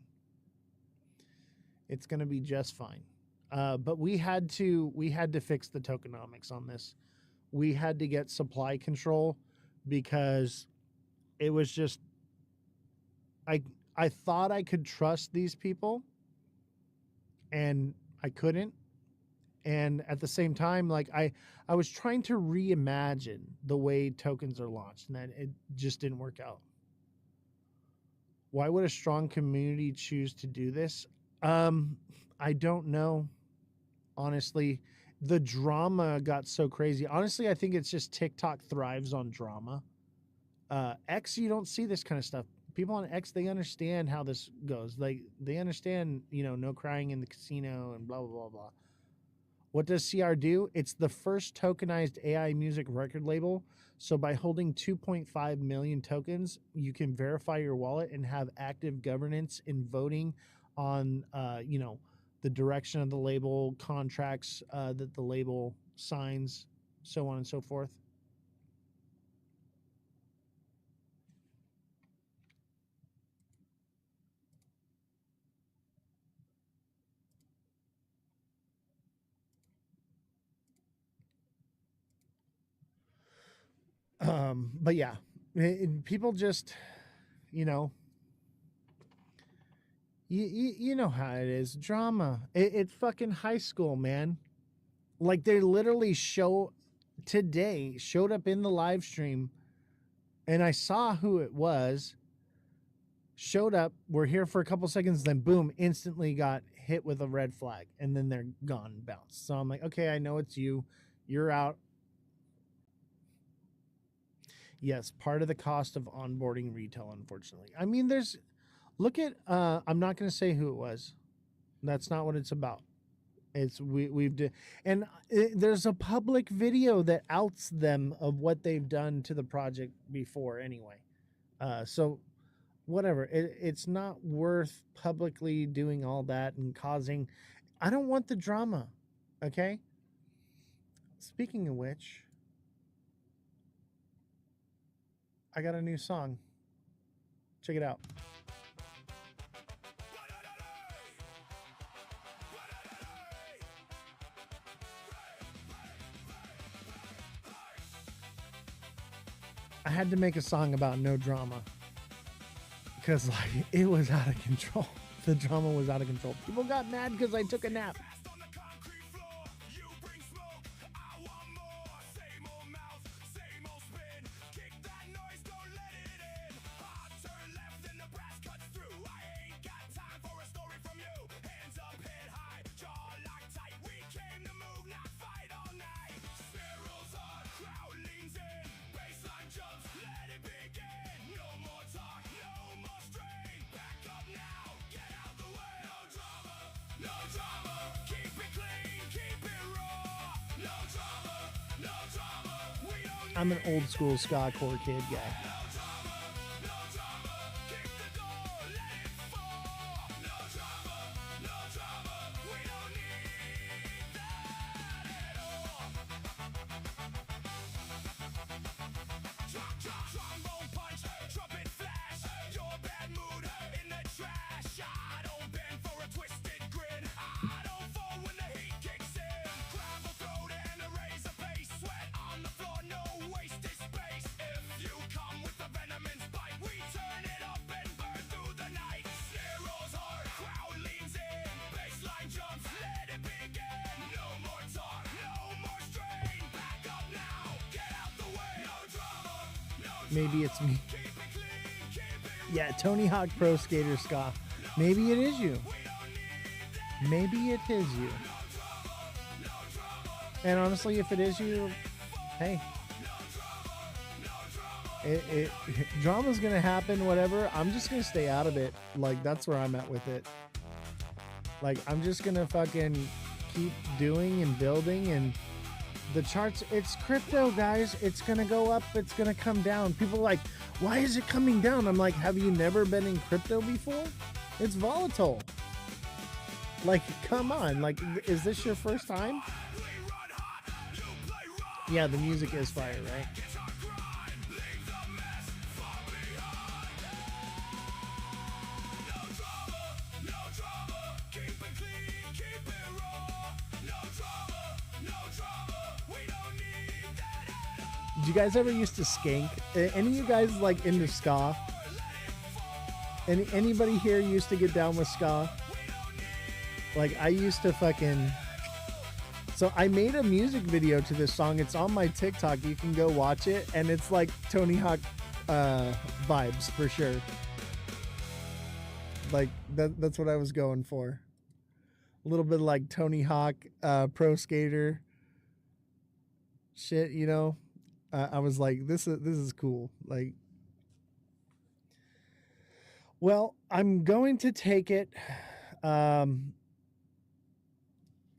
It's going to be just fine. But we had to fix the tokenomics on this. We had to get supply control because it was just I thought I could trust these people and I couldn't. And at the same time, like I was trying to reimagine the way tokens are launched, and that it just didn't work out. Why would a strong community choose to do this? I don't know. Honestly, the drama got so crazy. Honestly, I think it's just TikTok thrives on drama. X, you don't see this kind of stuff. People on X, they understand how this goes. Like they understand, no crying in the casino and blah blah blah blah. What does CR do? It's the first tokenized AI music record label. So by holding 2.5 million tokens, you can verify your wallet and have active governance in voting on, the direction of the label, contracts that the label signs, so on and so forth. But yeah, people just, you know, you know how it is. Drama. It's fucking high school, man. Like they literally showed up in the live stream, and I saw who it was. Showed up, we're here for a couple seconds, then boom, instantly got hit with a red flag, and then they're gone, bounced. So I'm like, okay, I know it's you. You're out. Yes, part of the cost of onboarding retail, unfortunately. I mean, look at I'm not going to say who it was. That's not what it's about. It's and there's a public video that outs them of what they've done to the project before anyway. So whatever, it's not worth publicly doing all that and causing. I don't want the drama. Okay. Speaking of which, I got a new song. Check it out. I had to make a song about no drama because like it was out of control. The drama was out of control. People got mad because I took a nap. I'm an old school ska core kid guy. Maybe it's me. Yeah, Tony Hawk Pro Skater ska. Maybe it is you. Maybe it is you. And honestly, if it is you, hey, drama's gonna happen. Whatever. I'm just gonna stay out of it. Like that's where I'm at with it. Like I'm just gonna fucking keep doing and building and. The charts, it's crypto, guys. It's going to go up. It's going to come down. People are like, why is it coming down? I'm like, have you never been in crypto before? It's volatile. Like, come on. Like, is this your first time? Yeah, the music is fire, right? Did you guys ever used to skank? Any of you guys like into ska? Anybody here used to get down with ska? Like I used to fucking. So I made a music video to this song. It's on my TikTok. You can go watch it, and it's like Tony Hawk vibes for sure. Like that's what I was going for. A little bit like Tony Hawk, pro skater shit, you know. I was like, this is cool. Like, well, I'm going to take it.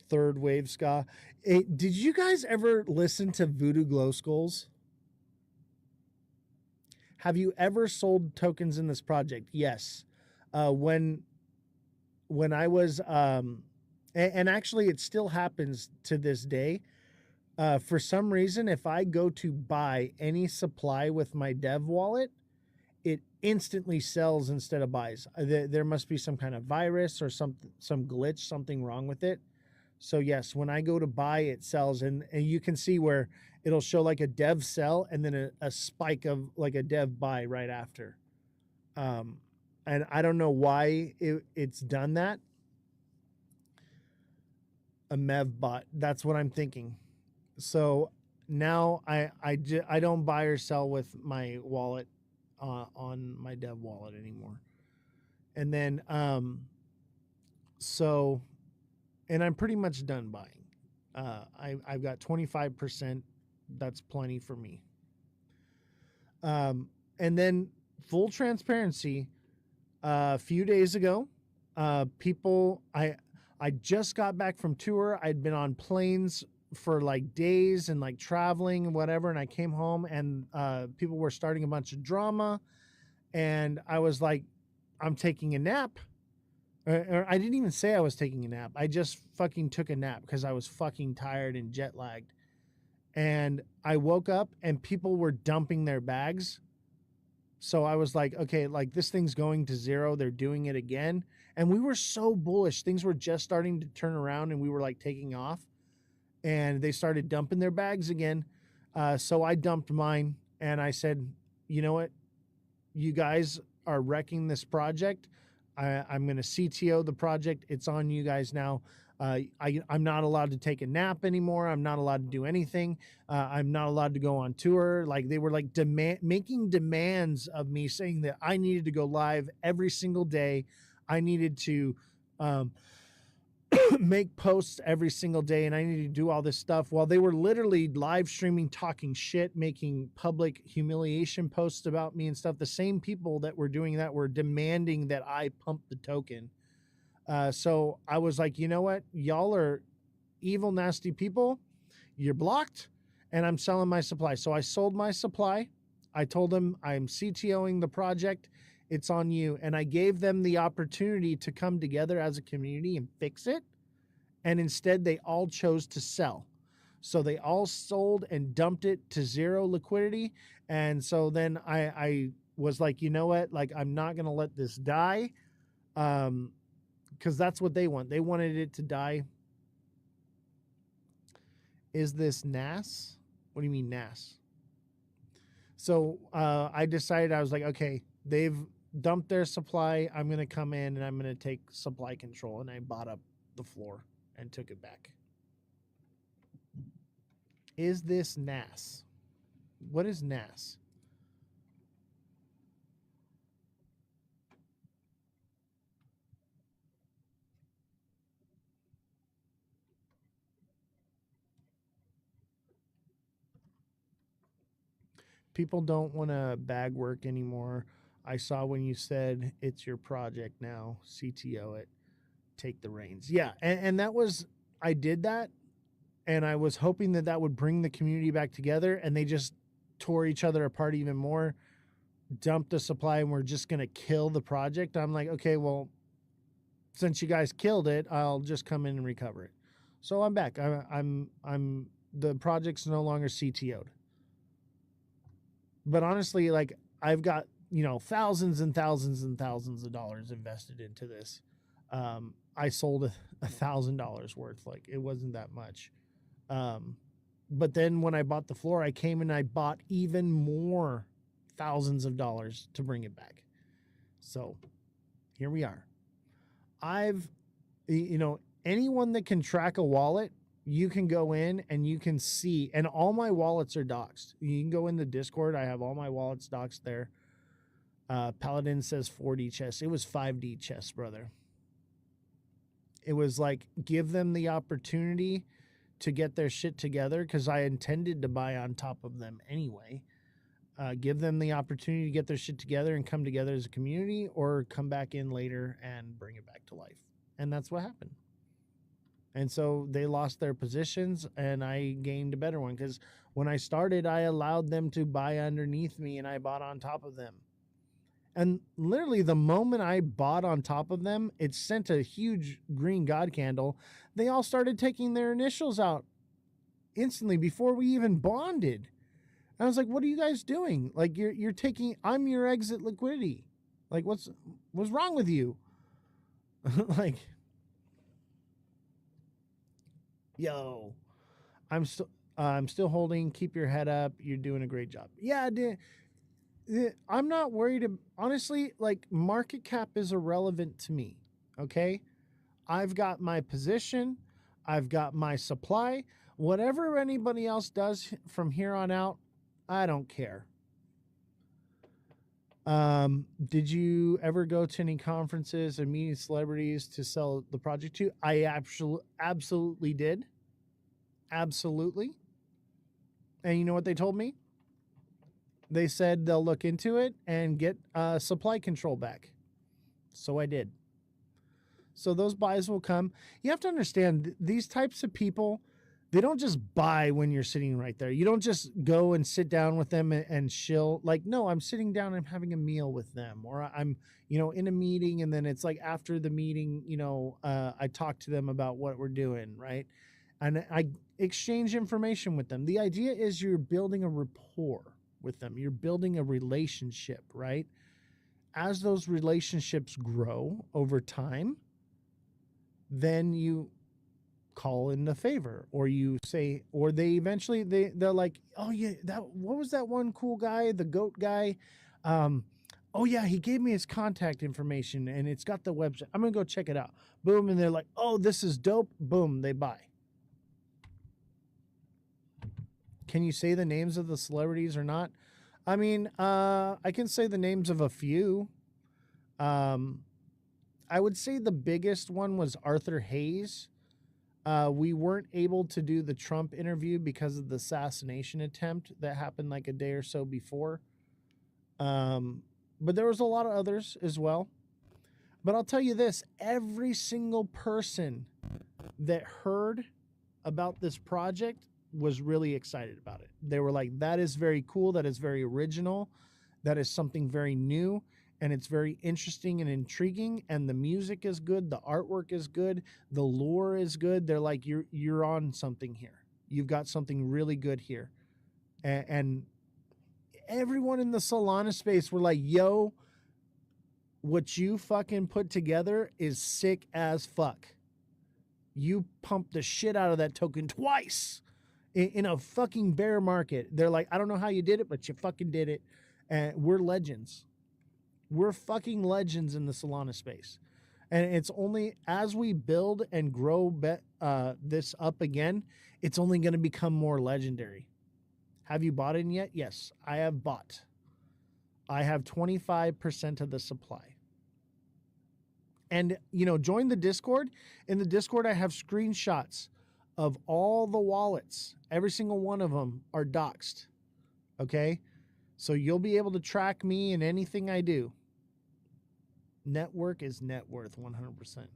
Third wave ska. Did you guys ever listen to Voodoo Glow Skulls? Have you ever sold tokens in this project? Yes. When I was and actually it still happens to this day. For some reason, if I go to buy any supply with my dev wallet, it instantly sells instead of buys. There must be some kind of virus or some glitch, something wrong with it. So yes, when I go to buy, it sells, and you can see where it'll show like a dev sell and then a spike of like a dev buy right after. And I don't know why it's done that. A Mev bot. That's what I'm thinking. So now I don't buy or sell with my wallet on my dev wallet anymore. And then so, and I'm pretty much done buying. I've got 25%. That's plenty for me. And then full transparency. A few days ago, people I just got back from tour. I'd been on planes for like days and like traveling and whatever, and I came home and people were starting a bunch of drama, and I was like, I'm taking a nap. Or I didn't even say I was taking a nap. I just fucking took a nap because I was fucking tired and jet lagged. And I woke up and people were dumping their bags. So I was like, okay, like this thing's going to zero. They're doing it again. And we were so bullish. Things were just starting to turn around and we were like taking off. And they started dumping their bags again. So I dumped mine and I said, you know what? You guys are wrecking this project. I'm going to CTO the project. It's on you guys now. I'm not allowed to take a nap anymore. I'm not allowed to do anything. I'm not allowed to go on tour. Like they were like making demands of me, saying that I needed to go live every single day. I needed to make posts every single day, and I needed to do all this stuff while they were literally live streaming, talking shit, making public humiliation posts about me and stuff. The same people that were doing that were demanding that I pump the token. So I was like, you know what? Y'all are evil, nasty people. You're blocked, and I'm selling my supply. So I sold my supply. I told them I'm CTOing the project. It's on you. And I gave them the opportunity to come together as a community and fix it. And instead, they all chose to sell. So they all sold and dumped it to zero liquidity. And so then I was like, you know what? Like, I'm not going to let this die. Because that's what they want. They wanted it to die. Is this NAS? What do you mean NAS? So I decided, I was like, okay, they've dumped their supply. I'm going to come in and I'm going to take supply control. And I bought up the floor and took it back. Is this NAS? What is NAS? People don't want to bag work anymore. I saw when you said it's your project now, CTO it, take the reins. Yeah, and that was, I did that, and I was hoping that that would bring the community back together, and they just tore each other apart even more, dumped the supply, and we're just going to kill the project. I'm like, okay, well, since you guys killed it, I'll just come in and recover it. So I'm back. I'm the project's no longer CTO'd. But honestly, like I've got, thousands and thousands and thousands of dollars invested into this. I sold $1,000 worth. Like it wasn't that much. But then when I bought the floor, I came and I bought even more thousands of dollars to bring it back. So here we are. Anyone that can track a wallet, you can go in and you can see, and all my wallets are doxed. You can go in the Discord. I have all my wallets doxed there. Paladin says 4D chess. It was 5D chess, brother. It was like, give them the opportunity to get their shit together, because I intended to buy on top of them anyway. Give them the opportunity to get their shit together and come together as a community, or come back in later and bring it back to life. And that's what happened. And so they lost their positions and I gained a better one, because when I started, I allowed them to buy underneath me and I bought on top of them. And literally the moment I bought on top of them, it sent a huge green God candle. They all started taking their initials out instantly before we even bonded. And I was like, what are you guys doing? Like you're taking, I'm your exit liquidity. Like what's wrong with you? Like, yo, I'm still holding. Keep your head up. You're doing a great job. Yeah, I'm not worried. Honestly, like market cap is irrelevant to me. Okay. I've got my position. I've got my supply. Whatever anybody else does from here on out, I don't care. Did you ever go to any conferences or meet celebrities to sell the project to? I absolutely did. Absolutely. And you know what they told me? They said they'll look into it and get supply control back. So I did. So those buys will come. You have to understand, these types of people, they don't just buy when you're sitting right there. You don't just go and sit down with them and chill. Like, no, I'm sitting down and I'm having a meal with them, or I'm, in a meeting, and then it's like after the meeting, I talk to them about what we're doing, right? And I exchange information with them. The idea is you're building a rapport with them. You're building a relationship, right? As those relationships grow over time, then you call in the favor, or you say, or they eventually they're like, oh yeah, what was that one cool guy, the goat guy? Oh yeah, he gave me his contact information and it's got the website. I'm gonna go check it out. Boom, and they're like, oh, this is dope. Boom, they buy. Can you say the names of the celebrities or not? I mean, I can say the names of a few. I would say the biggest one was Arthur Hayes. We weren't able to do the Trump interview because of the assassination attempt that happened like a day or so before. But there was a lot of others as well. But I'll tell you this, every single person that heard about this project was really excited about it. They were like, that is very cool. That is very original. That is something very new. And it's very interesting and intriguing. And the music is good. The artwork is good. The lore is good. They're like, you're on something here. You've got something really good here. And everyone in the Solana space were like, yo, what you fucking put together is sick as fuck. You pumped the shit out of that token twice in a fucking bear market. They're like, I don't know how you did it, but you fucking did it. And we're legends. We're fucking legends in the Solana space. And it's only as we build and grow this up again, it's only going to become more legendary. Have you bought in yet? Yes, I have bought. I have 25% of the supply. And, join the Discord. In the Discord, I have screenshots of all the wallets. Every single one of them are doxed. Okay? So you'll be able to track me and anything I do. Network is net worth 100%. What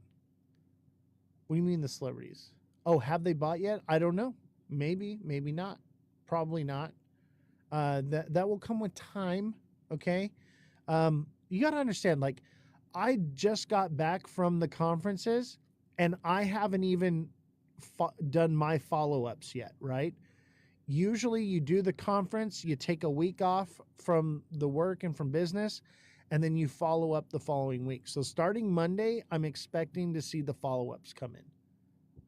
do you mean the celebrities? Oh, have they bought yet? I don't know. Maybe, maybe not. Probably not. That will come with time. Okay? You got to understand, like, I just got back from the conferences and I haven't even done my follow-ups yet, right? Usually you do the conference, you take a week off from the work and from business, and then you follow up the following week. So starting Monday, I'm expecting to see the follow-ups come in.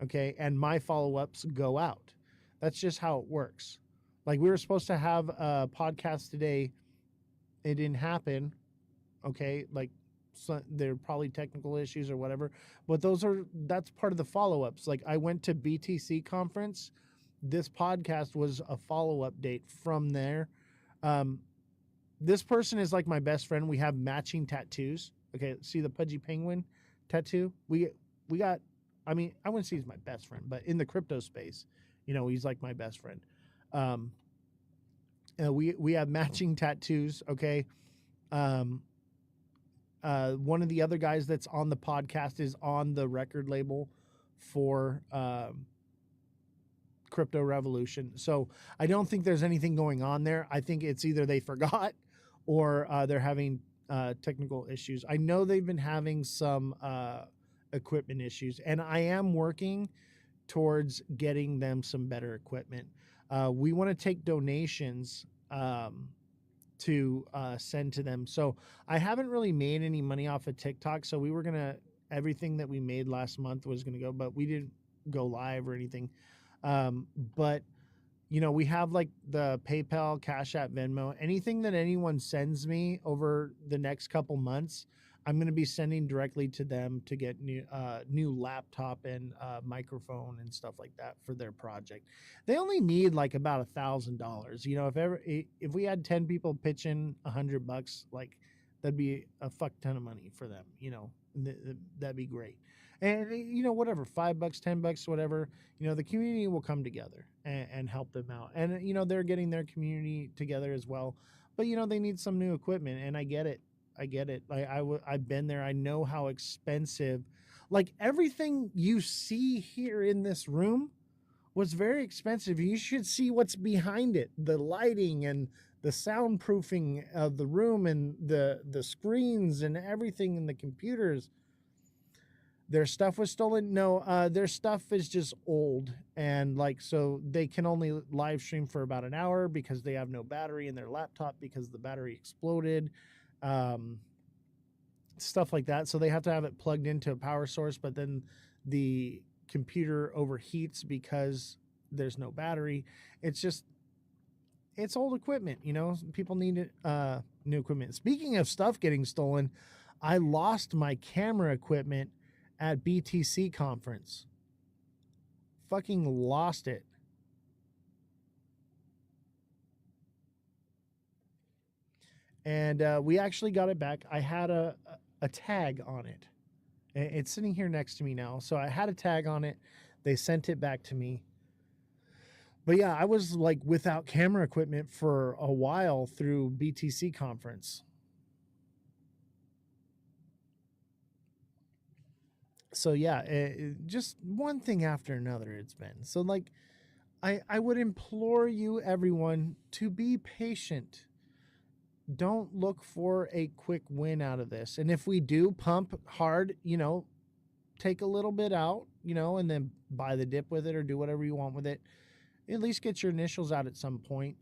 Okay, and my follow-ups go out. That's just how it works. Like we were supposed to have a podcast today, it didn't happen. Okay, like so there are probably technical issues or whatever, but that's part of the follow-ups. Like I went to BTC conference, this podcast was a follow-up date from there. um this person is like my best friend. We have matching tattoos. Okay, see the pudgy penguin tattoo we got. I mean, I wouldn't say he's my best friend, but in the crypto space, he's like my best friend. um we have matching tattoos. Okay. um One of the other guys that's on the podcast is on the record label for Crypto Revolution. So I don't think there's anything going on there. I think it's either they forgot or they're having technical issues. I know they've been having some equipment issues, and I am working towards getting them some better equipment. We want to take donations to send to them. So I haven't really made any money off of TikTok. So we were everything that we made last month was gonna go, but we didn't go live or anything. But we have like the PayPal, Cash App, Venmo, anything that anyone sends me over the next couple months, I'm going to be sending directly to them to get new laptop and microphone and stuff like that for their project. They only need like about $1,000. If we had 10 people pitch in $100, like that'd be a fuck ton of money for them. That'd be great. And whatever, $5, $10, whatever, the community will come together and help them out. And they're getting their community together as well. But they need some new equipment, and I get it. Like I've been there. I know how expensive. Like everything you see here in this room was very expensive. You should see what's behind it: the lighting and the soundproofing of the room and the screens and everything and the computers. Their stuff was stolen. No, their stuff is just old, and so they can only live stream for about an hour because they have no battery in their laptop because the battery exploded. Stuff like that. So they have to have it plugged into a power source, but then the computer overheats because there's no battery. It's old equipment. People need new equipment. Speaking of stuff getting stolen, I lost my camera equipment at BTC conference. Fucking lost it. And we actually got it back. I had a tag on it. It's sitting here next to me now. So I had a tag on it. They sent it back to me. But yeah, I was like without camera equipment for a while through BTC conference. So yeah, just one thing after another it's been. So like I would implore you everyone to be patient. Don't look for a quick win out of this. And if we do pump hard, take a little bit out, and then buy the dip with it or do whatever you want with it. At least get your initials out at some point.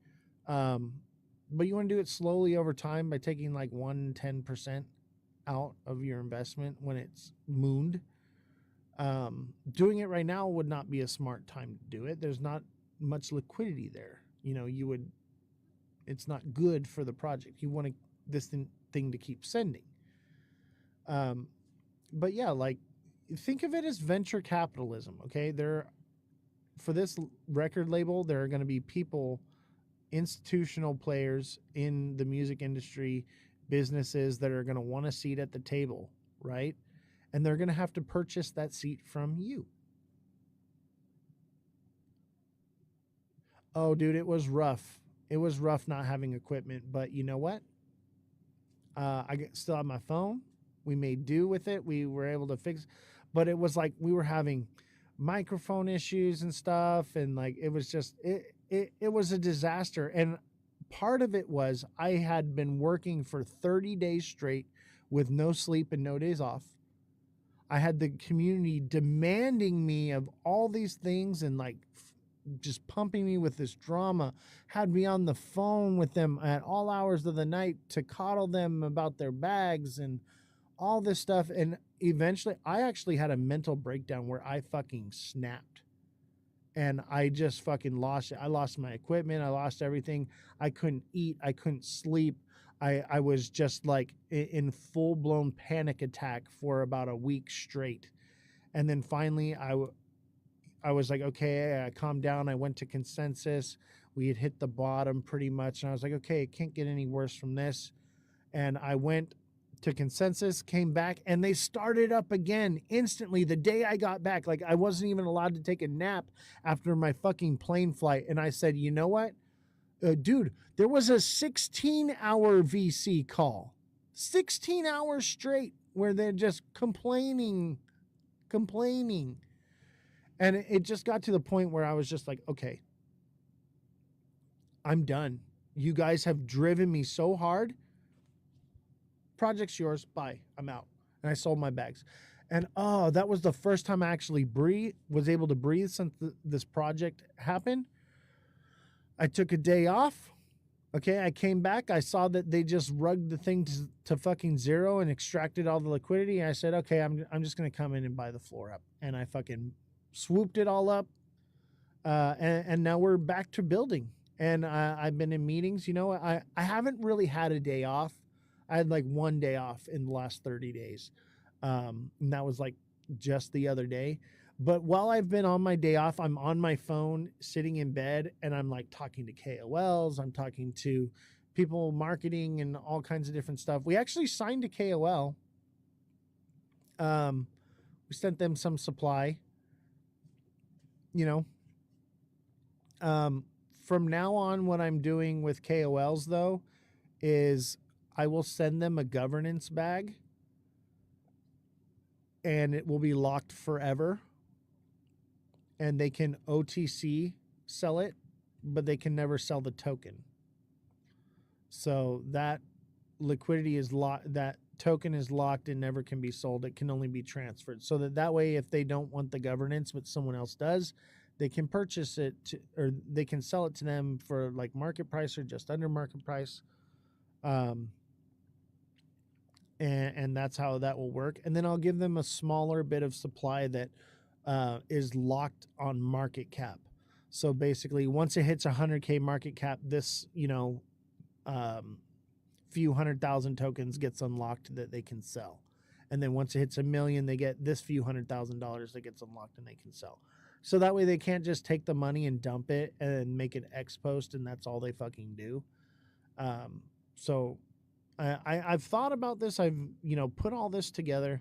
But you want to do it slowly over time by taking like 10% out of your investment when it's mooned. Doing it right now would not be a smart time to do it. There's not much liquidity there. It's not good for the project. You want this thing to keep sending. But yeah, like think of it as venture capitalism. Okay. For this record label, there are going to be people, institutional players in the music industry, businesses that are going to want a seat at the table. Right. And they're going to have to purchase that seat from you. Oh, dude, it was rough. It was rough not having equipment, but you know what? I still have my phone. We made do with it. We were able to fix, but it was like we were having microphone issues and stuff, and like it was just it was a disaster. And part of it was I had been working for 30 days straight with no sleep and no days off. I had the community demanding me of all these things and like just pumping me with this drama, had me on the phone with them at all hours of the night to coddle them about their bags and all this stuff. And eventually I actually had a mental breakdown where I fucking snapped and I just fucking lost it. I lost my equipment. I lost everything. I couldn't eat. I couldn't sleep. I was just like in full blown panic attack for about a week straight. And then finally I was like, okay, I calmed down. I went to consensus. We had hit the bottom pretty much. And I was like, okay, it can't get any worse from this. And I went to consensus, came back, and they started up again instantly the day I got back. Like I wasn't even allowed to take a nap after my fucking plane flight. And I said, you know what? Dude, there was a 16-hour VC call, 16 hours straight where they're just complaining. And it just got to the point where I was just like, okay, I'm done. You guys have driven me so hard. Project's yours. Bye. I'm out. And I sold my bags. And oh, that was the first time I actually was able to breathe since this project happened. I took a day off. Okay, I came back. I saw that they just rugged the thing to fucking zero and extracted all the liquidity. And I said, okay, I'm just going to come in and buy the floor up. And I fucking swooped it all up. And now we're back to building. And I've been in meetings. You know, I haven't really had a day off. I had like one day off in the last 30 days. And that was like just the other day. But while I've been on my day off, I'm on my phone sitting in bed and I'm like talking to KOLs. I'm talking to people marketing and all kinds of different stuff. We actually signed a KOL. We sent them some supply, you know. From now on, what I'm doing with KOLs though, is I will send them a governance bag and it will be locked forever. And they can OTC sell it, but they can never sell the token. So that liquidity is locked, that token is locked and never can be sold. It can only be transferred. So that way, if they don't want the governance, but someone else does, they can purchase it or they can sell it to them for like market price or just under market price. And that's how that will work. And then I'll give them a smaller bit of supply that is locked on market cap. So basically, once it hits 100K market cap, this, you know, few 100,000 tokens gets unlocked that they can sell. And then once it hits 1 million, they get this few $100,000 that gets unlocked and they can sell. So that way they can't just take the money and dump it and make an X post and that's all they fucking do. So I've thought about this. I've, you know, put all this together.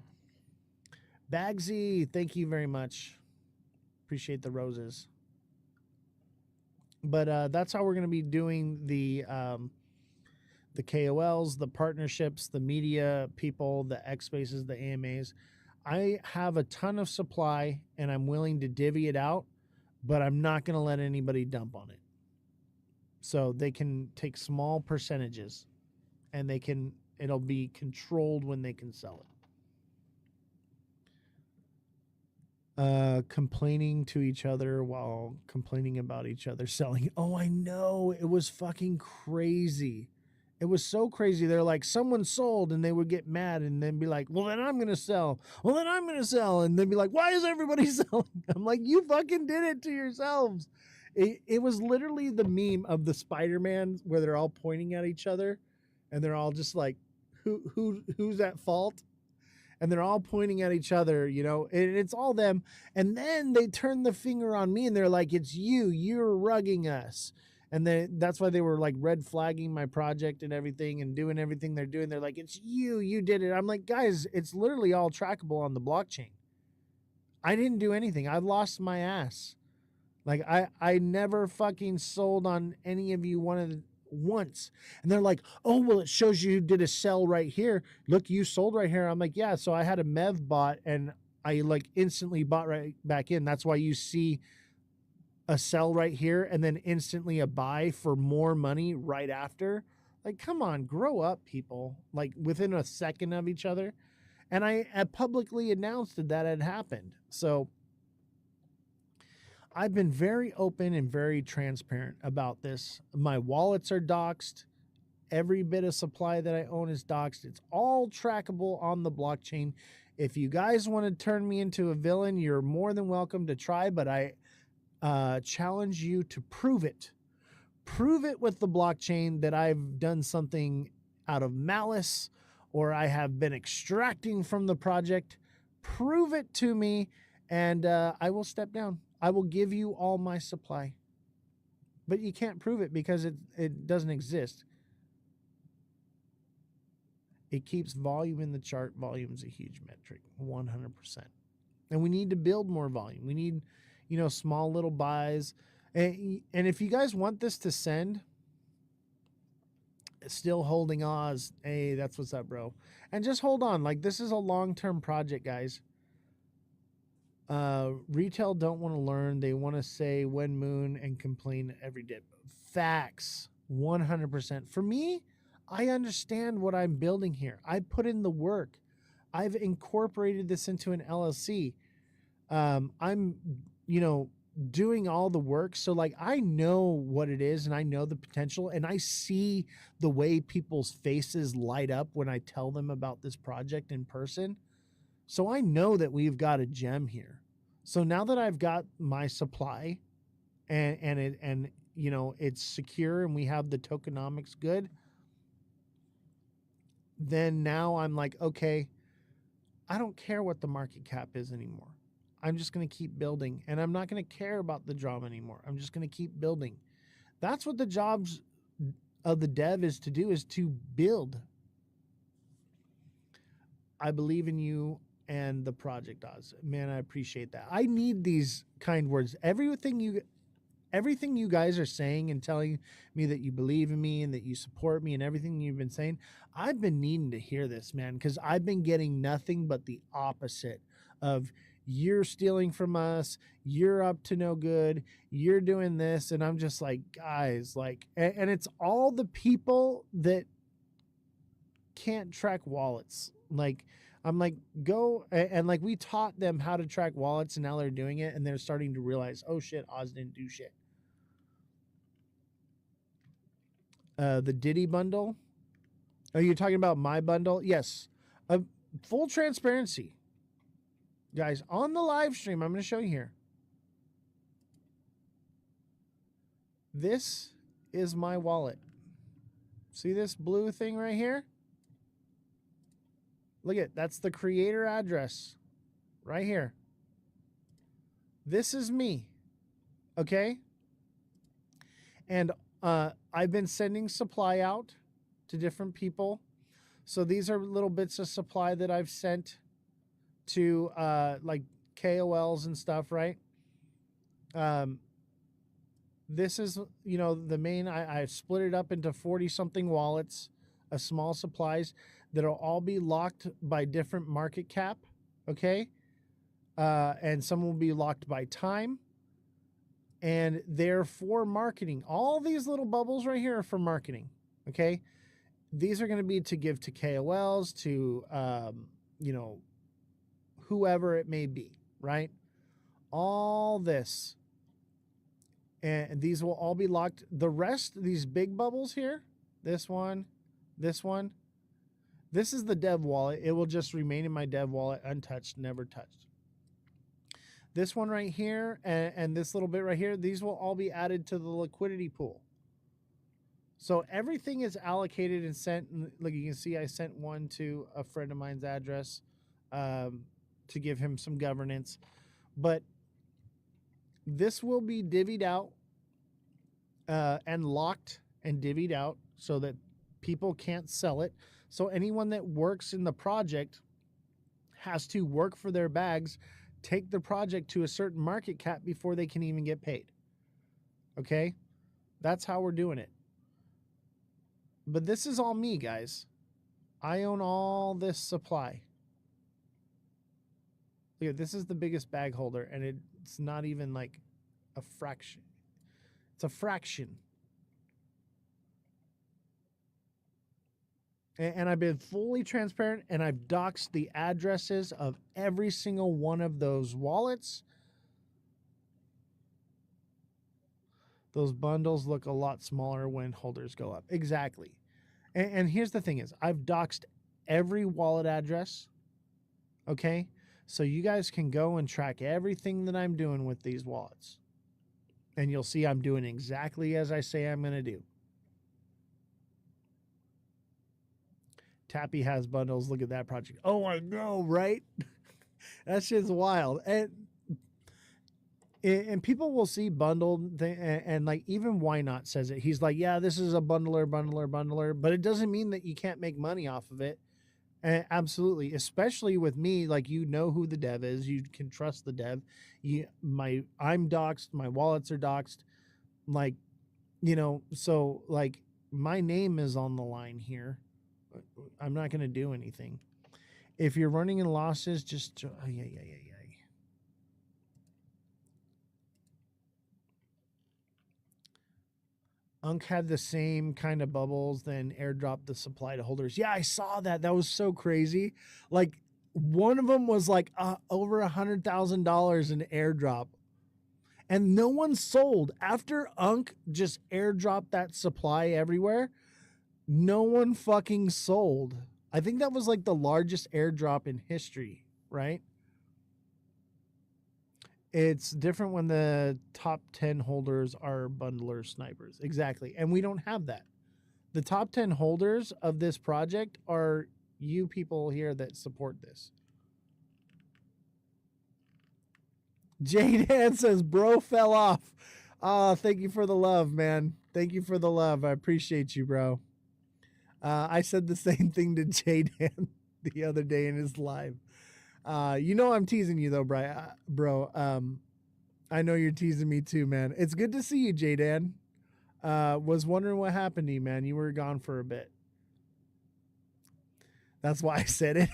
Bagsy, thank you very much. Appreciate the roses. But that's how we're going to be doing the KOLs, the partnerships, the media people, the X Spaces, the AMAs. I have a ton of supply and I'm willing to divvy it out, but I'm not going to let anybody dump on it. So they can take small percentages and it'll be controlled when they can sell it. Complaining to each other while complaining about each other selling. Oh, I know. It was fucking crazy. It was so crazy. They're like, someone sold, and they would get mad and then be like, well, then I'm going to sell. Well, then I'm going to sell. And then be like, why is everybody selling? I'm like, you fucking did it to yourselves. It was literally the meme of the Spider-Man where they're all pointing at each other and they're all just like, who's at fault? And they're all pointing at each other, you know, and it's all them. And then they turn the finger on me and they're like, it's you're rugging us. And that's why they were like red flagging my project and everything and doing everything they're doing. They're like, it's you did it. I'm like, guys, it's literally all trackable on the blockchain. I didn't do anything. I lost my ass. Like I never fucking sold on any of you once. And they're like, oh, well, it shows you did a sell right here. Look, you sold right here. I'm like, yeah. So I had a MEV bot and I like instantly bought right back in. That's why you see a sell right here and then instantly a buy for more money right after. Like, come on, grow up, people. Like within a second of each other. And I publicly announced that had happened. So I've been very open and very transparent about this. My wallets are doxed. Every bit of supply that I own is doxed. It's all trackable on the blockchain. If you guys want to turn me into a villain, you're more than welcome to try, but I challenge you to prove it. Prove it with the blockchain that I've done something out of malice or I have been extracting from the project. Prove it to me, and I will step down. I will give you all my supply. But you can't prove it because it doesn't exist. It keeps volume in the chart. Volume is a huge metric, 100%. And we need to build more volume. We need, small little buys. And if you guys want this to send, still holding Oz. Hey, that's what's up, bro. And just hold on. Like, this is a long-term project, guys. Retail don't want to learn. They want to say when moon and complain every day. Facts, 100%. For me, I understand what I'm building here. I put in the work. I've incorporated this into an LLC. I'm, doing all the work. So like, I know what it is and I know the potential and I see the way people's faces light up when I tell them about this project in person. So I know that we've got a gem here. So now that I've got my supply and it's secure and we have the tokenomics good, then now I'm like, okay, I don't care what the market cap is anymore. I'm just going to keep building and I'm not going to care about the drama anymore. I'm just going to keep building. That's what the jobs of the dev is to do, is to build. I believe in you and the project, Oz. Man, I appreciate that. I need these kind words. Everything you guys are saying and telling me that you believe in me and that you support me and everything you've been saying, I've been needing to hear this, man, because I've been getting nothing but the opposite of you're stealing from us, you're up to no good, you're doing this. And I'm just like, guys, like, and it's all the people that can't track wallets. Like, I'm like, go, and like, we taught them how to track wallets and now they're doing it and they're starting to realize, oh shit, Oz didn't do shit. The Diddy bundle. Are you talking about my bundle? Yes. Full transparency. Guys, on the live stream, I'm going to show you here. This is my wallet. See this blue thing right here? Look at, that's the creator address right here. This is me. Okay? And I've been sending supply out to different people. So these are little bits of supply that I've sent to like KOLs and stuff, right? This is, the main, I split it up into 40 something wallets of small supplies that'll all be locked by different market cap. Okay. And some will be locked by time. And they're for marketing. All these little bubbles right here are for marketing. Okay. These are going to be to give to KOLs, to, whoever it may be, right? All this. And these will all be locked. The rest, these big bubbles here, this one, this is the dev wallet. It will just remain in my dev wallet, untouched, never touched. This one right here and this little bit right here, these will all be added to the liquidity pool. So everything is allocated and sent. Like you can see, I sent one to a friend of mine's address to give him some governance. But this will be divvied out and locked and divvied out so that people can't sell it. So anyone that works in the project has to work for their bags, take the project to a certain market cap before they can even get paid. Okay? That's how we're doing it. But this is all me, guys. I own all this supply. Look at, this is the biggest bag holder, and it's not even like a fraction. It's a fraction. And I've been fully transparent, and I've doxed the addresses of every single one of those wallets. Those bundles look a lot smaller when holders go up. Exactly. And here's the thing is, I've doxed every wallet address. Okay? So you guys can go and track everything that I'm doing with these wallets. And you'll see I'm doing exactly as I say I'm going to do. Tappy has bundles. Look at that project. Oh, I know, right? That shit's wild. And people will see bundled and like even Why Not says it. He's like, yeah, this is a bundler, but it doesn't mean that you can't make money off of it. And absolutely, especially with me, like you know who the dev is, you can trust the dev. I'm doxxed, my wallets are doxxed, like so like my name is on the line here. I'm not going to do anything. If you're running in losses, just yeah. Unk had the same kind of bubbles, then airdropped the supply to holders. Yeah, I saw that. That was so crazy. Like one of them was like over $100,000 in airdrop, and no one sold after Unk just airdropped that supply everywhere. No one fucking sold. I think that was like the largest airdrop in history, right? It's different when the top 10 holders are bundler snipers. Exactly. And we don't have that. The top 10 holders of this project are you people here that support this. Jade Ann says, bro fell off. Thank you for the love, man. Thank you for the love. I appreciate you, bro. I said the same thing to Jade Ann the other day in his live. I'm teasing you though, bro. I know you're teasing me too, man. It's good to see you, Jaydan. Was wondering what happened to you, man. You were gone for a bit. That's why I said it.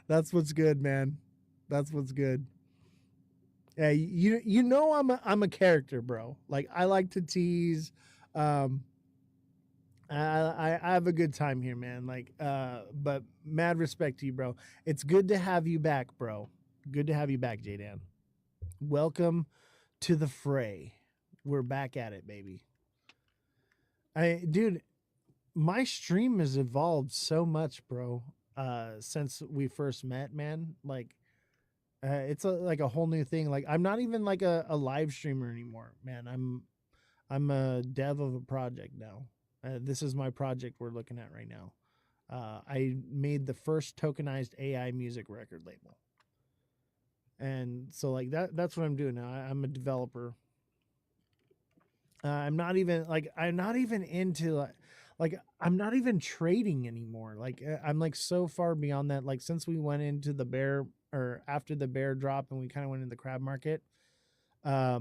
That's what's good, man. That's what's good. Yeah, I'm a character, bro. Like I like to tease. I have a good time here, man. Like, but mad respect to you, bro. It's good to have you back, bro. Good to have you back, Jaydan. Welcome to the fray. We're back at it, baby. Dude, my stream has evolved so much, bro. Since we first met, man. Like, it's like a whole new thing. Like, I'm not even like a live streamer anymore, man. I'm a dev of a project now. This is my project we're looking at right now. I made the first tokenized AI music record label. And so like that's what I'm doing now. I'm a developer. I'm not even into like I'm not even trading anymore. Like I'm like so far beyond that. Like since we went into the bear or after the bear drop and we kind of went into the crab market, I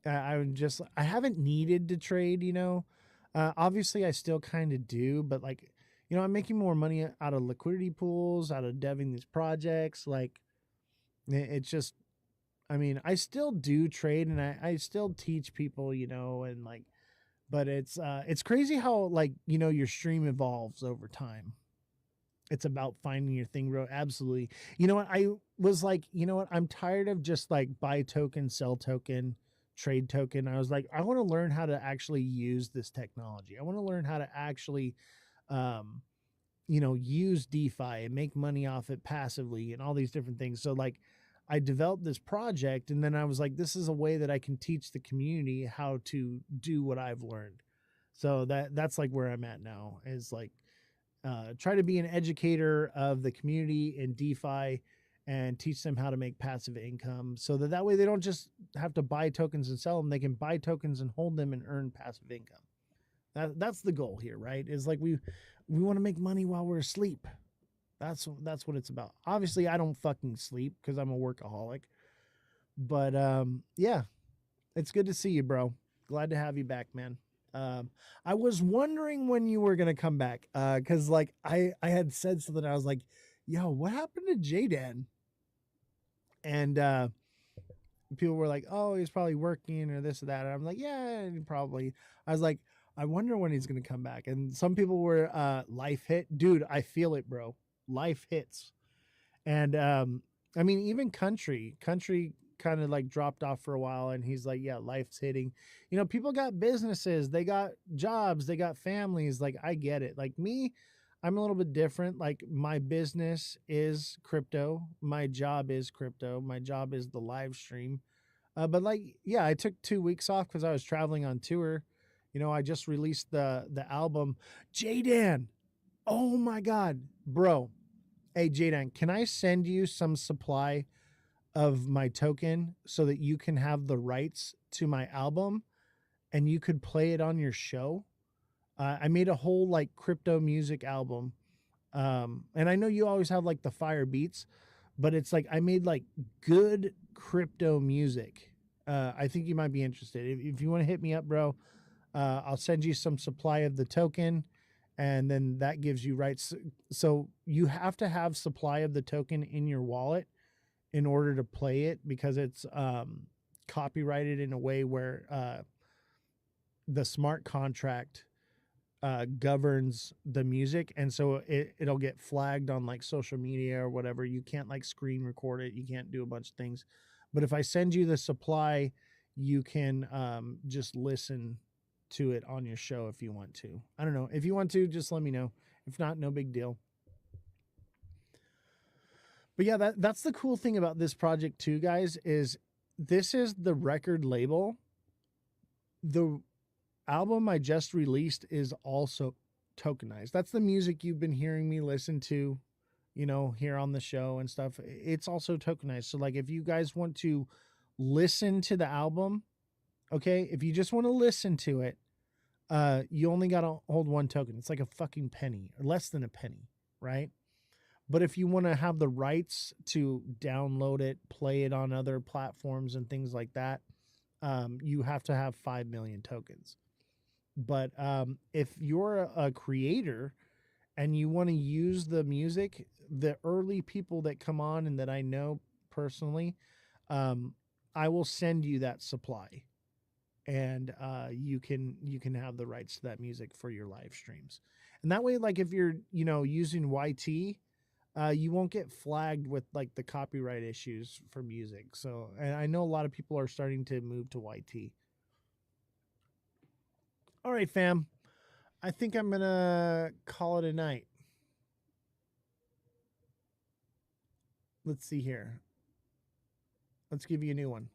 haven't needed to trade, obviously I still kind of do, but like, I'm making more money out of liquidity pools, out of deving these projects. Like it's just, I mean, I still do trade and I still teach people, and like, but it's crazy how like, your stream evolves over time. It's about finding your thing, bro. Absolutely. You know what? I was like, I'm tired of just like buy token, sell token, trade token. I was like, I want to learn how to actually use this technology. I want to learn how to actually, use DeFi and make money off it passively and all these different things. So like, I developed this project and then I was like, this is a way that I can teach the community how to do what I've learned. So that's like where I'm at now is like, try to be an educator of the community in DeFi and teach them how to make passive income so that way they don't just have to buy tokens and sell them. They can buy tokens and hold them and earn passive income. That's the goal here, right? Is like we want to make money while we're asleep. That's what it's about. Obviously, I don't fucking sleep because I'm a workaholic. But yeah, it's good to see you, bro. Glad to have you back, man. I was wondering when you were gonna come back, because like I had said something. I was like, "Yo, what happened to Jaydan?" And people were like, "Oh, he's probably working or this or that." And I'm like, "Yeah, probably." I was like, "I wonder when he's gonna come back." And some people were, "Life hit, dude." I feel it, bro. Life hits, and I mean, even country kind of like dropped off for a while, and he's like, yeah, life's hitting. You know, people got businesses, they got jobs, they got families. Like, I get it. Like me, I'm a little bit different. Like, my business is crypto, my job is crypto, my job is the live stream. But like, yeah, I took 2 weeks off because I was traveling on tour. You know, I just released the album. Jaydan, oh my god, bro. Hey Jaydan, can I send you some supply of my token so that you can have the rights to my album and you could play it on your show? I made a whole like crypto music album. And I know you always have like the fire beats, but it's like I made like good crypto music. I think you might be interested. If you want to hit me up, bro, I'll send you some supply of the token, and then that gives you rights. So you have to have supply of the token in your wallet in order to play it, because it's copyrighted in a way where the smart contract governs the music, and so it'll get flagged on like social media or whatever. You can't like screen record it, you can't do a bunch of things. But if I send you the supply, you can just listen to it on your show if you want to. I don't know, if you want to, just let me know. If not, no big deal. But yeah, that's the cool thing about this project too, guys, is this is the record label. The album I just released is also tokenized. That's the music you've been hearing me listen to, you know, here on the show and stuff. It's also tokenized. So like, if you guys want to listen to the album, okay, if you just want to listen to it, you only got to hold one token. It's like a fucking penny, or less than a penny, right? But if you want to have the rights to download it, play it on other platforms and things like that, you have to have 5 million tokens. But if you're a creator and you want to use the music, the early people that come on and that I know personally, I will send you that supply, and you can have the rights to that music for your live streams. And that way, like if you're, you know, using YT, you won't get flagged with like the copyright issues for music. So, and I know a lot of people are starting to move to YT. All right, fam. I think I'm going to call it a night. Let's see here. Let's give you a new one.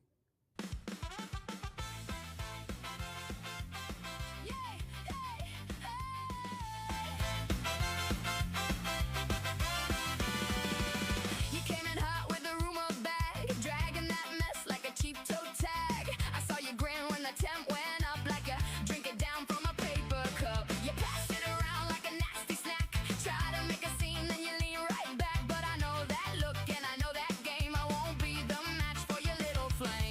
Flame.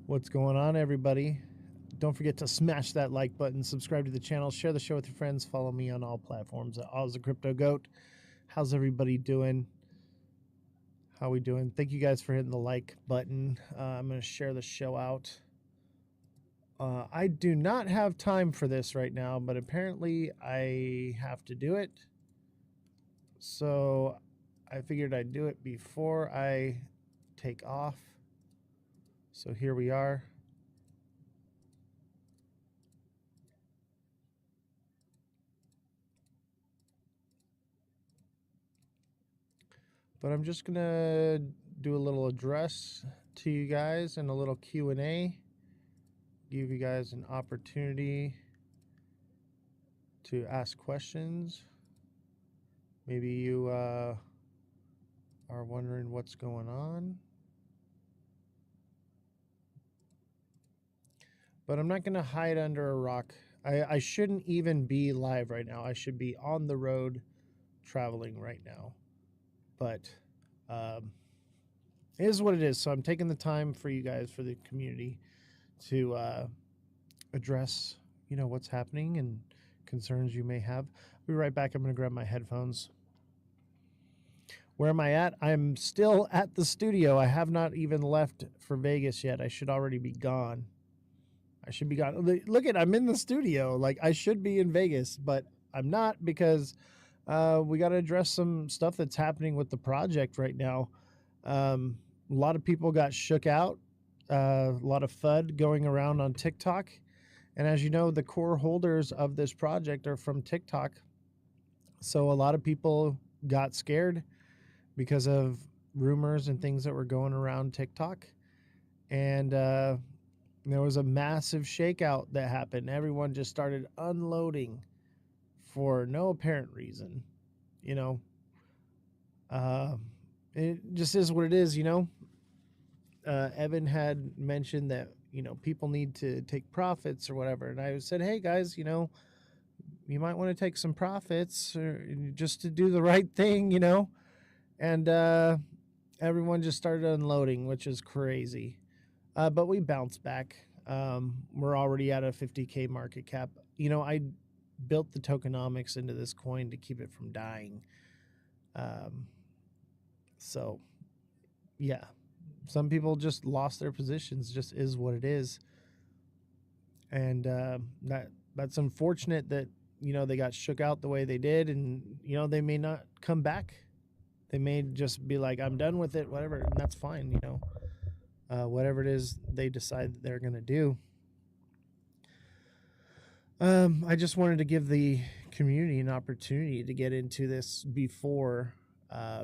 What's going on, everybody? Don't forget to smash that like button, subscribe to the channel, share the show with your friends, follow me on all platforms at Ozthecryptogoat. How's everybody doing? How we doing? Thank you guys for hitting the like button. I'm going to share the show out. I do not have time for this right now, but apparently I have to do it. So I figured I'd do it before I take off. So here we are. But I'm just going to do a little address to you guys and a little Q&A. Give you guys an opportunity to ask questions. Maybe you are wondering what's going on. But I'm not going to hide under a rock. I shouldn't even be live right now. I should be on the road traveling right now. But it is what it is. So I'm taking the time for you guys, for the community, to address, what's happening and concerns you may have. I'll be right back. I'm going to grab my headphones. Where am I at? I'm still at the studio. I have not even left for Vegas yet. I should already be gone. Look at, I'm in the studio. Like, I should be in Vegas, but I'm not, because we got to address some stuff that's happening with the project right now. A lot of people got shook out. A lot of FUD going around on TikTok. And as you know, the core holders of this project are from TikTok. So a lot of people got scared because of rumors and things that were going around TikTok. And there was a massive shakeout that happened. Everyone just started unloading for no apparent reason. It just is what it is, Evan had mentioned that, people need to take profits or whatever. And I said, hey, guys, you might want to take some profits, or just to do the right thing, And everyone just started unloading, which is crazy. But we bounced back. We're already at a 50K market cap. I built the tokenomics into this coin to keep it from dying. So, yeah. Some people just lost their positions. Just is what it is. And that's unfortunate that, they got shook out the way they did. And, they may not come back. They may just be like, I'm done with it, whatever. And that's fine, whatever it is they decide that they're going to do. I just wanted to give the community an opportunity to get into this before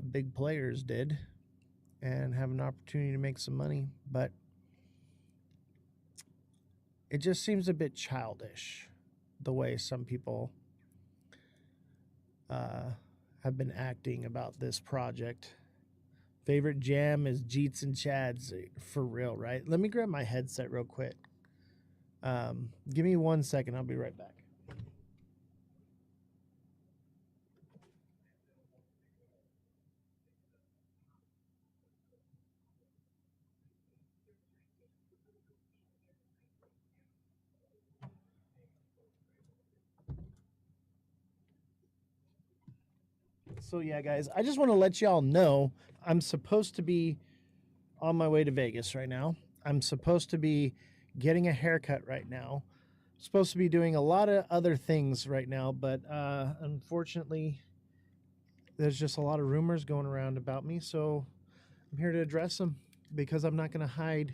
big players did, and have an opportunity to make some money. But it just seems a bit childish, the way some people have been acting about this project. Favorite jam is Jeets and Chads, for real, right? Let me grab my headset real quick. Give me 1 second. I'll be right back. So yeah, guys, I just want to let y'all know I'm supposed to be on my way to Vegas right now. I'm supposed to be getting a haircut right now. I'm supposed to be doing a lot of other things right now, but unfortunately, there's just a lot of rumors going around about me. So I'm here to address them, because I'm not going to hide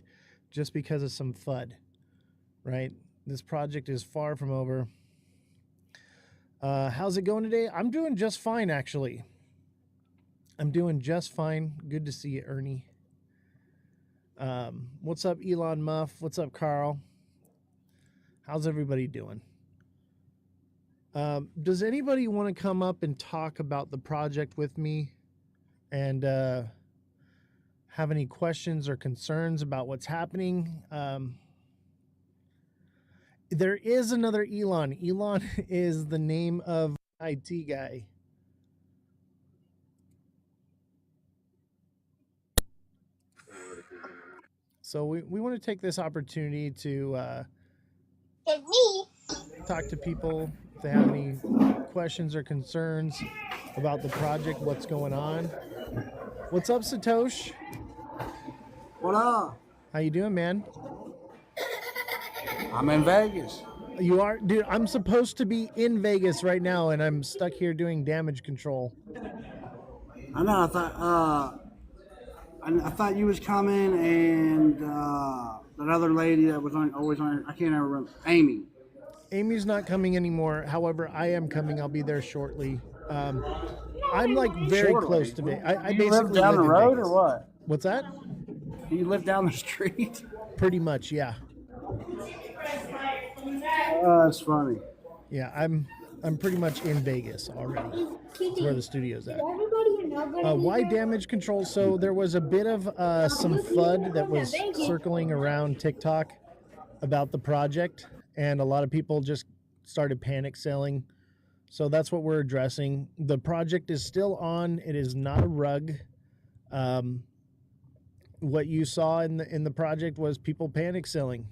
just because of some FUD, right? This project is far from over. How's it going today? I'm doing just fine, actually. I'm doing just fine. Good to see you, Ernie. What's up, Elon Muff? What's up, Carl? How's everybody doing? Does anybody want to come up and talk about the project with me, and have any questions or concerns about what's happening? There is another Elon. Elon is the name of IT guy. So we want to take this opportunity to talk to people if they have any questions or concerns about the project, what's going on. What's up, Satosh? What up? How you doing, man? I'm in Vegas. You are, dude. I'm supposed to be in Vegas right now, and I'm stuck here doing damage control. I know. I thought you was coming, and that other lady that was always on. I can't ever remember. Amy. Amy's not coming anymore. However, I am coming. I'll be there shortly. I'm like very Shortly. close to Vegas. I Do you live basically down live the in road Vegas. or what? What's that? Do you live down the street? Pretty much, yeah. That's funny. Yeah, I'm pretty much in Vegas already. That's where the studio's at. Why damage control? So there was a bit of some FUD that was circling around TikTok about the project, and a lot of people just started panic selling. So that's what we're addressing. The project is still on. It is not a rug. What you saw in the project was people panic selling,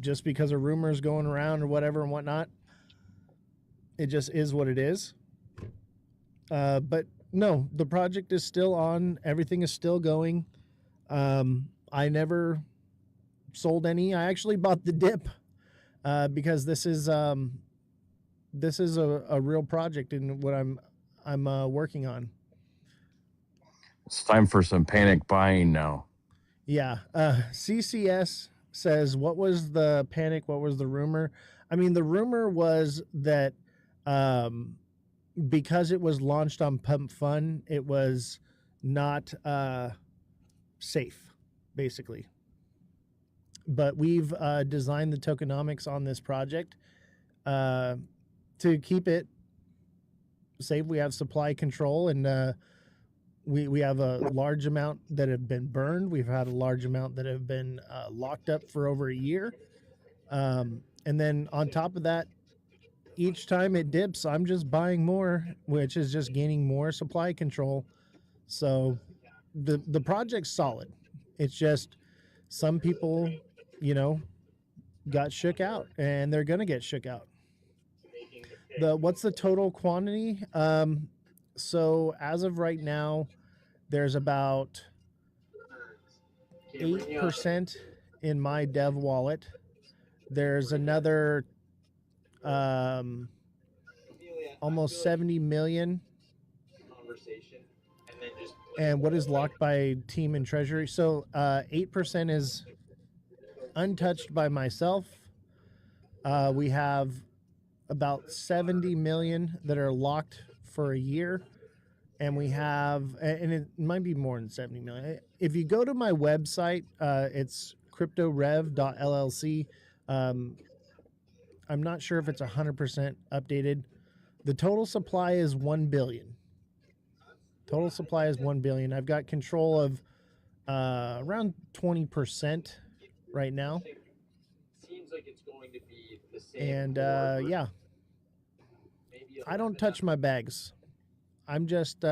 just because of rumors going around or whatever and whatnot. It just is what it is. But no, the project is still on. Everything is still going. I never sold any. I actually bought the dip because this is a real project and what I'm working on. It's time for some panic buying now. Yeah. CCS says, what was the panic? What was the rumor? I mean, the rumor was that because it was launched on Pump Fun, it was not safe, basically. But we've designed the tokenomics on this project to keep it safe. We have supply control, and we have a large amount that have been burned. We've had a large amount that have been locked up for over a year. And then on top of that, each time it dips, I'm just buying more, which is just gaining more supply control. So the project's solid. It's just some people, got shook out, and they're gonna get shook out. What's the total quantity? So as of right now, there's about 8% in my dev wallet. There's another almost 70 million. And what is locked by team and treasury? So 8% is untouched by myself. We have about 70 million that are locked for a year. And we have, and it might be more than 70 million. If you go to my website, it's cryptorev.llc. I'm not sure if it's 100% updated. The total supply is 1 billion. Total supply is 1 billion. I've got control of around 20% right now. And yeah, I don't touch my bags. I'm just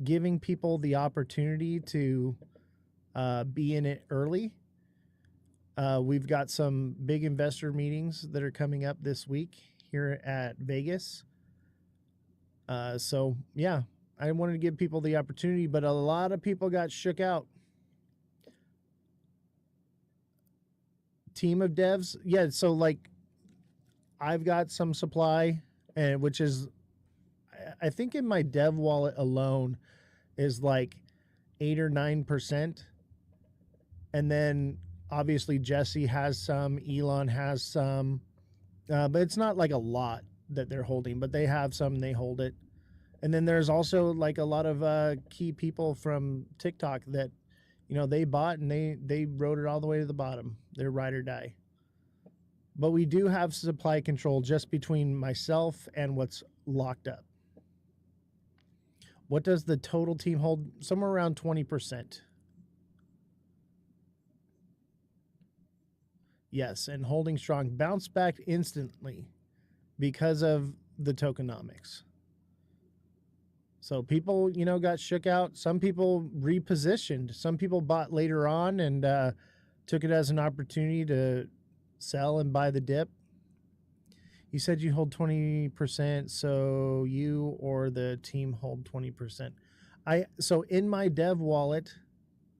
giving people the opportunity to be in it early. We've got some big investor meetings that are coming up this week here at Vegas. So yeah, I wanted to give people the opportunity, but a lot of people got shook out. Team of devs, yeah. So like, I've got some supply, and which is, I think in my dev wallet alone is like 8 or 9%, and then obviously Jesse has some, Elon has some, but it's not like a lot that they're holding, but they have some, and they hold it. And then there's also like a lot of key people from TikTok that, they bought and they rode it all the way to the bottom. They're ride or die. But we do have supply control just between myself and what's locked up. What does the total team hold? Somewhere around 20%. Yes, and holding strong. Bounce back instantly because of the tokenomics. So people, got shook out. Some people repositioned. Some people bought later on and took it as an opportunity to sell and buy the dip. You said you hold 20%, so you or the team hold 20%. So in my dev wallet,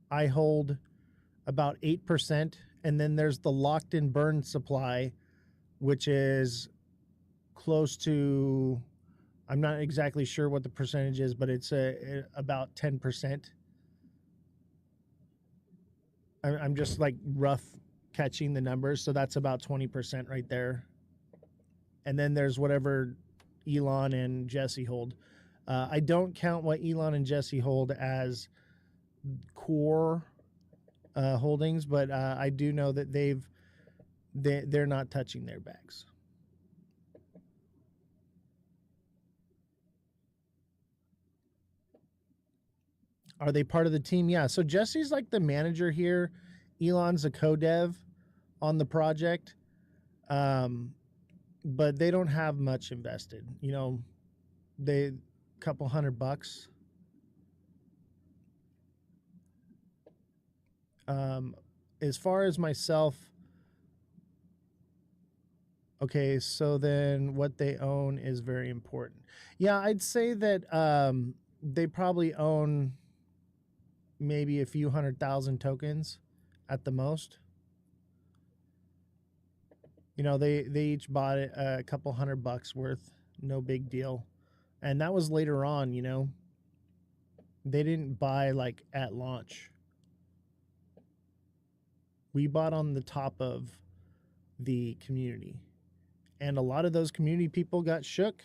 I hold about 8%, and then there's the locked in burn supply, which is close to, I'm not exactly sure what the percentage is, but it's about 10%. I'm just like rough catching the numbers, so that's about 20% right there. And then there's whatever Elon and Jesse hold. I don't count what Elon and Jesse hold as core holdings, but I do know that they're not touching their bags. Are they part of the team? Yeah. So Jesse's like the manager here. Elon's a co-dev on the project, but they don't have much invested. They couple $100. As far as myself, okay, so then what they own is very important. Yeah, I'd say that they probably own maybe a few 100,000 tokens at the most. They each bought it a couple $100 worth, no big deal. And that was later on, They didn't buy like at launch. We bought on the top of the community. And a lot of those community people got shook,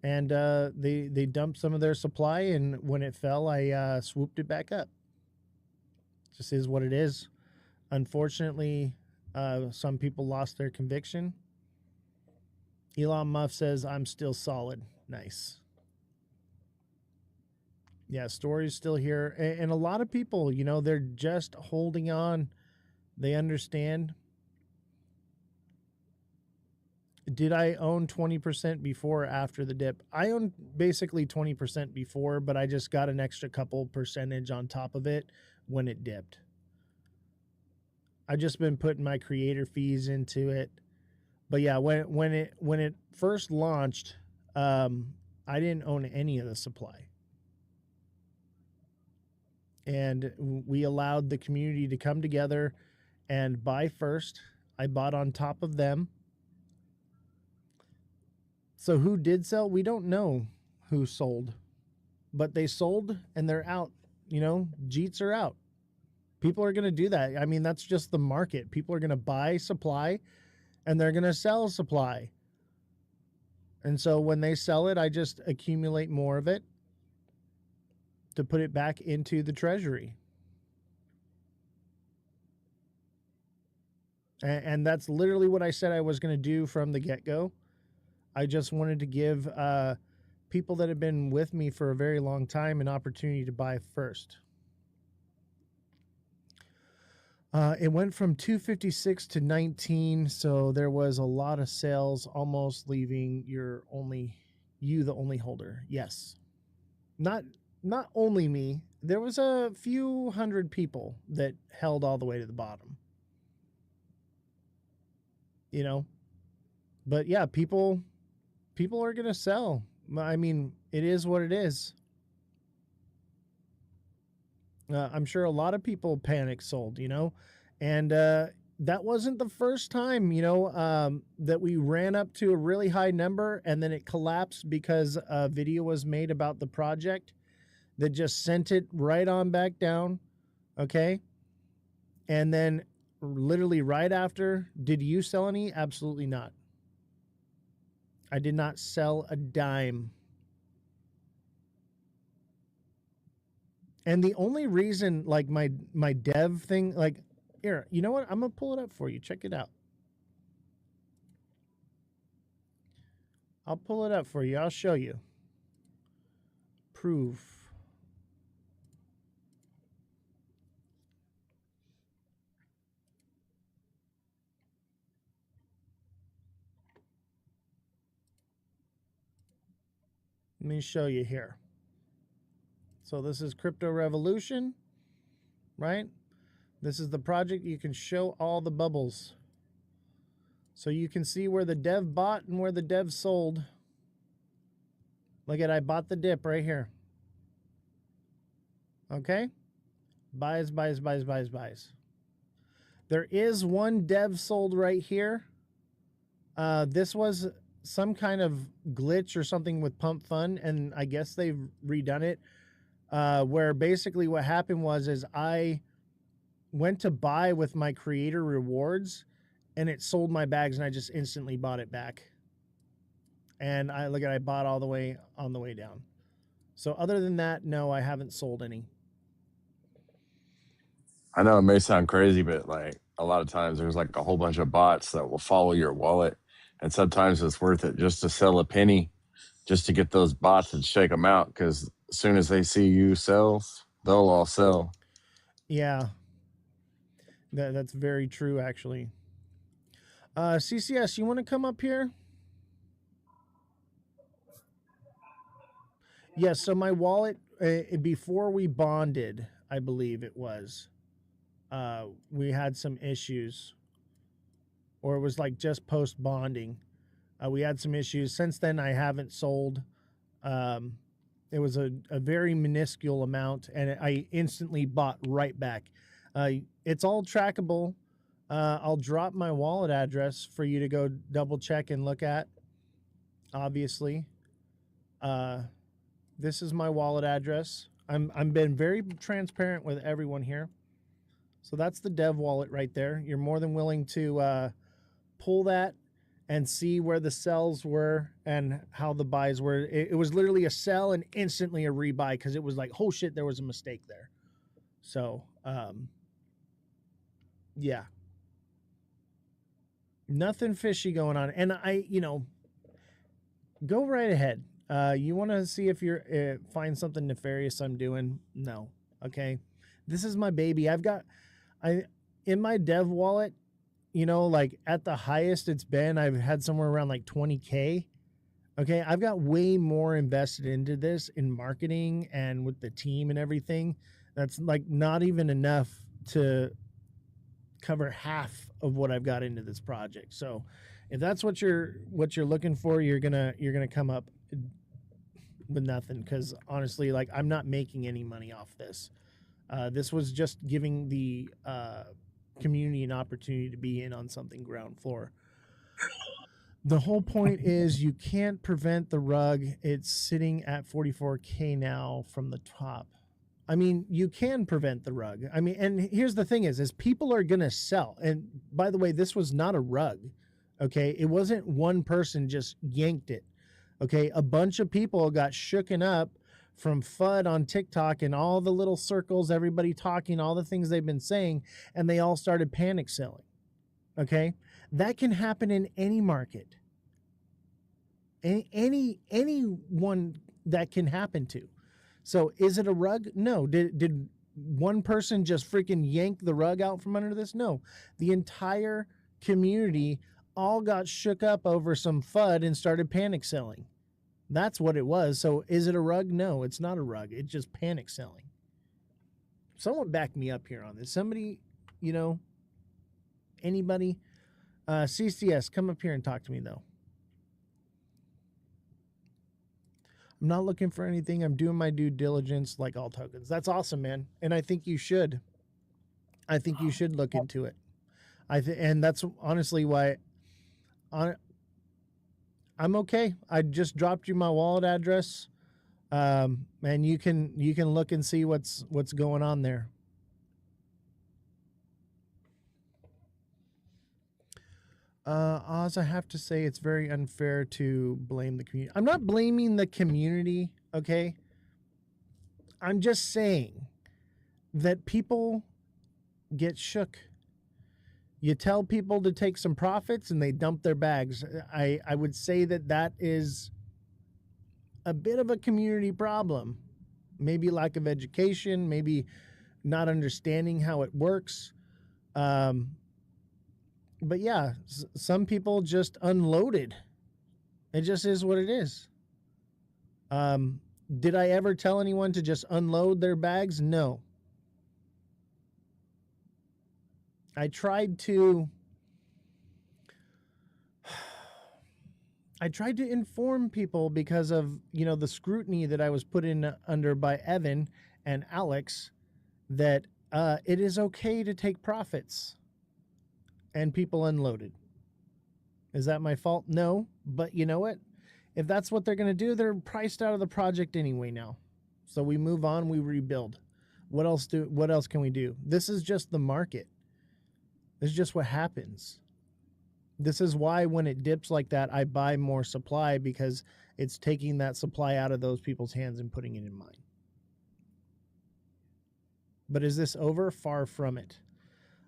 and they dumped some of their supply, and when it fell, I swooped it back up. Just is what it is. Unfortunately, some people lost their conviction. Elon Musk says, I'm still solid. Nice. Yeah, Story's still here. And a lot of people, they're just holding on. They understand. Did I own 20% before or after the dip? I owned basically 20% before, but I just got an extra couple percentage on top of it when it dipped. I've just been putting my creator fees into it. But yeah, when it first launched, I didn't own any of the supply. And we allowed the community to come together and buy first. I bought on top of them. So who did sell? We don't know who sold, but they sold and they're out. Jeets are out. People are going to do that. I mean, that's just the market. People are going to buy supply and they're going to sell supply. And so when they sell it, I just accumulate more of it to put it back into the treasury. And that's literally what I said I was going to do from the get-go. I just wanted to give people that have been with me for a very long time an opportunity to buy first. It went from 256 to 19, so there was a lot of sales, almost leaving the only holder. Yes, not only me. There was a few hundred people that held all the way to the bottom. But yeah, people are gonna sell. I mean, it is what it is. I'm sure a lot of people panic sold, and that wasn't the first time, that we ran up to a really high number and then it collapsed because a video was made about the project that just sent it right on back down. Okay. And then literally right after, did you sell any? Absolutely not. I did not sell a dime. And the only reason, like my dev thing, like, here, you know what? I'm gonna pull it up for you. Check it out. I'll pull it up for you. I'll show you. Proof. Let me show you here. So this is Crypto Revolution, right? This is the project. You can show all the bubbles. So you can see where the dev bought and where the dev sold. Look at, I bought the dip right here. Okay? Buys, buys, buys, buys, buys. There is one dev sold right here. This was some kind of glitch or something with Pump Fund, and I guess they've redone it. Where basically what happened was I went to buy with my creator rewards, and it sold my bags, and I just instantly bought it back. And I bought all the way on the way down. So other than that, no, I haven't sold any. I know it may sound crazy, but like a lot of times there's like a whole bunch of bots that will follow your wallet, and sometimes it's worth it just to sell a penny, just to get those bots and shake them out. Because as soon as they see you sell, they'll all sell. Yeah, that's very true, actually. CCS, you want to come up here? Yes. So my wallet, before we bonded, I believe it was, we had some issues, or it was like just post bonding. We had some issues. Since then, I haven't sold. It was a very minuscule amount, and I instantly bought right back. It's all trackable. I'll drop my wallet address for you to go double check and look at. Obviously, this is my wallet address. I'm been very transparent with everyone here. So that's the dev wallet right there. You're more than willing to pull that and see where the sells were and how the buys were. It was literally a sell and instantly a rebuy because it was like, oh shit, there was a mistake there. So, yeah. Nothing fishy going on. And go right ahead. You want to see if you're find something nefarious I'm doing? No. Okay. This is my baby. In my dev wallet, like at the highest it's been, I've had somewhere around like 20K. Okay. I've got way more invested into this in marketing and with the team and everything. That's like not even enough to cover half of what I've got into this project. So if that's what you're looking for, you're gonna come up with nothing, because honestly, like, I'm not making any money off this. This was just giving the community an opportunity to be in on something ground floor. The whole point is you can't prevent the rug. It's sitting at 44K now from the top. I mean, you can prevent the rug. I mean, and here's the thing is people are going to sell. And by the way, this was not a rug. Okay. It wasn't one person just yanked it. Okay. A bunch of people got shooken up from FUD on TikTok and all the little circles, everybody talking, all the things they've been saying, and they all started panic selling. Okay. That can happen in any market. Anyone that can happen to. So is it a rug? No. Did one person just freaking yank the rug out from under this? No. The entire community all got shook up over some FUD and started panic selling. That's what it was. So is it a rug? No, it's not a rug. It's just panic selling. Someone back me up here on this. Somebody, anybody? CCS, come up here and talk to me, though. I'm not looking for anything. I'm doing my due diligence like all tokens. That's awesome, man. And I think you should. I think you should look into it. And that's honestly why I'm okay. I just dropped you my wallet address. And you can look and see what's going on there. Oz, I have to say it's very unfair to blame the community. I'm not blaming the community, okay? I'm just saying that people get shook. You tell people to take some profits and they dump their bags. I would say that is a bit of a community problem. Maybe lack of education, maybe not understanding how it works. But yeah, some people just unloaded. It just is what it is. Did I ever tell anyone to just unload their bags? No. I tried to inform people because of, the scrutiny that I was put in under by Evan and Alex, that it is okay to take profits, and people unloaded. Is that my fault? No, but you know what? If that's what they're going to do, they're priced out of the project anyway now. So we move on, we rebuild. What else can we do? This is just the market. This is just what happens. This is why when it dips like that, I buy more supply, because it's taking that supply out of those people's hands and putting it in mine. But is this over? Far from it.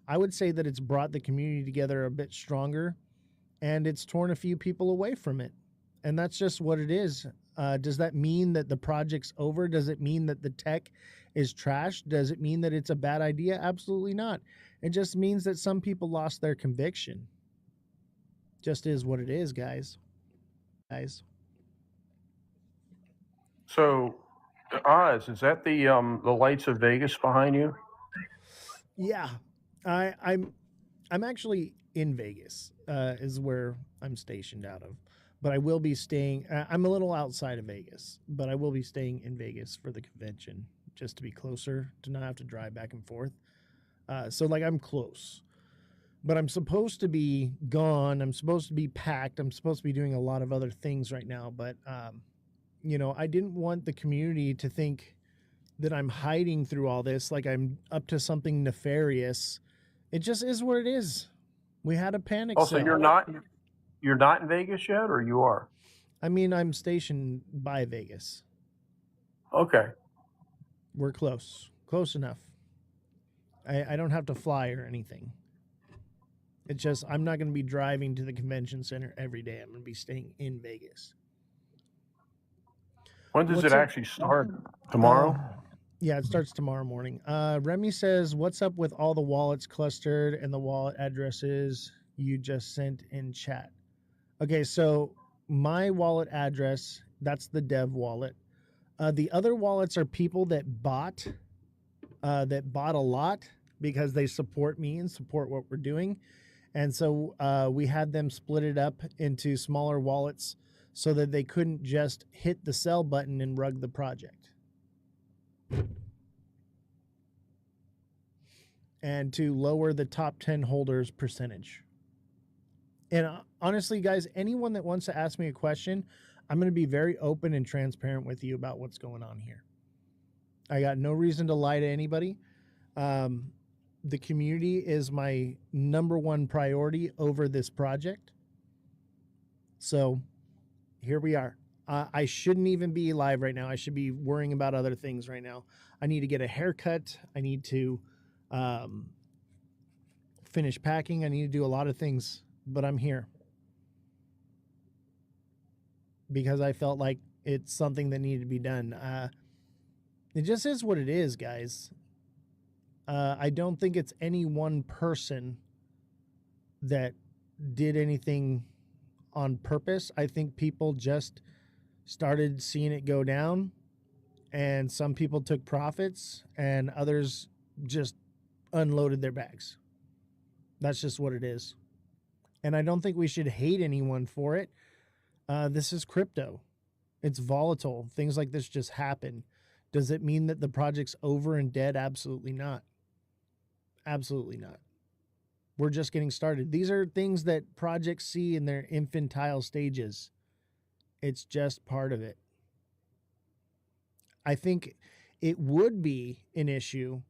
I would say that it's brought the community together a bit stronger, and it's torn a few people away from it. And that's just what it is. Does that mean that the project's over? Does it mean that the tech is trash? Does it mean that it's a bad idea? Absolutely not. It just means that some people lost their conviction. Just is what it is, guys. So, Oz, is that the lights of Vegas behind you? Yeah, I'm actually in Vegas. Is where I'm stationed out of, but I will be staying. I'm a little outside of Vegas, but I will be staying in Vegas for the convention, just to be closer, to not have to drive back and forth. So like I'm close, but I'm supposed to be gone. I'm supposed to be packed. I'm supposed to be doing a lot of other things right now, but I didn't want the community to think that I'm hiding through all this, like I'm up to something nefarious. It just is what it is. We had a panic Also, sale. you're not in Vegas yet, or you are? I mean, I'm stationed by Vegas. Okay. We're close enough. I don't have to fly or anything. It's just I'm not going to be driving to the convention center every day. I'm going to be staying in Vegas. When does it actually start? Tomorrow? Yeah, it starts tomorrow morning. Remy says, what's up with all the wallets clustered and the wallet addresses you just sent in chat? Okay, so my wallet address, that's the dev wallet. The other wallets are people that bought a lot because they support me and support what we're doing. And so we had them split it up into smaller wallets so that they couldn't just hit the sell button and rug the project. And to lower the top 10 holders percentage. And honestly, guys, anyone that wants to ask me a question, I'm going to be very open and transparent with you about what's going on here. I got no reason to lie to anybody. The community is my number one priority over this project. So here we are. I shouldn't even be live right now. I should be worrying about other things right now. I need to get a haircut. I need to finish packing. I need to do a lot of things, but I'm here because I felt like it's something that needed to be done. It just is what it is, guys. I don't think it's any one person that did anything on purpose. I think people just started seeing it go down, and some people took profits and others just unloaded their bags. That's just what it is. And I don't think we should hate anyone for it. This is crypto. It's volatile. Things like this just happen. Does it mean that the project's over and dead? Absolutely not. Absolutely not. We're just getting started. These are things that projects see in their infantile stages. It's just part of it. I think it would be an issue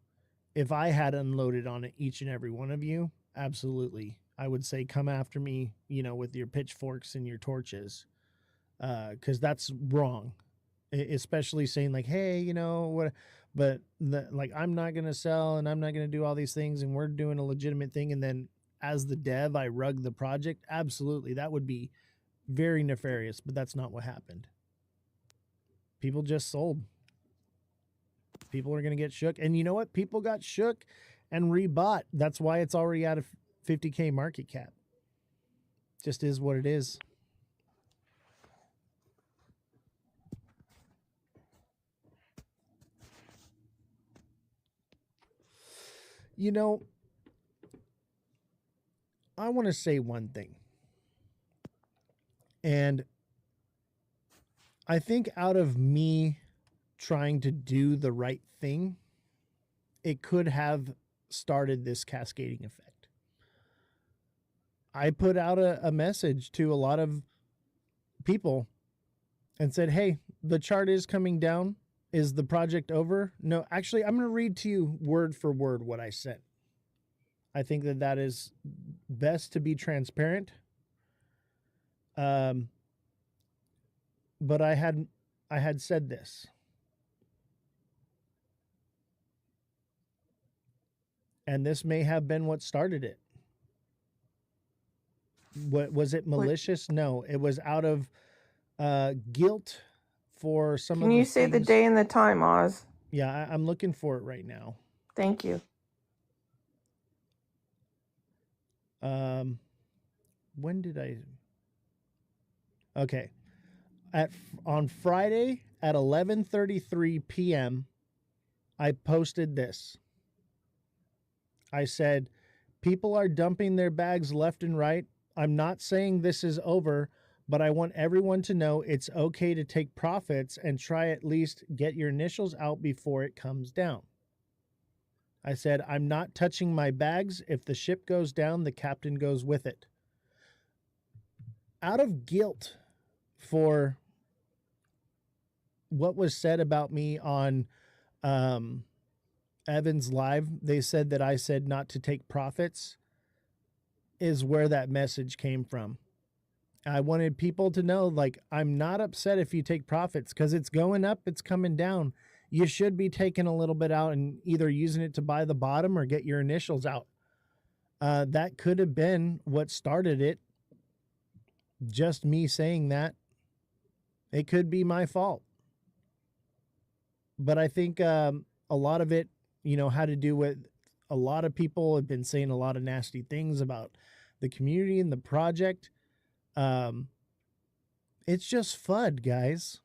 if I had unloaded on each and every one of you. Absolutely. I would say come after me, with your pitchforks and your torches, because that's wrong. Especially saying like, hey, what, but I'm not going to sell and I'm not going to do all these things and we're doing a legitimate thing. And then as the dev, I rug the project. Absolutely. That would be very nefarious, but that's not what happened. People just sold. People are going to get shook. And you know what? People got shook and rebought. That's why it's already out of 50K market cap. Just is what it is. You know, I want to say one thing. And I think out of me trying to do the right thing, it could have started this cascading effect. I put out a message to a lot of people and said, hey, the chart is coming down. Is the project over? No, actually, I'm going to read to you word for word what I sent. I think that that is best to be transparent. But I had said this. And this may have been what started it. What was it malicious? No, it was out of guilt for some of Can the you say the things. day and the time, Oz? Yeah, I'm looking for it right now. Thank you. When did I? Okay, on Friday at 11:33 p.m., I posted this. I said, people are dumping their bags left and right. I'm not saying this is over, but I want everyone to know it's okay to take profits and try at least get your initials out before it comes down. I said, I'm not touching my bags. If the ship goes down, the captain goes with it. Out of guilt for what was said about me on Evan's Live, they said that I said not to take profits, is where that message came from. I wanted people to know, like, I'm not upset if you take profits because it's going up, it's coming down. You should be taking a little bit out and either using it to buy the bottom or get your initials out. That could have been what started it. Just me saying that. It could be my fault. But I think a lot of it, had to do with a lot of people have been saying a lot of nasty things about the community and the project. It's just FUD, guys.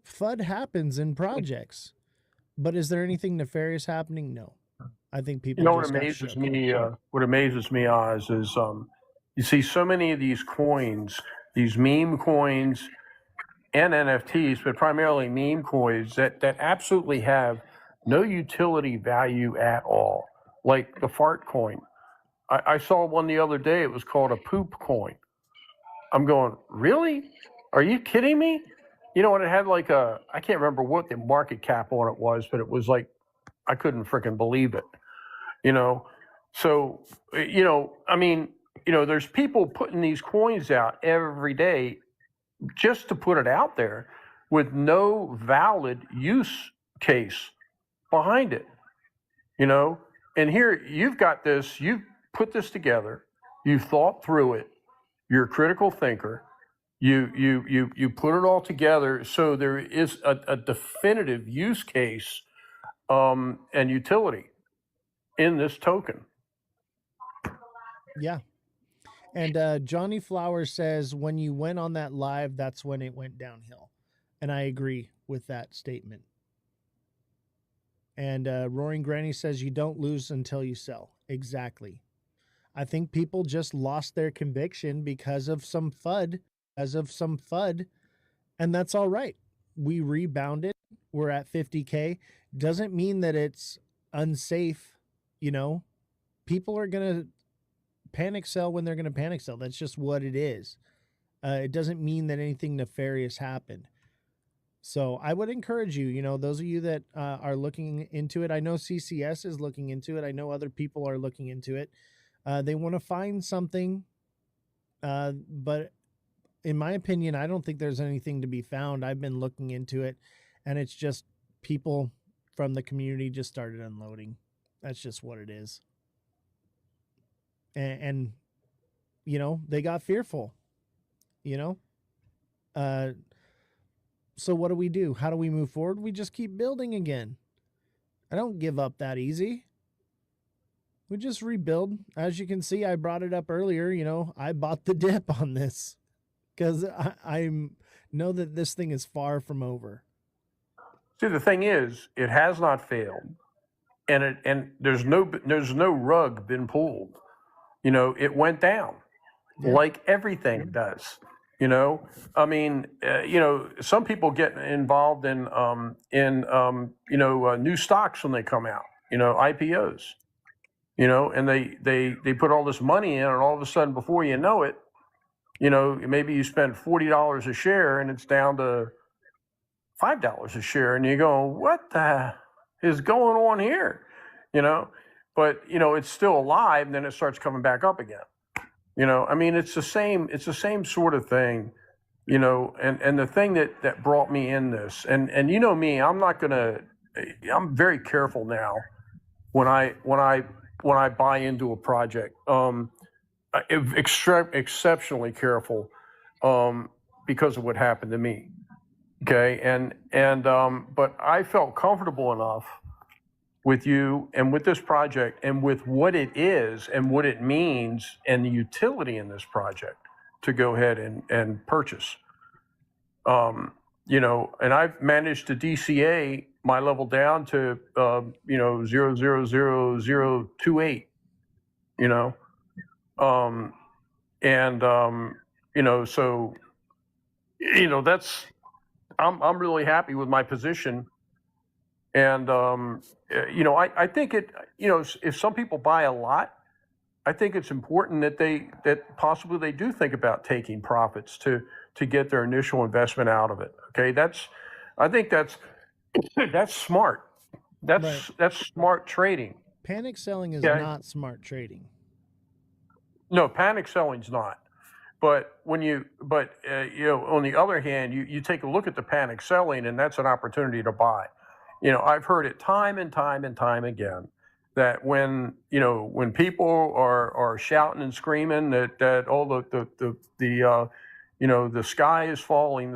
FUD happens in projects. But is there anything nefarious happening? No. I think people What just got amazes shook. me, Oz, is you see so many of these coins, these meme coins and NFTs, but primarily meme coins that absolutely have no utility value at all, like the fart coin. I saw one the other day. It was called a poop coin. I'm going, really? Are you kidding me? And it had like I can't remember what the market cap on it was, but it was like, I couldn't freaking believe it. So, there's people putting these coins out every day just to put it out there with no valid use case behind it, and here you've got this, you've put this together, you've thought through it, you're a critical thinker, you put it all together so there is a definitive use case and utility in this token. Yeah. And Johnny Flowers says, when you went on that live, that's when it went downhill. And I agree with that statement. And Roaring Granny says, you don't lose until you sell. Exactly. I think people just lost their conviction because of some FUD, and that's all right. We rebounded. We're at 50K. Doesn't mean that it's unsafe. People are going to panic sell when they're going to panic sell. That's just what it is. It doesn't mean that anything nefarious happened. So I would encourage you, those of you that are looking into it. I know CCS is looking into it. I know other people are looking into it. They want to find something, but in my opinion, I don't think there's anything to be found. I've been looking into it, and it's just people from the community just started unloading. That's just what it is. And they got fearful, so what do? How do we move forward? We just keep building again. I don't give up that easy. We just rebuild. As you can see, I brought it up earlier. I bought the dip on this because I know that this thing is far from over. See, the thing is, it has not failed. and there's no rug been pulled. It went down like everything does. I mean, some people get involved in new stocks when they come out, IPOs, and they put all this money in, and all of a sudden, before you know it, maybe you spend $40 a share and it's down to $5 a share, and you go, what the is going on here? But it's still alive, and then it starts coming back up again. I mean, it's the same sort of thing, and the thing that brought me in this, and me, I'm very careful now when I buy into a project, exceptionally careful, because of what happened to me. Okay. But I felt comfortable enough with you and with this project and with what it is and what it means and the utility in this project to go ahead and purchase. And I've managed to DCA my level down to, 0.00028, so, that's, I'm really happy with my position. And, I think if some people buy a lot, I think it's important that possibly they do think about taking profits to get their initial investment out of it. Okay. I think that's smart. That's smart trading. Panic selling is not smart trading. No, panic selling's not. But on the other hand, you take a look at the panic selling, and that's an opportunity to buy. I've heard it time and time and time again that when people are shouting and screaming that the sky is falling,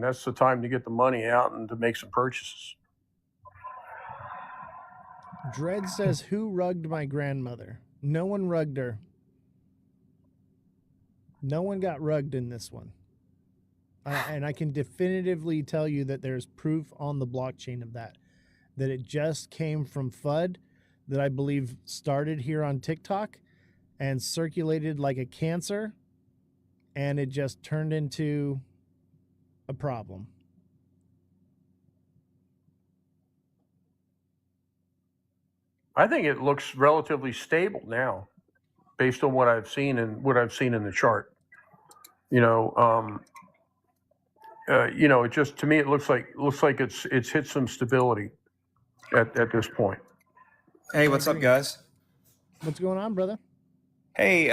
that's the time to get the money out and to make some purchases. Dredd says, who rugged my grandmother? No one rugged her. No one got rugged in this one. And I can definitively tell you that there's proof on the blockchain of that it just came from FUD that I believe started here on TikTok and circulated like a cancer, and it just turned into a problem. I think it looks relatively stable now, based on what I've seen in the chart. It just, to me, it looks like it's hit some stability at this point. Hey, what's up, guys? What's going on, brother? Hey,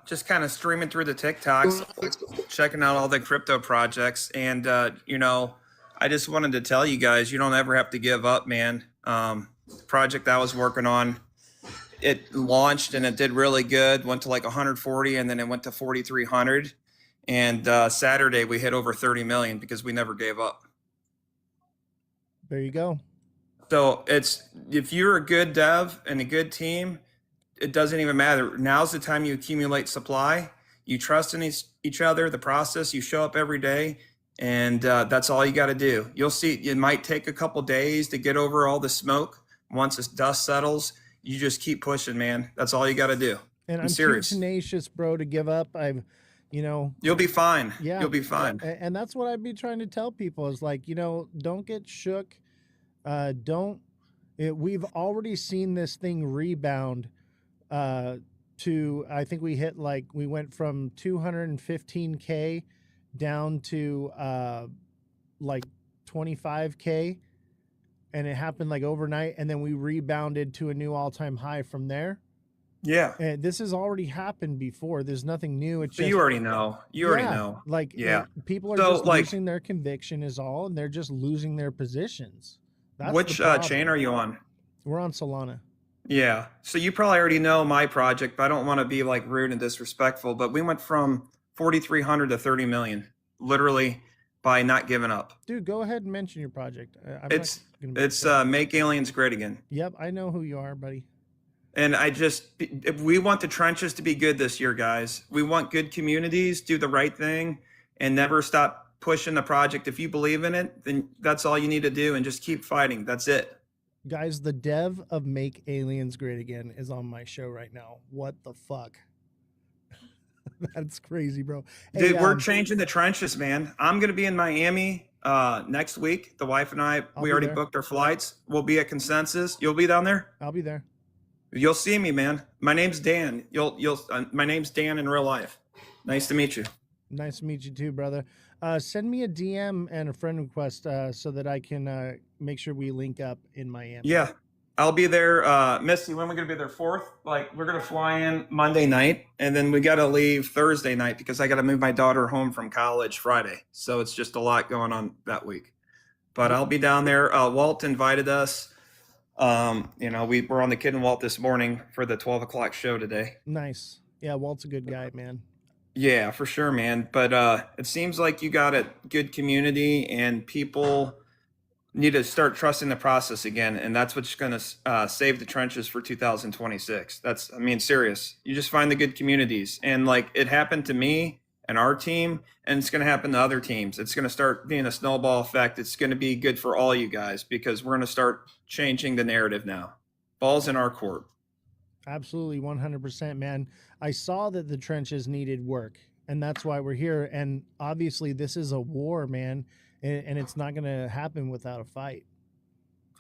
just kind of streaming through the TikToks, checking out all the crypto projects, and I just wanted to tell you guys, you don't ever have to give up, man. The project I was working on, it launched and it did really good, went to like 140, and then it went to 4,300. And Saturday we hit over 30 million because we never gave up. There you go. So if you're a good dev and a good team, it doesn't even matter. Now's the time you accumulate supply. You trust in each other, the process. You show up every day, and that's all you got to do. You'll see. It might take a couple days to get over all the smoke. Once the dust settles, you just keep pushing, man. That's all you got to do. And I'm serious. Too tenacious, bro, to give up. You'll be fine. Yeah, you'll be fine. And that's what I'd be trying to tell people is like, don't get shook. We've already seen this thing rebound to, I think we went from 215K down to like 25K, and it happened like overnight, and then we rebounded to a new all-time high from there. Yeah. And this has already happened before. There's nothing new. It's but just, you already know. Already know. Like, yeah. People are just losing their conviction is all, and they're just losing their positions. That's which chain are you on? We're on Solana. Yeah. So you probably already know my project, but I don't want to be like rude and disrespectful, but we went from 4,300 to 30 million, literally by not giving up. Dude, go ahead and mention your project. It's Make Aliens Great Again. Yep. I know who you are, buddy. And we want the trenches to be good this year, guys. We want good communities, do the right thing, and never stop pushing the project. If you believe in it, then that's all you need to do, and just keep fighting. That's it. Guys, the dev of Make Aliens Great Again is on my show right now. What the fuck? That's crazy, bro. Hey, Dude, we're changing the trenches, man. I'm going to be in Miami next week. The wife and I, I'll we be already there. booked our flights. We'll be at Consensus. You'll be down there? I'll be there. You'll see me, man. My name's Dan. My name's Dan in real life. Nice to meet you. Nice to meet you too, brother. Send me a DM and a friend request so that I can make sure we link up in Miami. Yeah. I'll be there. Misty, when are we going to be there? 4th? Like, we're going to fly in Monday night, and then we got to leave Thursday night because I got to move my daughter home from college Friday. So it's just a lot going on that week. But I'll be down there. Walt invited us. You know, we were on the Kid and Walt this morning for the 12 o'clock show today. Nice. Yeah, Walt's a good guy, man. Yeah, for sure, man. But it seems like you got a good community, and people need to start trusting the process again, and that's what's going to save the trenches for 2026. I mean, serious. You just find the good communities, and like it happened to me and our team, and it's going to happen to other teams. It's going to start being a snowball effect. It's going to be good for all you guys because we're going to start changing the narrative now. Ball's in our court. Absolutely, 100%, man. I saw that the trenches needed work, and that's why we're here. And obviously, this is a war, man, and it's not going to happen without a fight.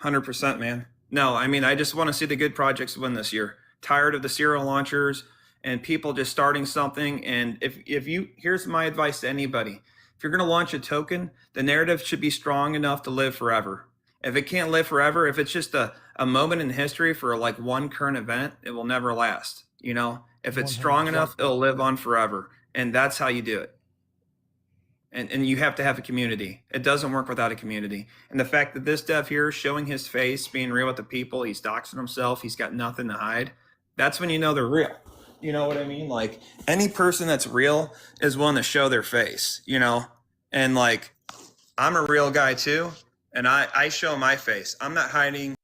100%, man. No, I mean, I just want to see the good projects win this year. Tired of the serial launchers and people just starting something. And if you, here's my advice to anybody. If you're going to launch a token, the narrative should be strong enough to live forever. If it can't live forever, if it's just a moment in history for like one current event, it will never last. You know, if it's strong 100%. enough, it'll live on forever. And that's how you do it. And you have to have a community. It doesn't work without a community. And the fact that this dev here is showing his face, being real with the people, he's doxing himself, he's got nothing to hide. That's when you know they're real. You know what I mean? Like any person that's real is willing to show their face, you know? And like, I'm a real guy too. And I show my face. I'm not hiding